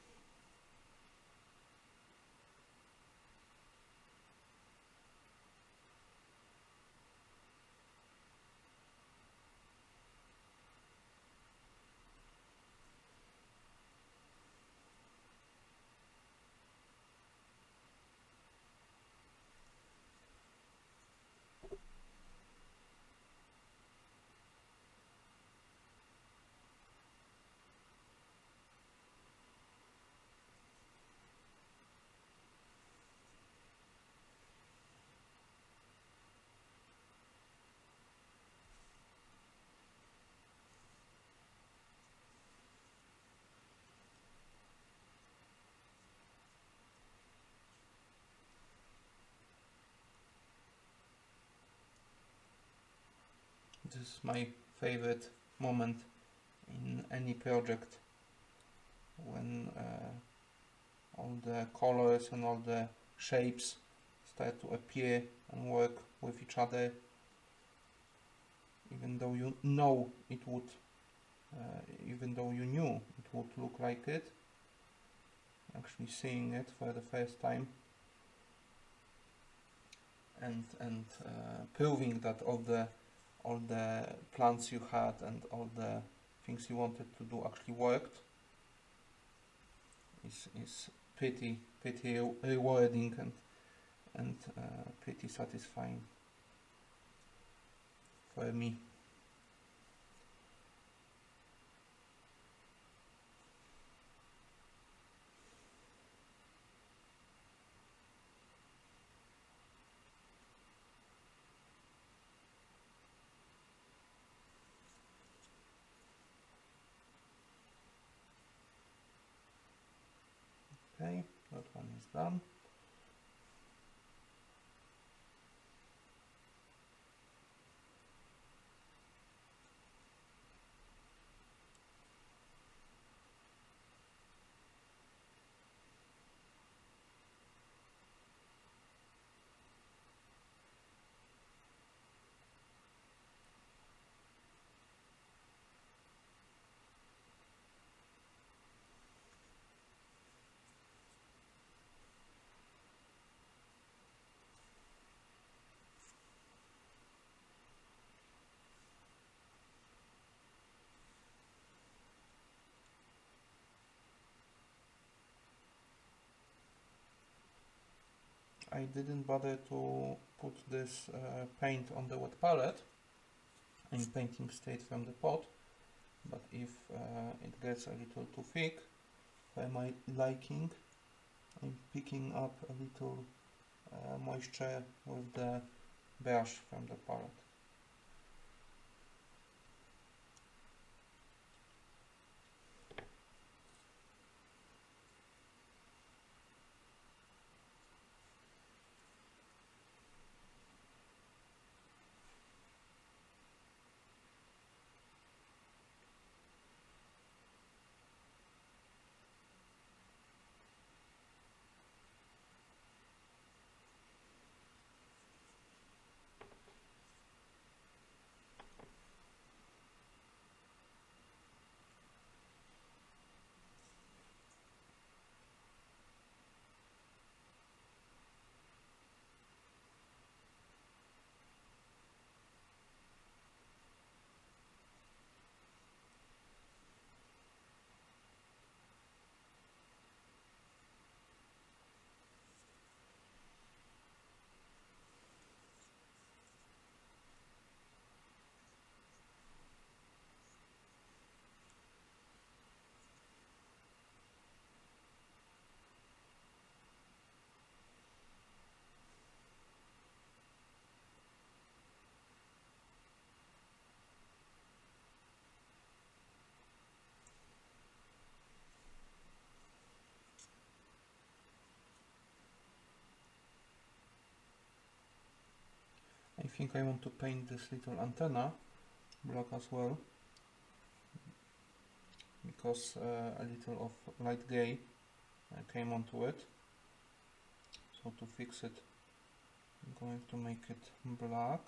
This is my favorite moment in any project, when all the colors and all the shapes start to appear and work with each other, even though you know it would, even though you knew it would look like it. Actually seeing it for the first time and proving that all the plans you had and all the things you wanted to do actually worked is pretty rewarding and pretty satisfying for me. Okay, that one is done. I didn't bother to put this paint on the wet palette. I'm painting straight from the pot, but if it gets a little too thick for my liking, I'm picking up a little moisture with the brush from the palette. think I want to paint this little antenna black as well, because a little of light gray came onto it. So to fix it, I'm going to make it black,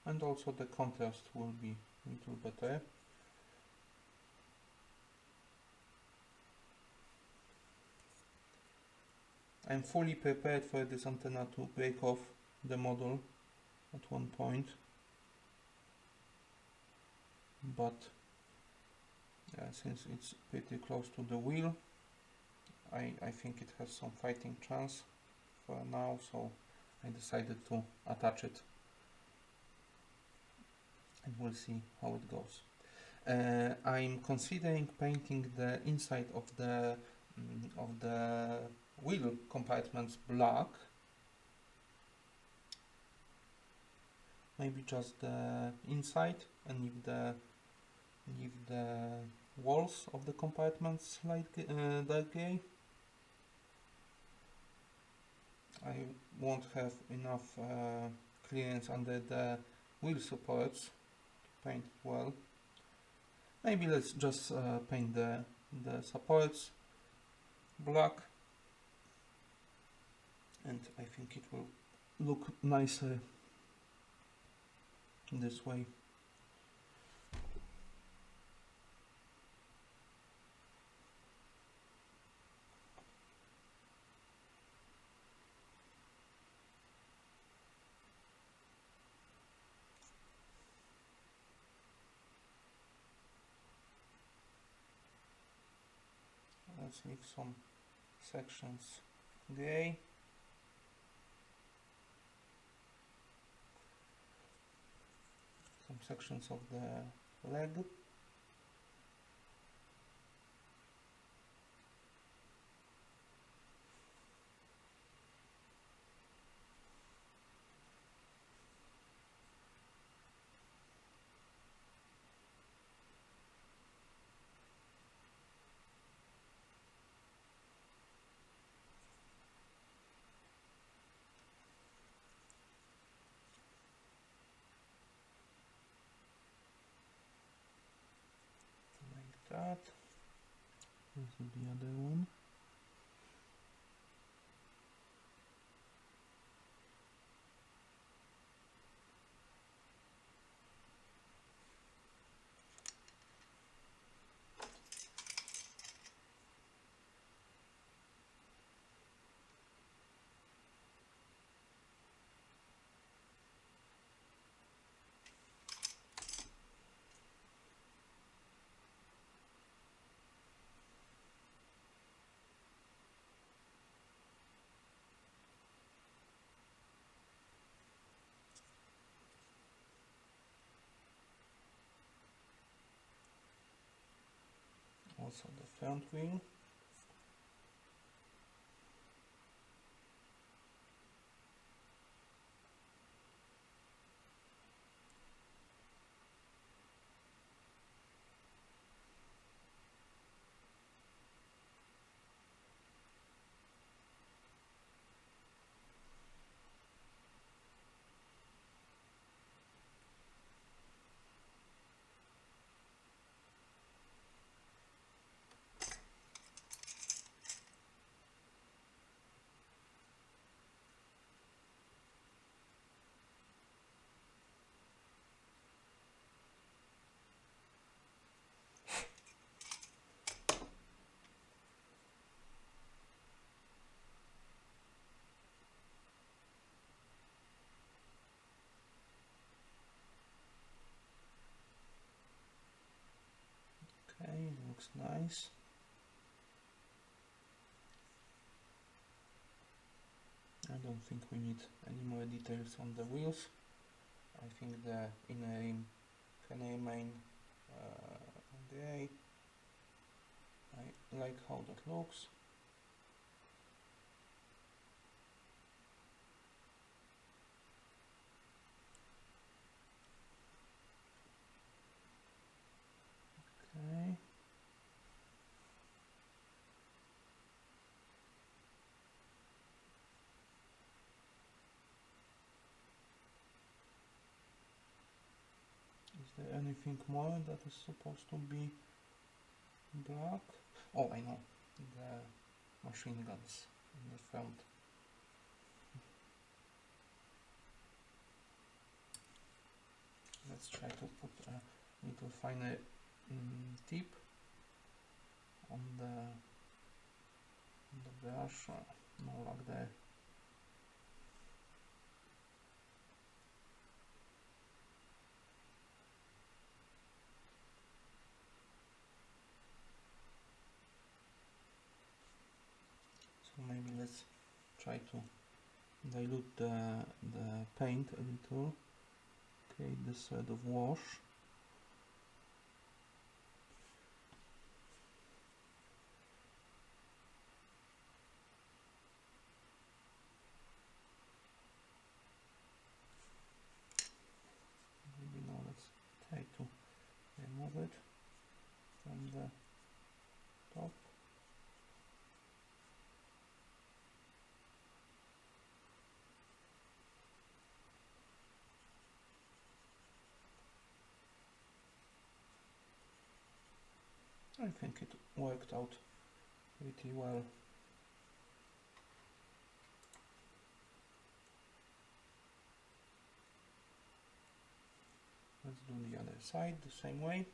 and also the contrast will be a little better. I'm fully prepared for this antenna to break off the model at one point, but since it's pretty close to the wheel, I think it has some fighting chance for now, so I decided to attach it, and we'll see how it goes. I'm considering painting the inside of the wheel compartments black. Maybe just the inside, and leave the walls of the compartments light dark gray. I won't have enough clearance under the wheel supports to paint well. Maybe let's just paint the supports black, and I think it will look nicer this way. Let's leave some sections gray. Some sections of the leg. That. This is the other one. Also the front wheel. Okay, looks nice. I don't think we need any more details on the wheels. I think the inner rim can remain gray. I like how that looks. Okay. anything more that is supposed to be black? Oh, I know, the machine guns in the front. Let's try to put a little finer tip on the brush, no like there. So maybe let's try to dilute the paint a little, create this sort of wash. Maybe now let's try to remove it from the top. I think it worked out pretty well. Let's do the other side the same way.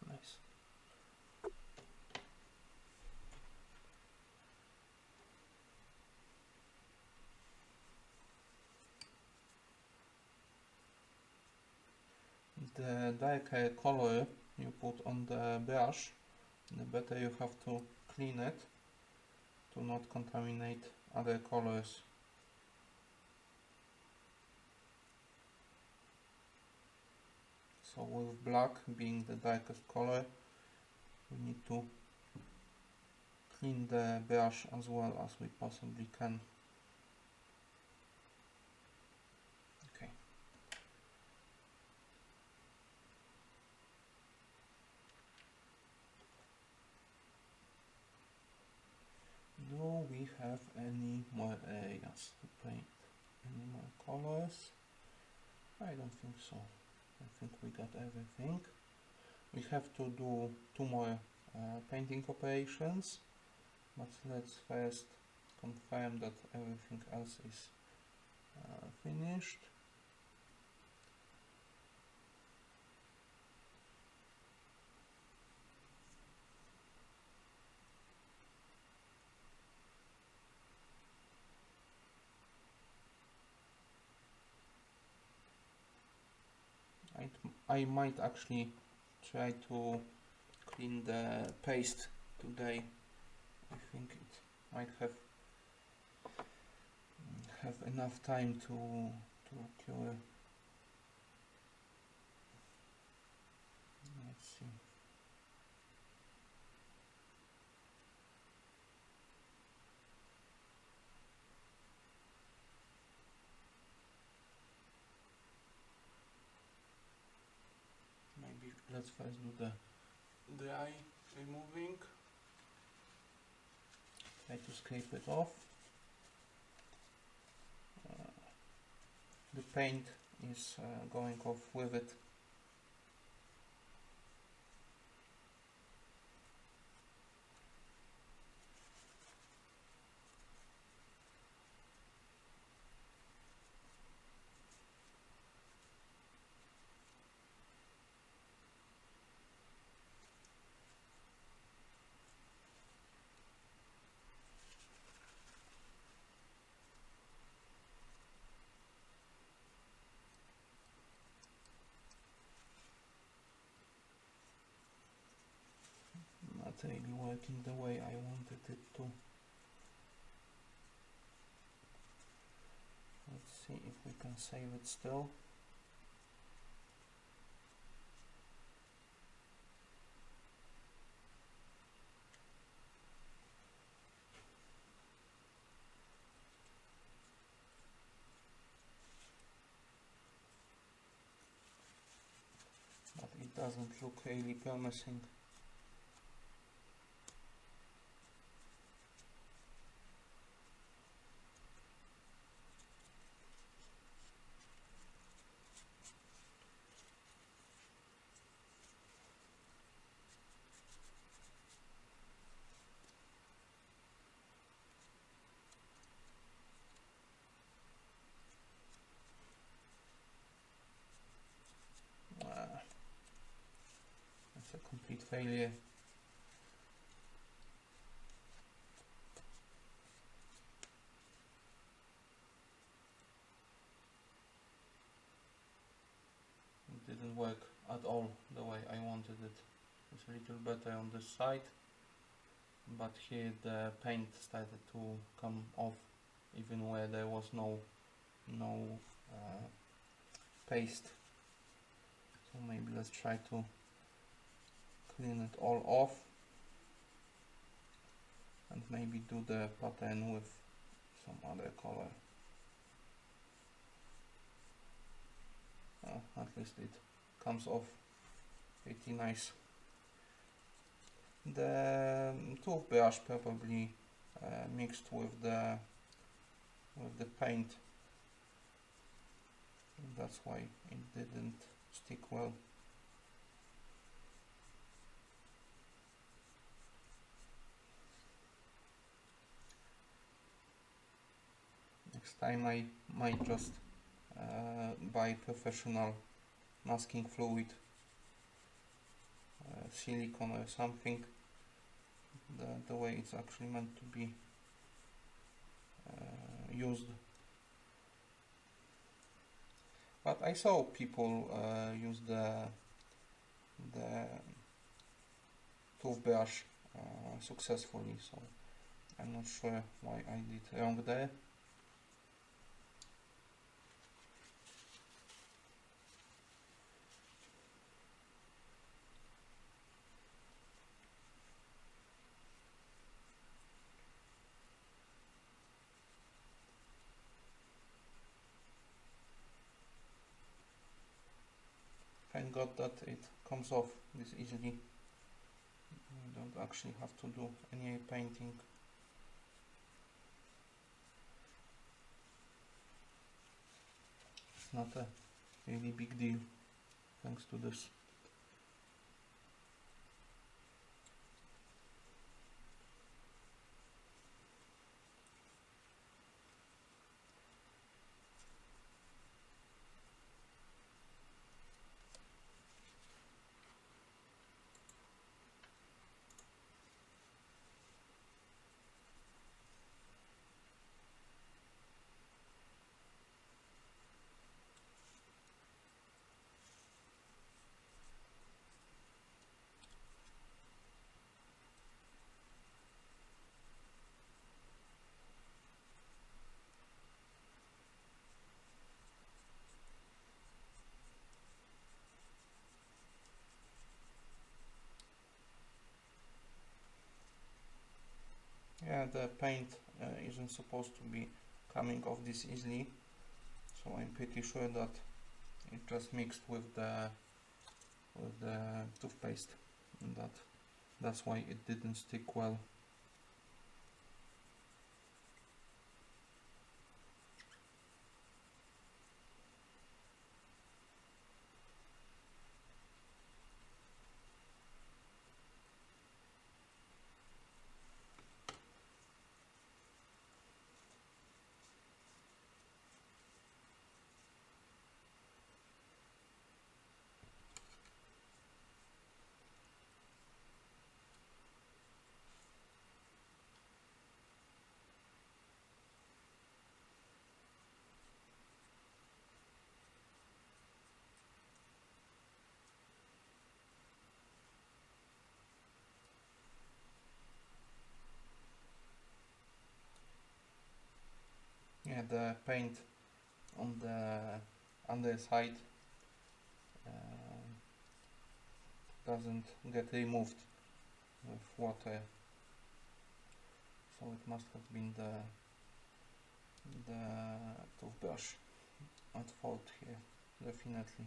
Nice. The darker color you put on the brush, the better you have to clean it to not contaminate other colors. So with black being the darkest color, we need to clean the brush as well as we possibly can. Okay. Do we have any more areas to paint? Any more colors? I don't think so. I think we got everything. We have to do 2 more painting operations, but let's first confirm that everything else is finished. I might actually try to clean the paste today. I think it might have enough time to cure. Let's see. Maybe let's first do the dry removing. Try to scrape it off. The paint is going off with it. Not really working the way I wanted it to. Let's see if we can save it still. But it doesn't look really promising. It's a complete failure. It didn't work at all the way I wanted it. It's a little better on this side, but here the paint started to come off even where there was no paste. So maybe let's try to clean it all off and maybe do the pattern with some other color. At least it comes off pretty nice. The toothbrush probably mixed with the paint, and that's why it didn't stick well. Next time I might just buy professional masking fluid, silicone or something, the way it's actually meant to be used. But I saw people use the toothbrush successfully, so I'm not sure why I did wrong there. Thank God that it comes off this easily. You don't actually have to do any painting. It's not a really big deal thanks to this. Yeah, the paint isn't supposed to be coming off this easily, so I'm pretty sure that it just mixed with the toothpaste, and that's why it didn't stick well. Yeah, the paint on the underside doesn't get removed with water, so it must have been the toothbrush at fault here, definitely.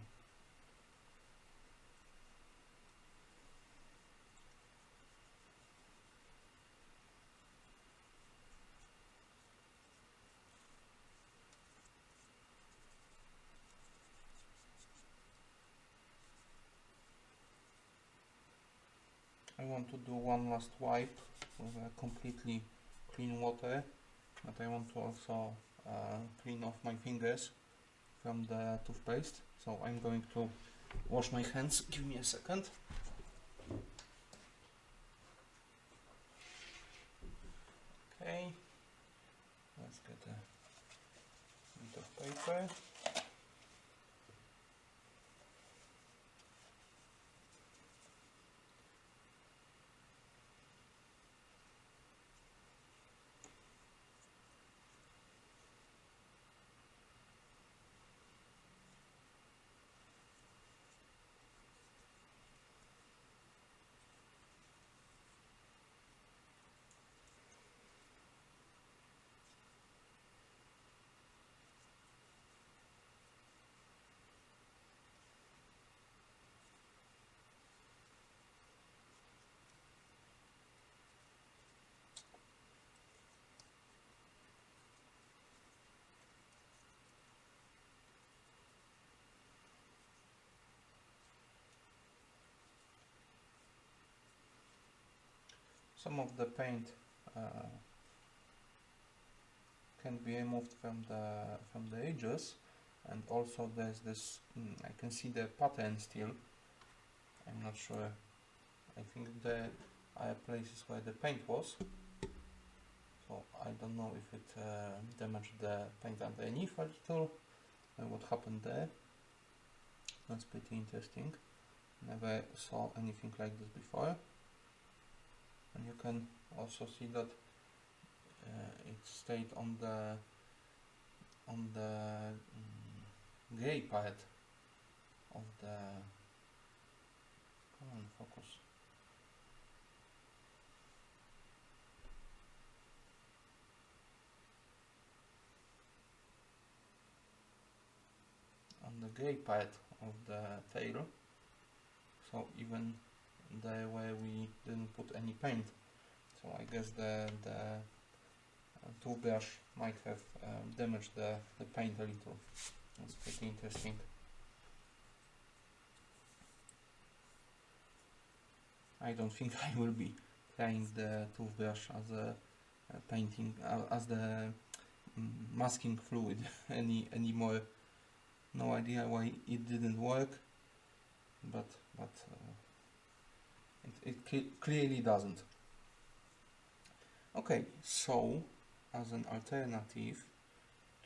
I want to do one last wipe with a completely clean water, but I want to also clean off my fingers from the toothpaste. So I'm going to wash my hands. Give me a second. Okay, let's get a bit of paper. Some of the paint can be removed from the edges, and also there's this. I can see the pattern still. I'm not sure. I think there are places where the paint was, so I don't know if it damaged the paint underneath a little. What happened there? That's pretty interesting. Never saw anything like this before. And you can also see that it stayed on the grey part of the. Come on, focus. On the grey part of the tail. So even there where we didn't put any paint. So I guess the toothbrush might have damaged the paint a little. That's pretty interesting. I don't think I will be trying the toothbrush as a painting as the masking fluid anymore. No idea why it didn't work, but it clearly doesn't. Okay, so as an alternative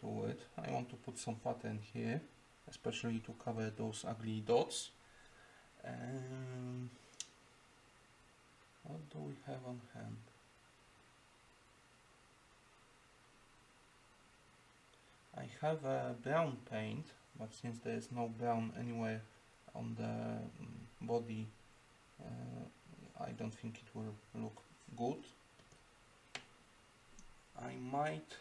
to it, I want to put some pattern here, especially to cover those ugly dots. What do we have on hand? I have a brown paint, but since there is no brown anywhere on the body, I don't think it will look good. I might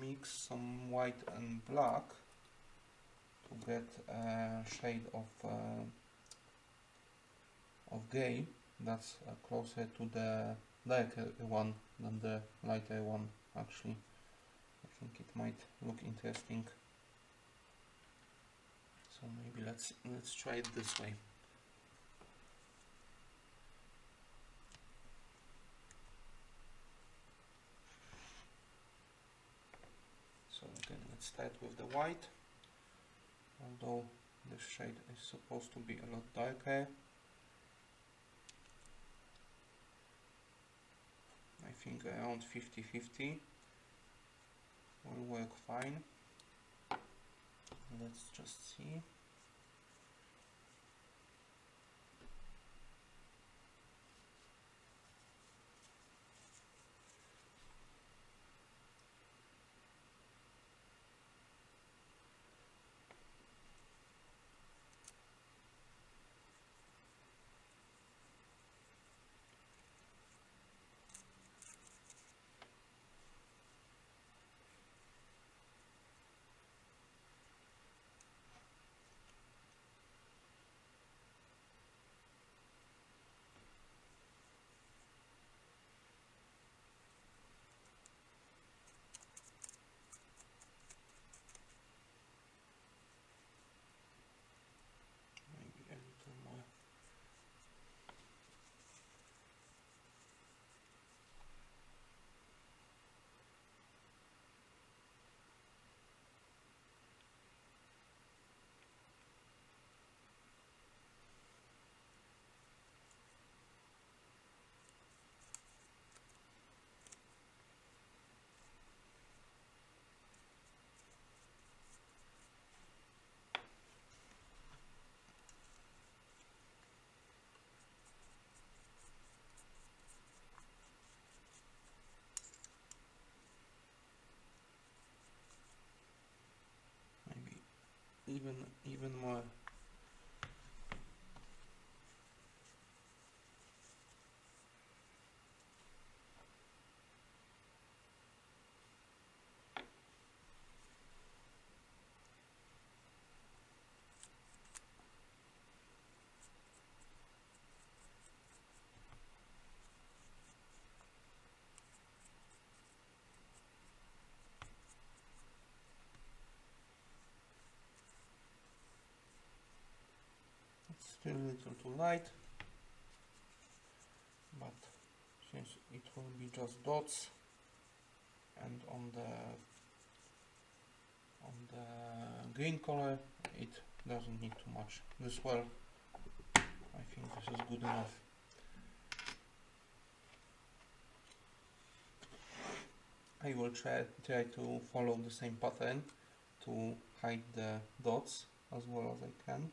mix some white and black to get a shade of grey that's closer to the darker one than the lighter one. Actually, I think it might look interesting. So maybe let's try it this way. So again, let's start with the white, although this shade is supposed to be a lot darker. I think around 50-50 will work fine. Let's just see. Still a little too light, but since it will be just dots, and on the green color it doesn't need too much. This well, I think this is good enough. I will try to follow the same pattern to hide the dots as well as I can.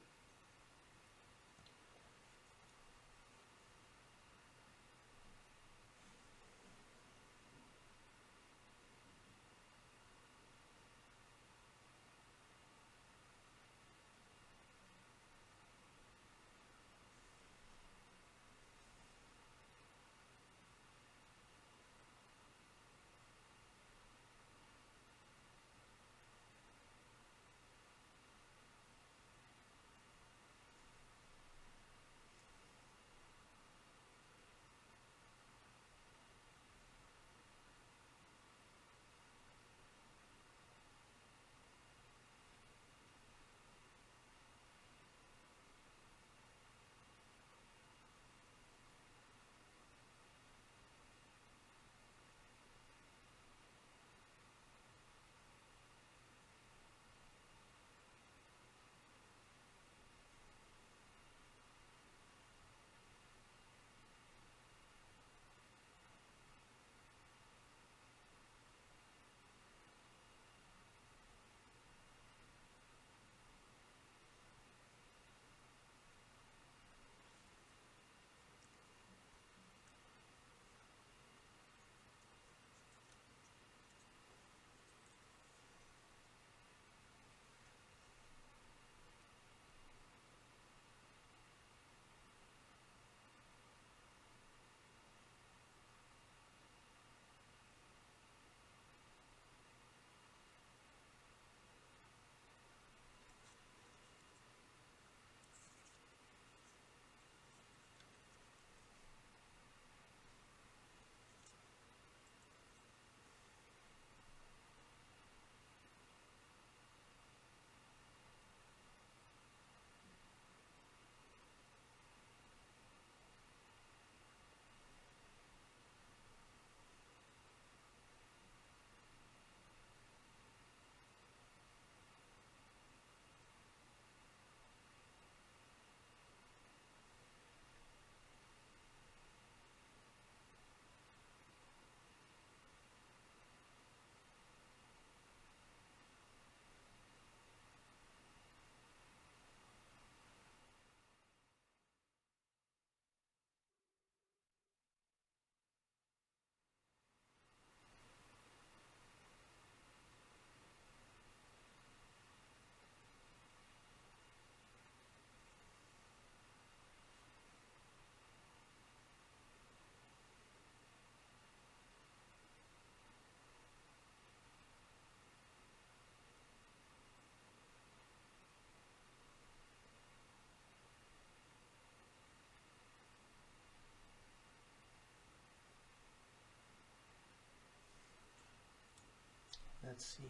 Let's see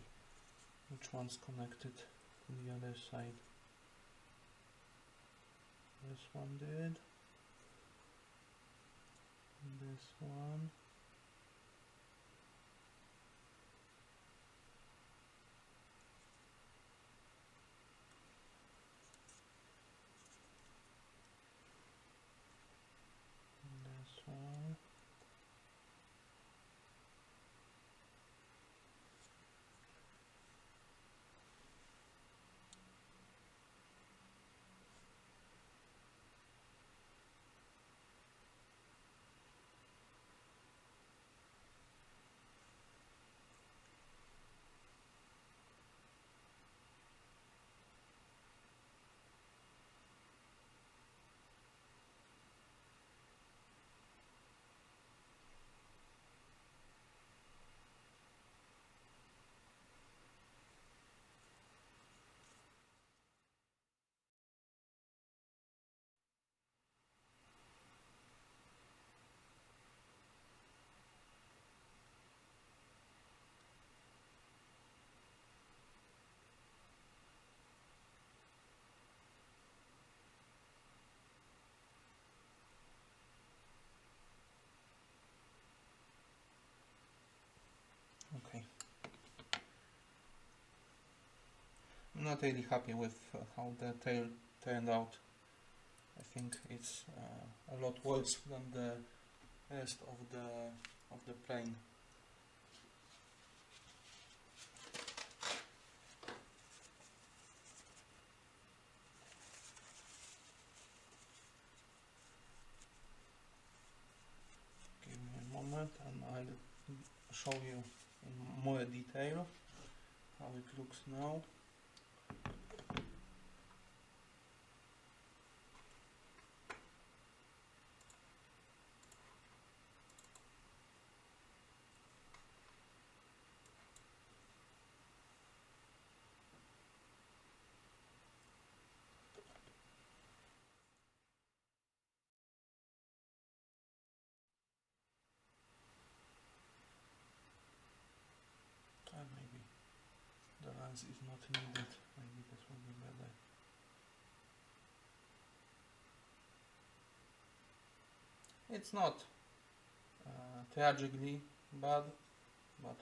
which one's connected to the other side. This one did. This one. This one. not really happy with how the tail turned out. I think it's a lot worse than the rest of the plane. Give me a moment and I'll show you in more detail how it looks now. Maybe the lens is not needed, maybe this will be better. It's not tragically bad, but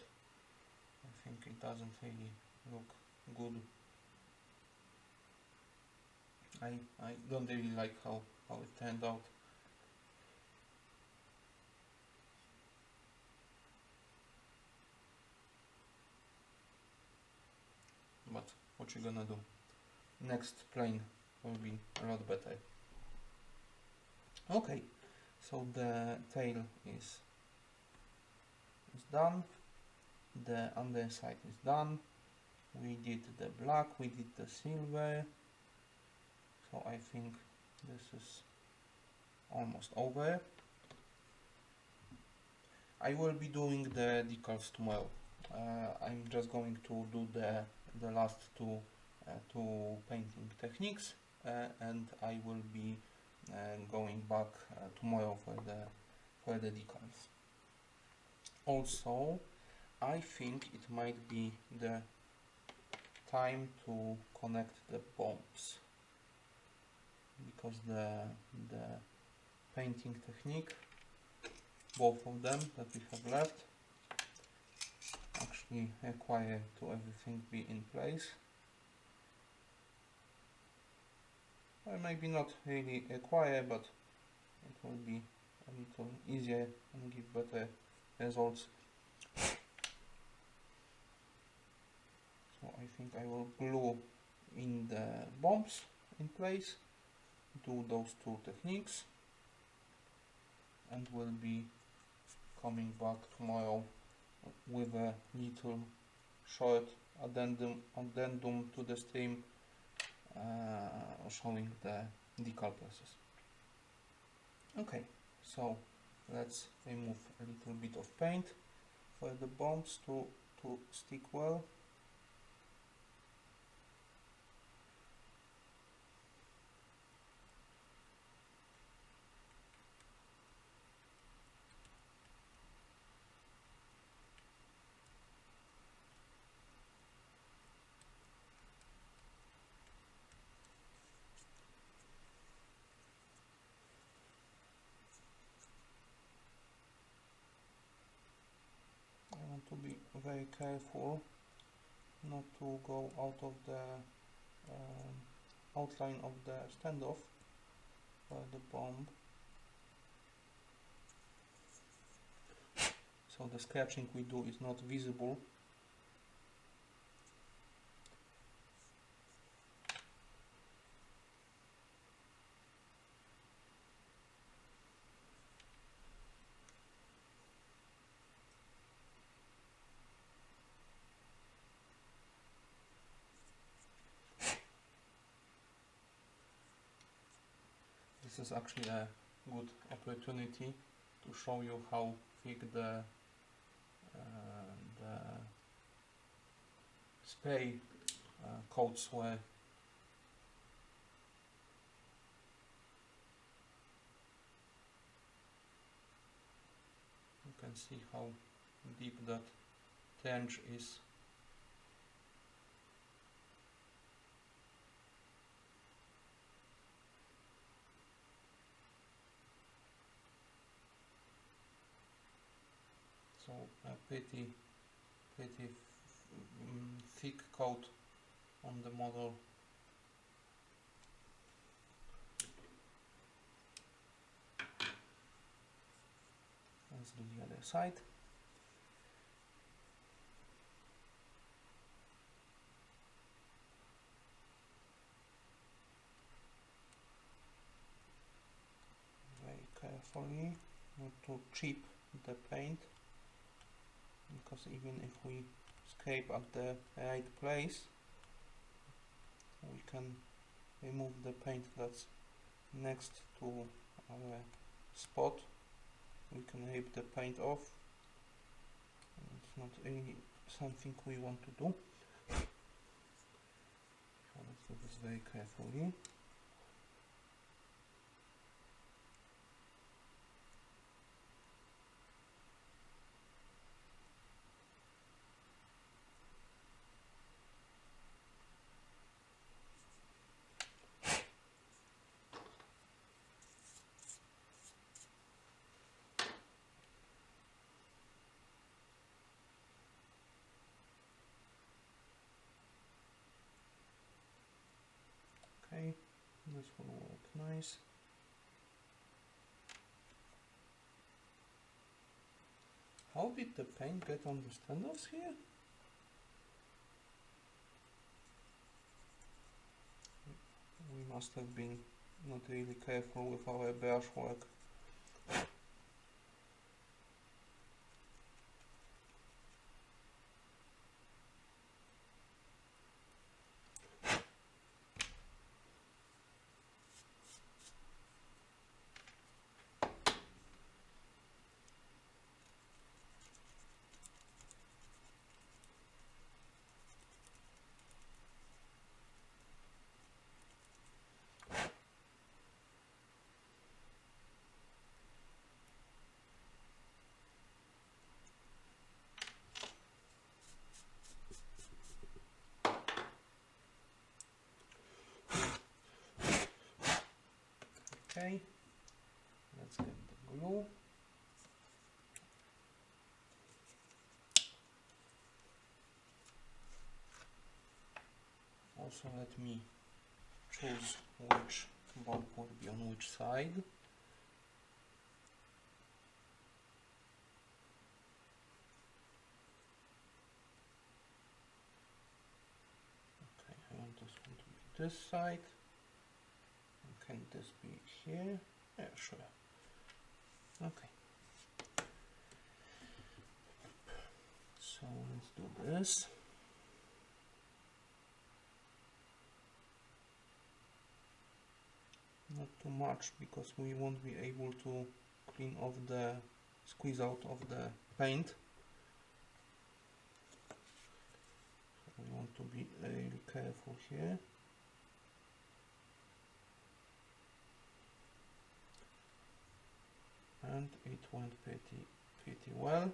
I think it doesn't really look good. I don't really like how it turned out. But what you gonna do? Next plane will be a lot better. Okay, so the tail is done, the underside is done, we did the black, we did the silver, so I think this is almost over. I will be doing the decals tomorrow. I'm just going to do the last two painting techniques, and I will be going back tomorrow for the decals. Also, I think it might be the time to connect the bombs, because the painting technique, both of them that we have left, actually require to everything be in place. Or maybe not really require, but it will be a little easier and give better results. So I think I will glue in the bombs in place, do those two techniques, and will be coming back tomorrow with a little short addendum to the stream showing the decal process. Okay, so let's remove a little bit of paint for the bombs to stick well. I want to be very careful not to go out of the outline of the standoff for the bomb. So the scratching we do is not visible. This is actually a good opportunity to show you how thick the spray coats were. You can see how deep that trench is. So a pretty thick coat on the model. Let's do the other side. Very carefully, not to chip the paint, because even if we scrape at the right place, we can remove the paint that's next to our spot. We can rip the paint off. It's not really something we want to do. So let's do this very carefully. Okay, this will work nice. How did the paint get on the standoffs here? We must have been not really careful with our brush work. Okay, let's get the glue. Also let me choose which bulb would be on which side. Okay, I want this one to be this side. Can this be here? Yeah, sure. Okay. So let's do this. Not too much, because we won't be able to clean off the squeeze out of the paint. So we want to be really careful here. And it went pretty well.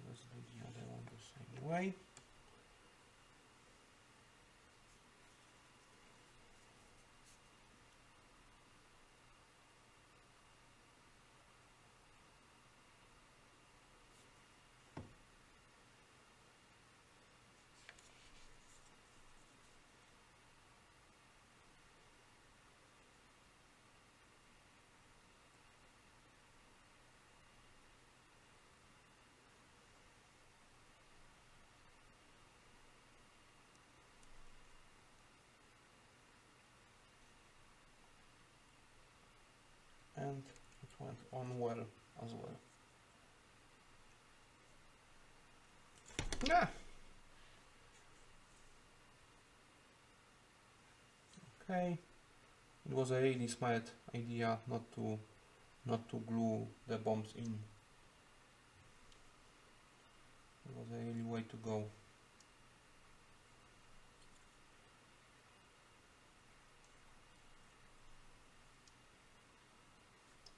Let's do the other one the same way. And it went on well as well. Yeah. Okay. It was a really smart idea not to glue the bombs in. It was a really way to go.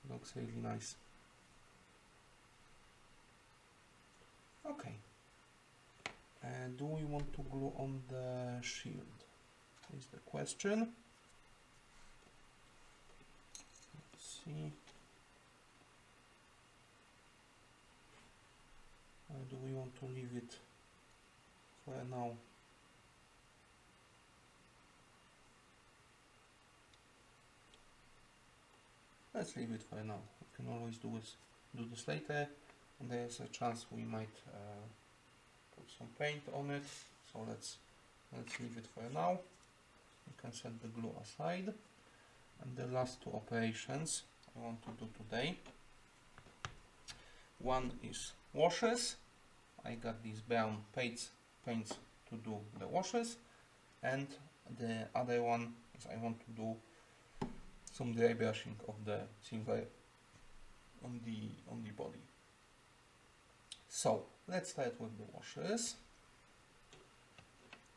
Looks really nice. Okay. Do we want to glue on the shield? Is the question. Let's see. Do we want to leave it for now. Let's leave it for now. We can always do this later, and there's a chance we might put some paint on it. So let's leave it for now. You can set the glue aside. And the last two operations I want to do today. One is washes. I got these brown paints to do the washes, and the other one is I want to do some dry brushing of the silver on the body. So let's start with the washes.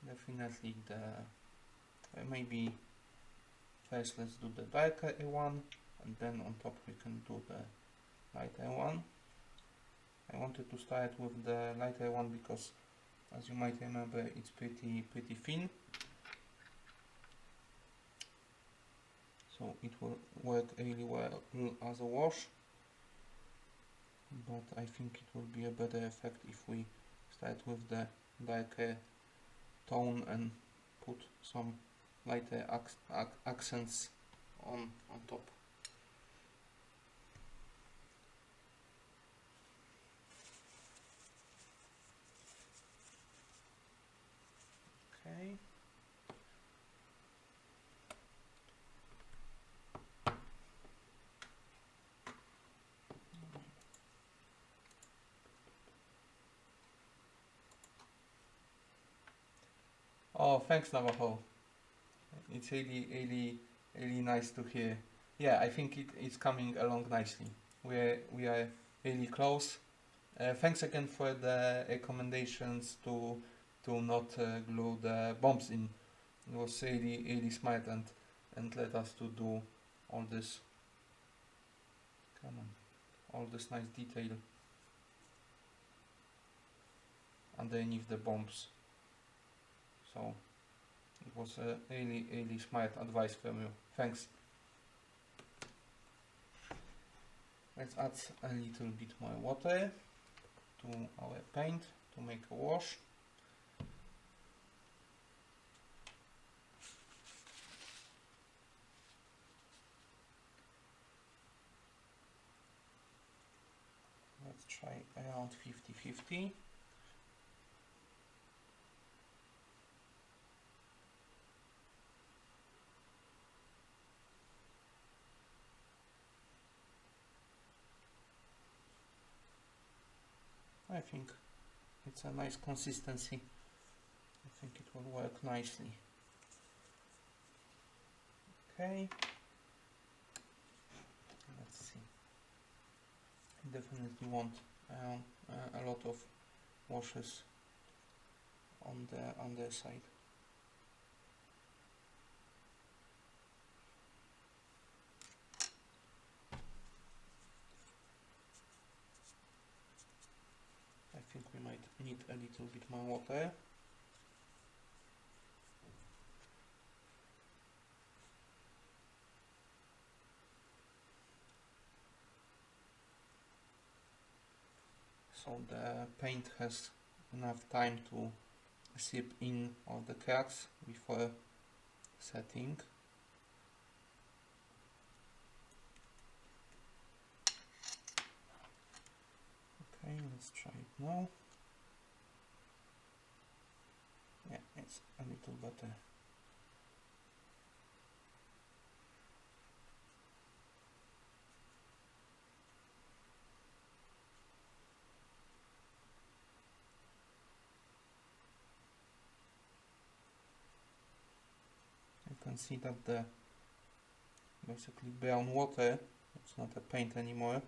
Definitely maybe first let's do the darker A1, and then on top we can do the lighter one. I wanted to start with the lighter one because, as you might remember, it's pretty thin, so it will work really well as a wash, but I think it will be a better effect if we start with the darker tone and put some lighter accents on top. Okay. Oh, thanks, Navajo. It's really nice to hear. Yeah, I think it's coming along nicely. We are really close. Thanks again for the recommendations to not glue the bombs in. It was really smart and let us to do all this. Come on, all this nice detail underneath the bombs. So it was a really smart advice from you. Thanks. Let's add a little bit more water to our paint to make a wash. Let's try around 50-50. I think it's a nice consistency. I think it will work nicely. Okay. Let's see. I definitely want a lot of washes on the underside. I think we might need a little bit more water. So the paint has enough time to seep in all the cracks before setting. Okay, let's try it now. Yeah, it's a little better. You can see that the basically brown water, it's not a paint anymore,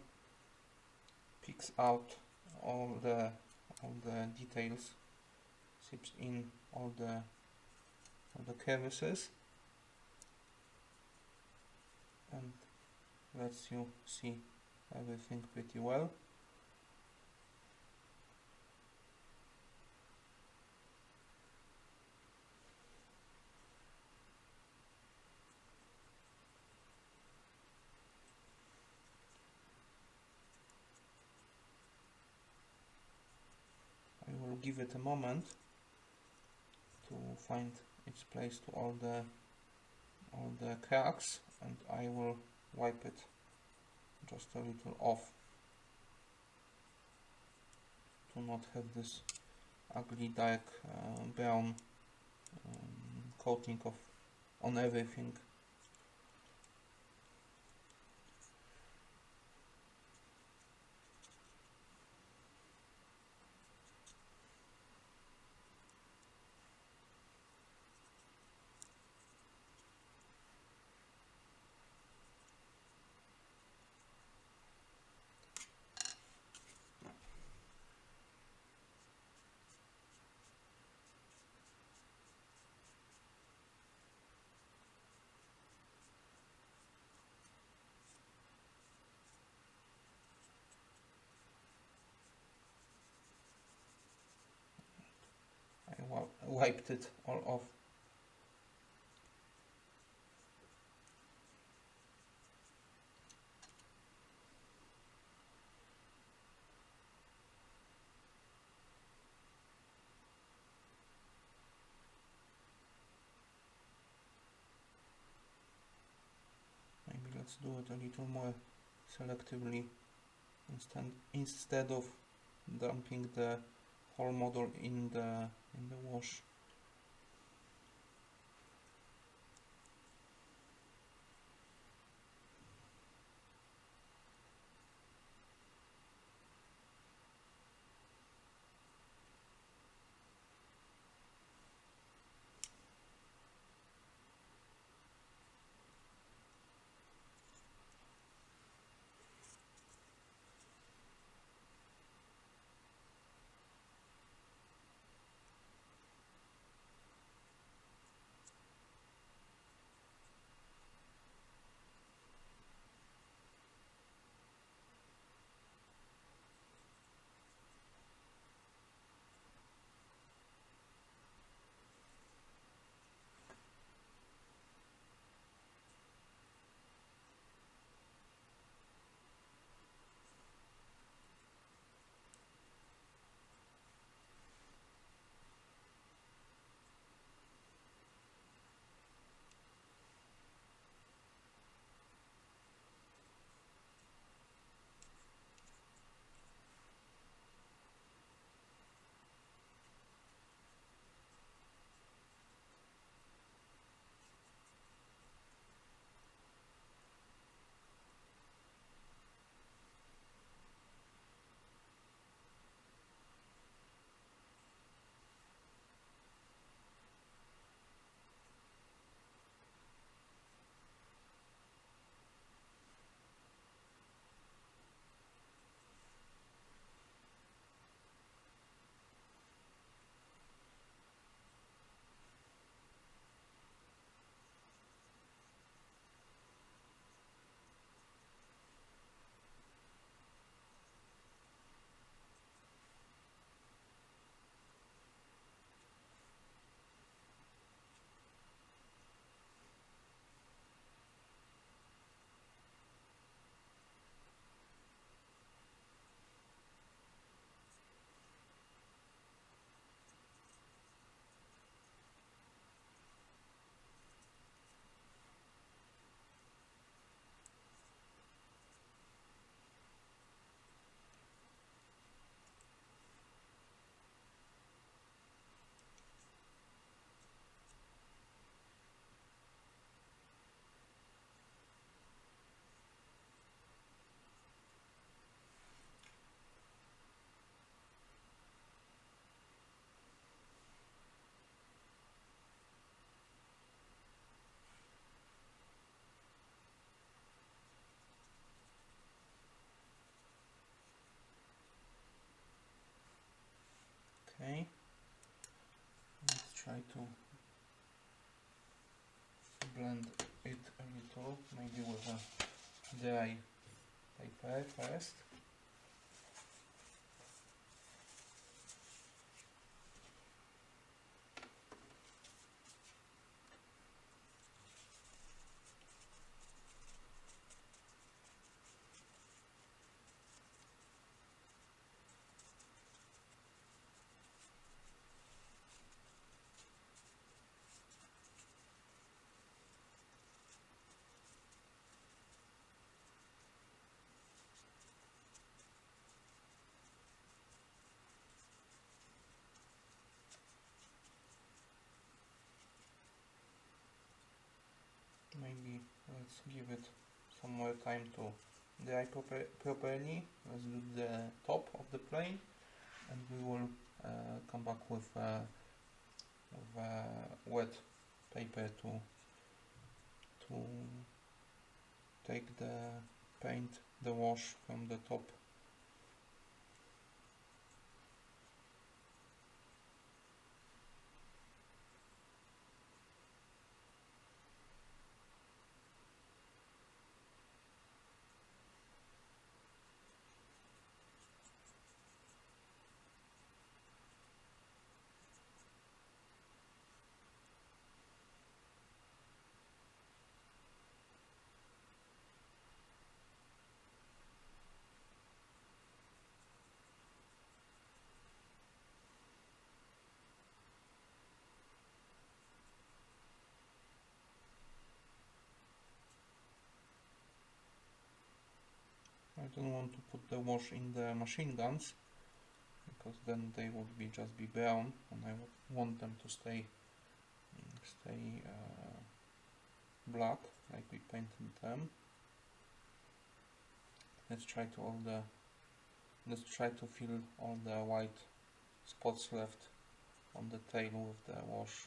picks out all the details, seeps in all the crevices, and lets you see everything pretty well. I will give it a moment to find its place to all the cracks, and I will wipe it just a little off to not have this ugly dark brown coating on everything. I wiped it all off. Maybe let's do it a little more selectively instead of dumping the whole model in the wash. Okay, let's try to blend it a little, maybe with a dry paper first. maybe let's give it some more time to dry properly. Let's do the top of the plane, and we will come back with wet paper to take the paint, the wash from the top. I don't want to put the wash in the machine guns, because then they would just be brown, and I would want them to stay black like we painted them. Let's try to fill all the white spots left on the tail with the wash.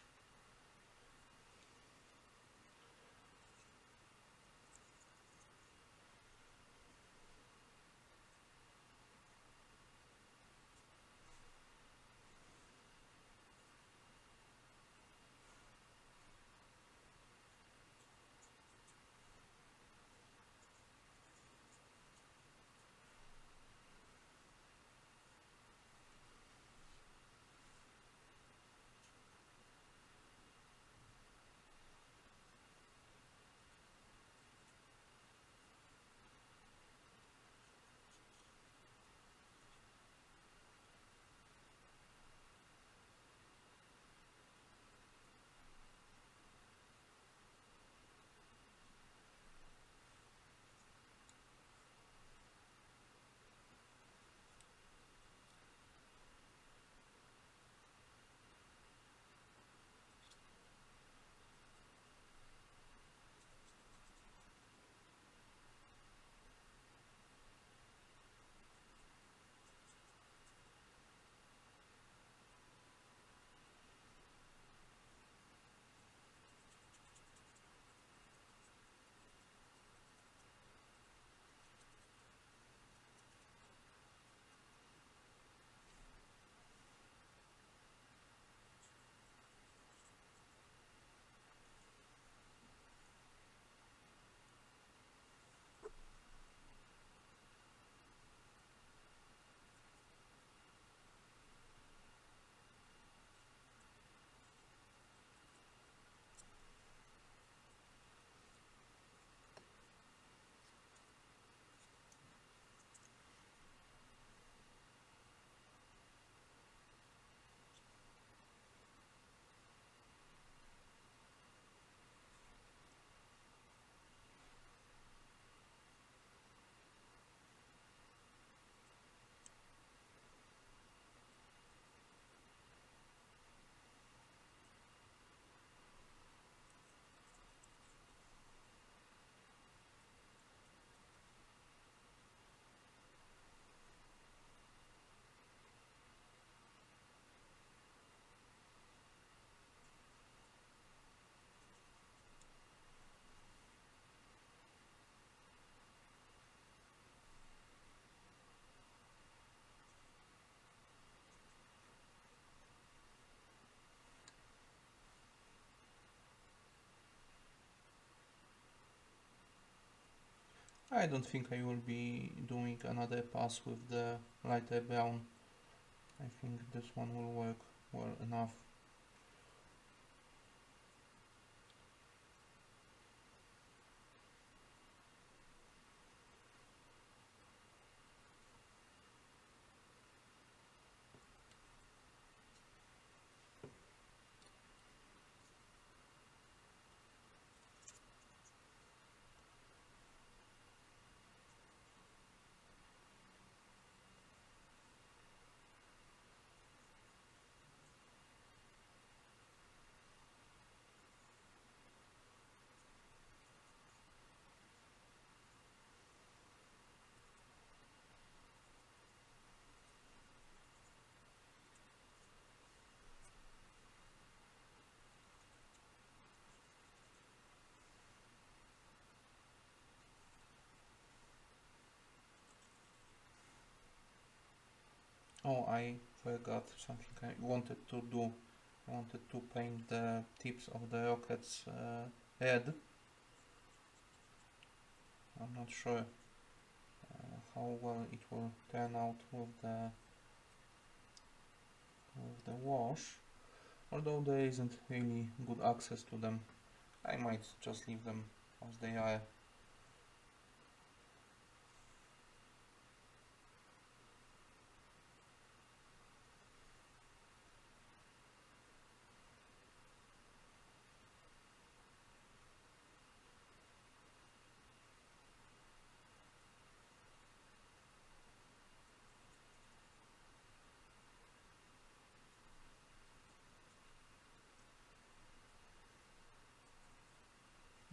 I don't think I will be doing another pass with the lighter brown. I think this one will work well enough. Oh, I forgot something I wanted to do. I wanted to paint the tips of the rockets red. I'm not sure how well it will turn out with the wash. Although there isn't really good access to them, I might just leave them as they are.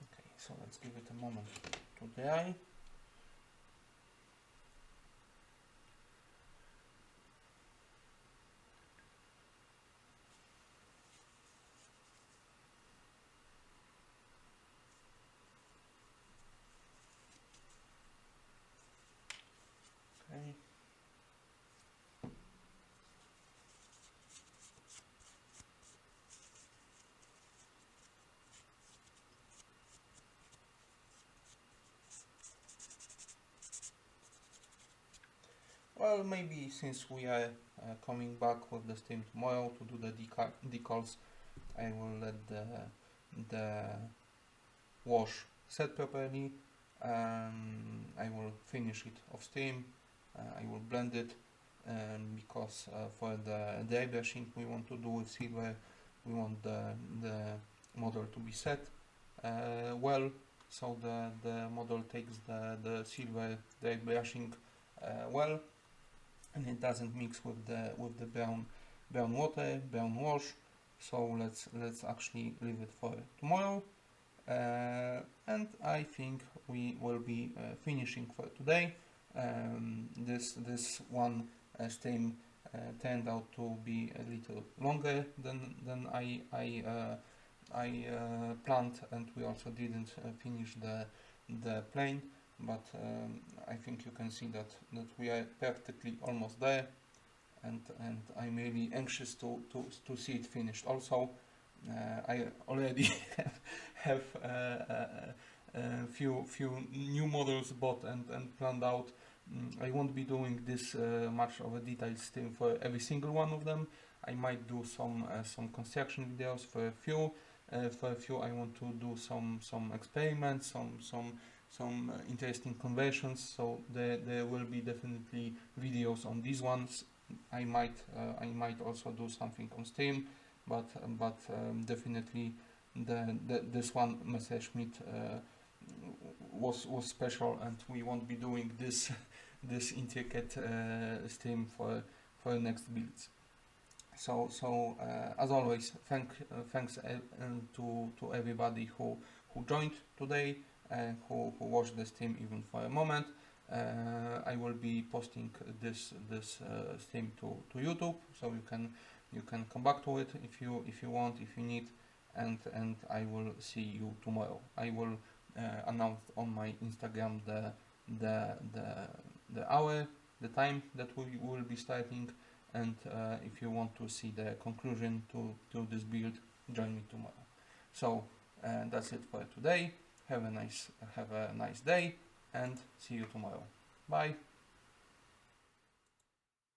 Okay, so let's give it a moment to dry. Okay. Well, maybe since we are coming back with the steam tomorrow to do the decals, I will let the wash set properly. I will finish it off steam. I will blend it, because for the dry brushing we want to do with silver, we want the model to be set well, so the model takes the silver dry brushing well, and it doesn't mix with the brown water, brown wash. So let's actually leave it for tomorrow, and I think we will be finishing for today. This one stream turned out to be a little longer than I planned, and we also didn't finish the plane, but I think you can see that we are practically almost there, and I'm really anxious to see it finished. Also, I already have a few new models bought and planned out. I won't be doing this much of a detailed stream for every single one of them. I might do some construction videos for a few. For a few, I want to do some experiments, some interesting conversions. So there will be definitely videos on these ones. I might also do something on Steam, but definitely this one Messerschmitt was special, and we won't be doing this this intricate Steam for next builds. So as always, thanks to everybody who joined today and who watched the stream even for a moment. I will be posting this stream to YouTube, so you can come back to it if you want, if you need, and I will see you tomorrow. I will announce on my Instagram the hour, the time that we will be starting, and if you want to see the conclusion to this build, join me tomorrow. So that's it for today. Have a nice day, and see you tomorrow. Bye.